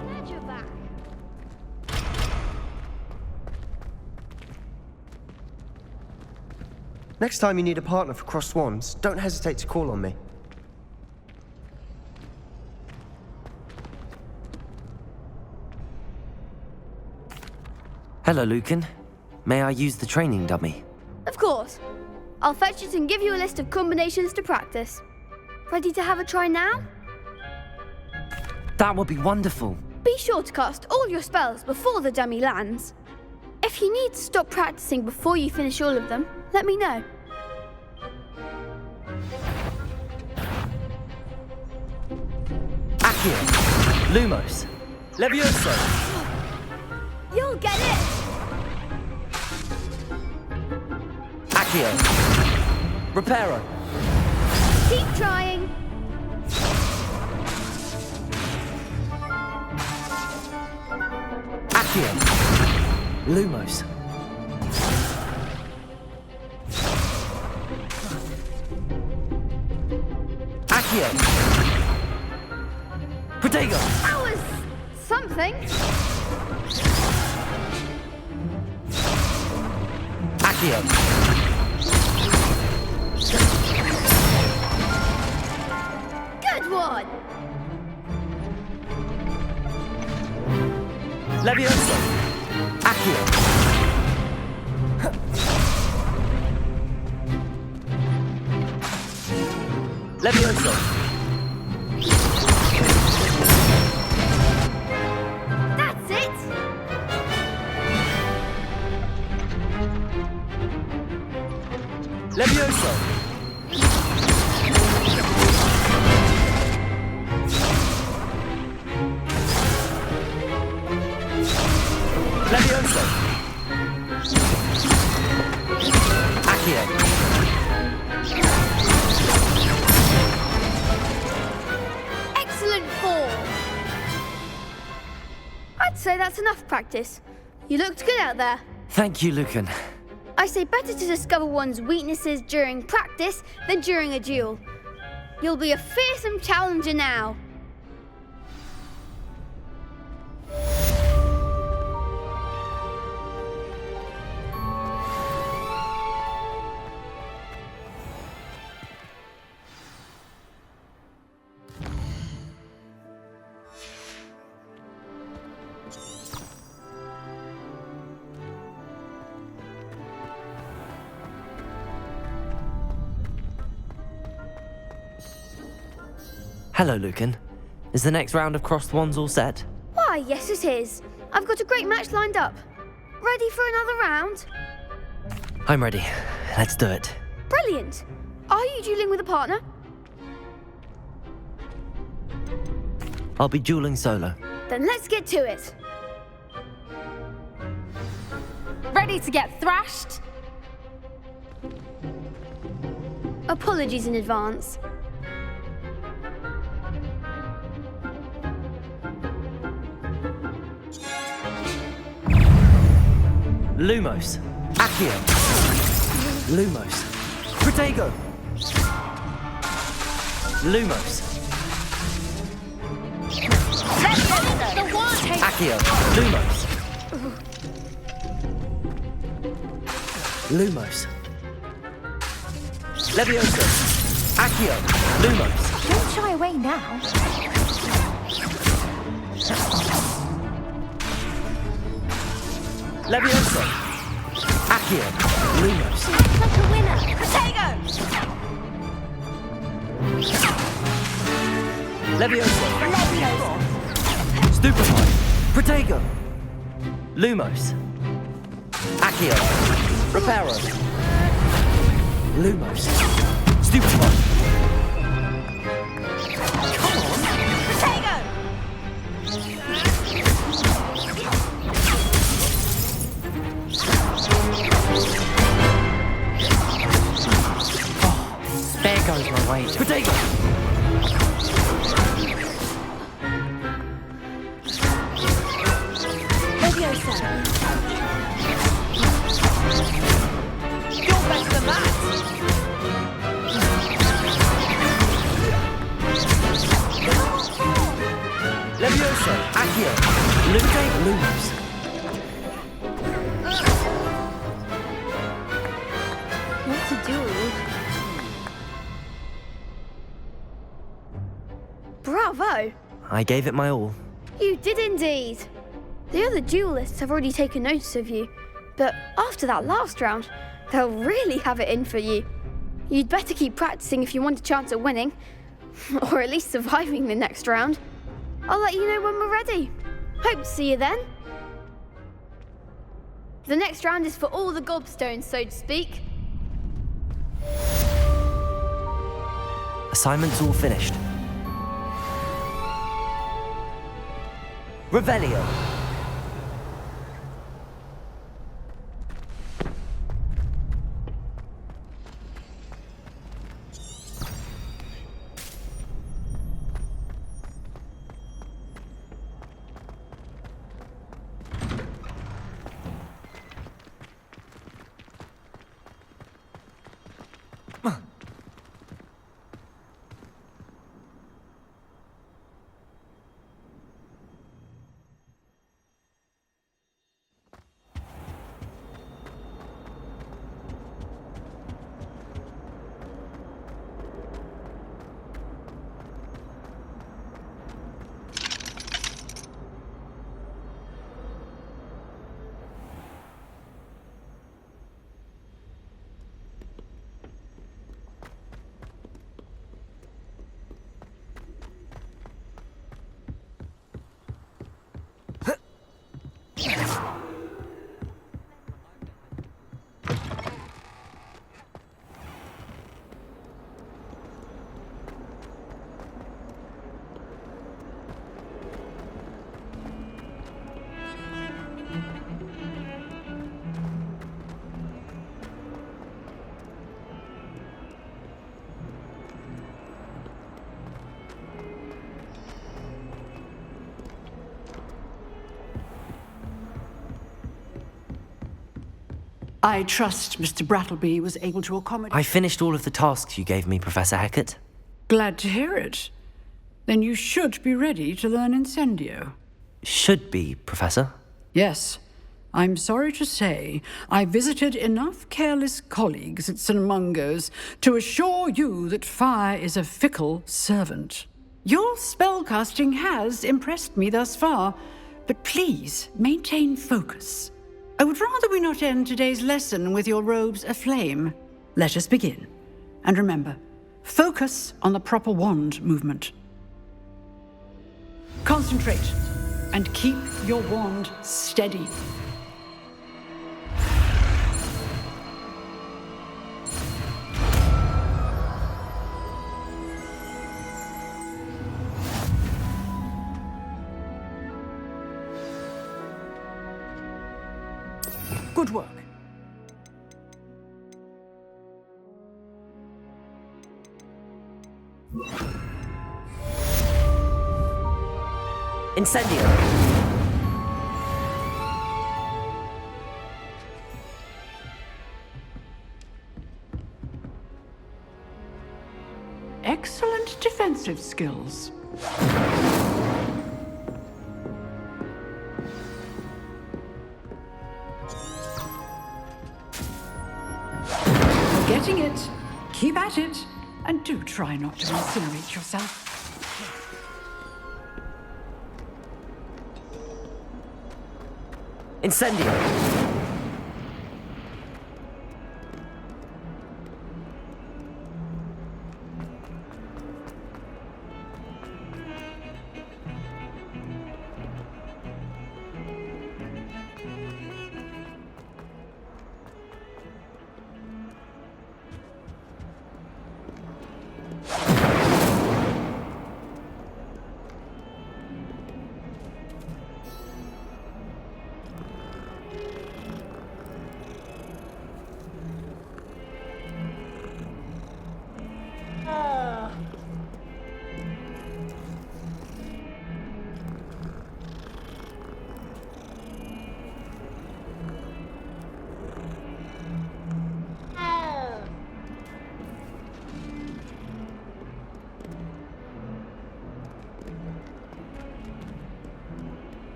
Glad you're back. Next time you need a partner for Crossed Wands, don't hesitate to call on me. Hello, Lucan. May I use the training dummy? Of course. I'll fetch it and give you a list of combinations to practice. Ready to have a try now? That would be wonderful. Be sure to cast all your spells before the dummy lands. If you need to stop practicing before you finish all of them, let me know. Accio. Lumos. Levioso. You'll get it! Accio. Reparo. Keep trying. Accio. Lumos. Accio. Protego. That was something. Accio. Good one. Levioso. Accio. Levioso. That's it. Levioso. Levioso. Accio. Excellent form. I'd say that's enough practice. You looked good out there. Thank you, Lucan. I say better to discover one's weaknesses during practice than during a duel. You'll be a fearsome challenger now. Hello, Lucan. Is the next round of Crossed Wands all set? Why, yes it is. I've got a great match lined up. Ready for another round? I'm ready. Let's do it. Brilliant. Are you dueling with a partner? I'll be dueling solo. Then let's get to it. Ready to get thrashed? Apologies in advance. Lumos. Accio. Lumos. Protego. Lumos. Accio. Lumos. Lumos. Levioso. Accio. Lumos. Don't shy away now. Levioso. Accio. Lumos. Act like a winner. Protego! Levioso. Levioso. Stupefy. Protego! Lumos. Accio. Reparo. Lumos. Stupefy. Come on! Protego! There goes my weight. Protego! Leviosa! You're better than that! Leviosa. Accio. Protego. Lumos. What to do? Bravo! I gave it my all. You did indeed. The other duelists have already taken notice of you, but after that last round, they'll really have it in for you. You'd better keep practicing if you want a chance at winning, or at least surviving the next round. I'll let you know when we're ready. Hope to see you then. The next round is for all the gobstones, so to speak. Assignment's all finished. Revelio. I trust Mr. Brattleby was able to accommodate... I finished all of the tasks you gave me, Professor Hackett. Glad to hear it. Then you should be ready to learn Incendio. Should be, Professor. Yes. I'm sorry to say, I visited enough careless colleagues at St. Mungo's to assure you that fire is a fickle servant. Your spellcasting has impressed me thus far, but please maintain focus. I would rather we not end today's lesson with your robes aflame. Let us begin. And remember, focus on the proper wand movement. Concentrate and keep your wand steady. Good work. Incendio. Excellent defensive skills. You're getting it. Keep at it. And do try not to incinerate yourself. Incendio.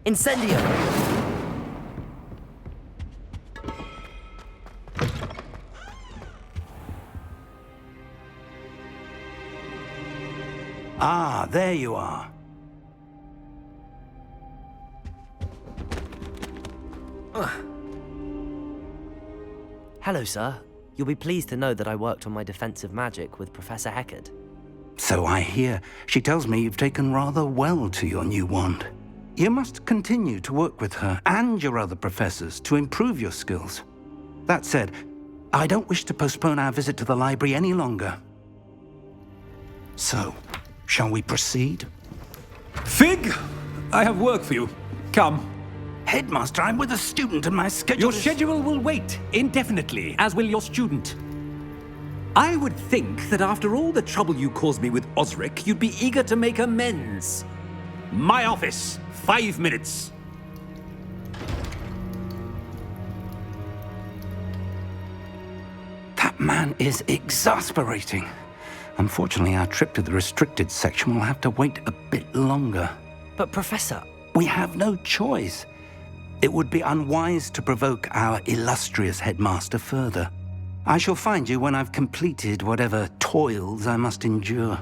Incendio! Ah, there you are. Hello, sir. You'll be pleased to know that I worked on my defensive magic with Professor Heckard. So I hear. She tells me you've taken rather well to your new wand. You must continue to work with her and your other professors to improve your skills. That said, I don't wish to postpone our visit to the library any longer. So, shall we proceed? Fig! I have work for you. Come. Headmaster, I'm with a student and my schedule Your schedule will wait indefinitely, as will your student. I would think that after all the trouble you caused me with Osric, you'd be eager to make amends. My office, 5 minutes. That man is exasperating. Unfortunately, our trip to the restricted section will have to wait a bit longer. But Professor... We have no choice. It would be unwise to provoke our illustrious headmaster further. I shall find you when I've completed whatever toils I must endure.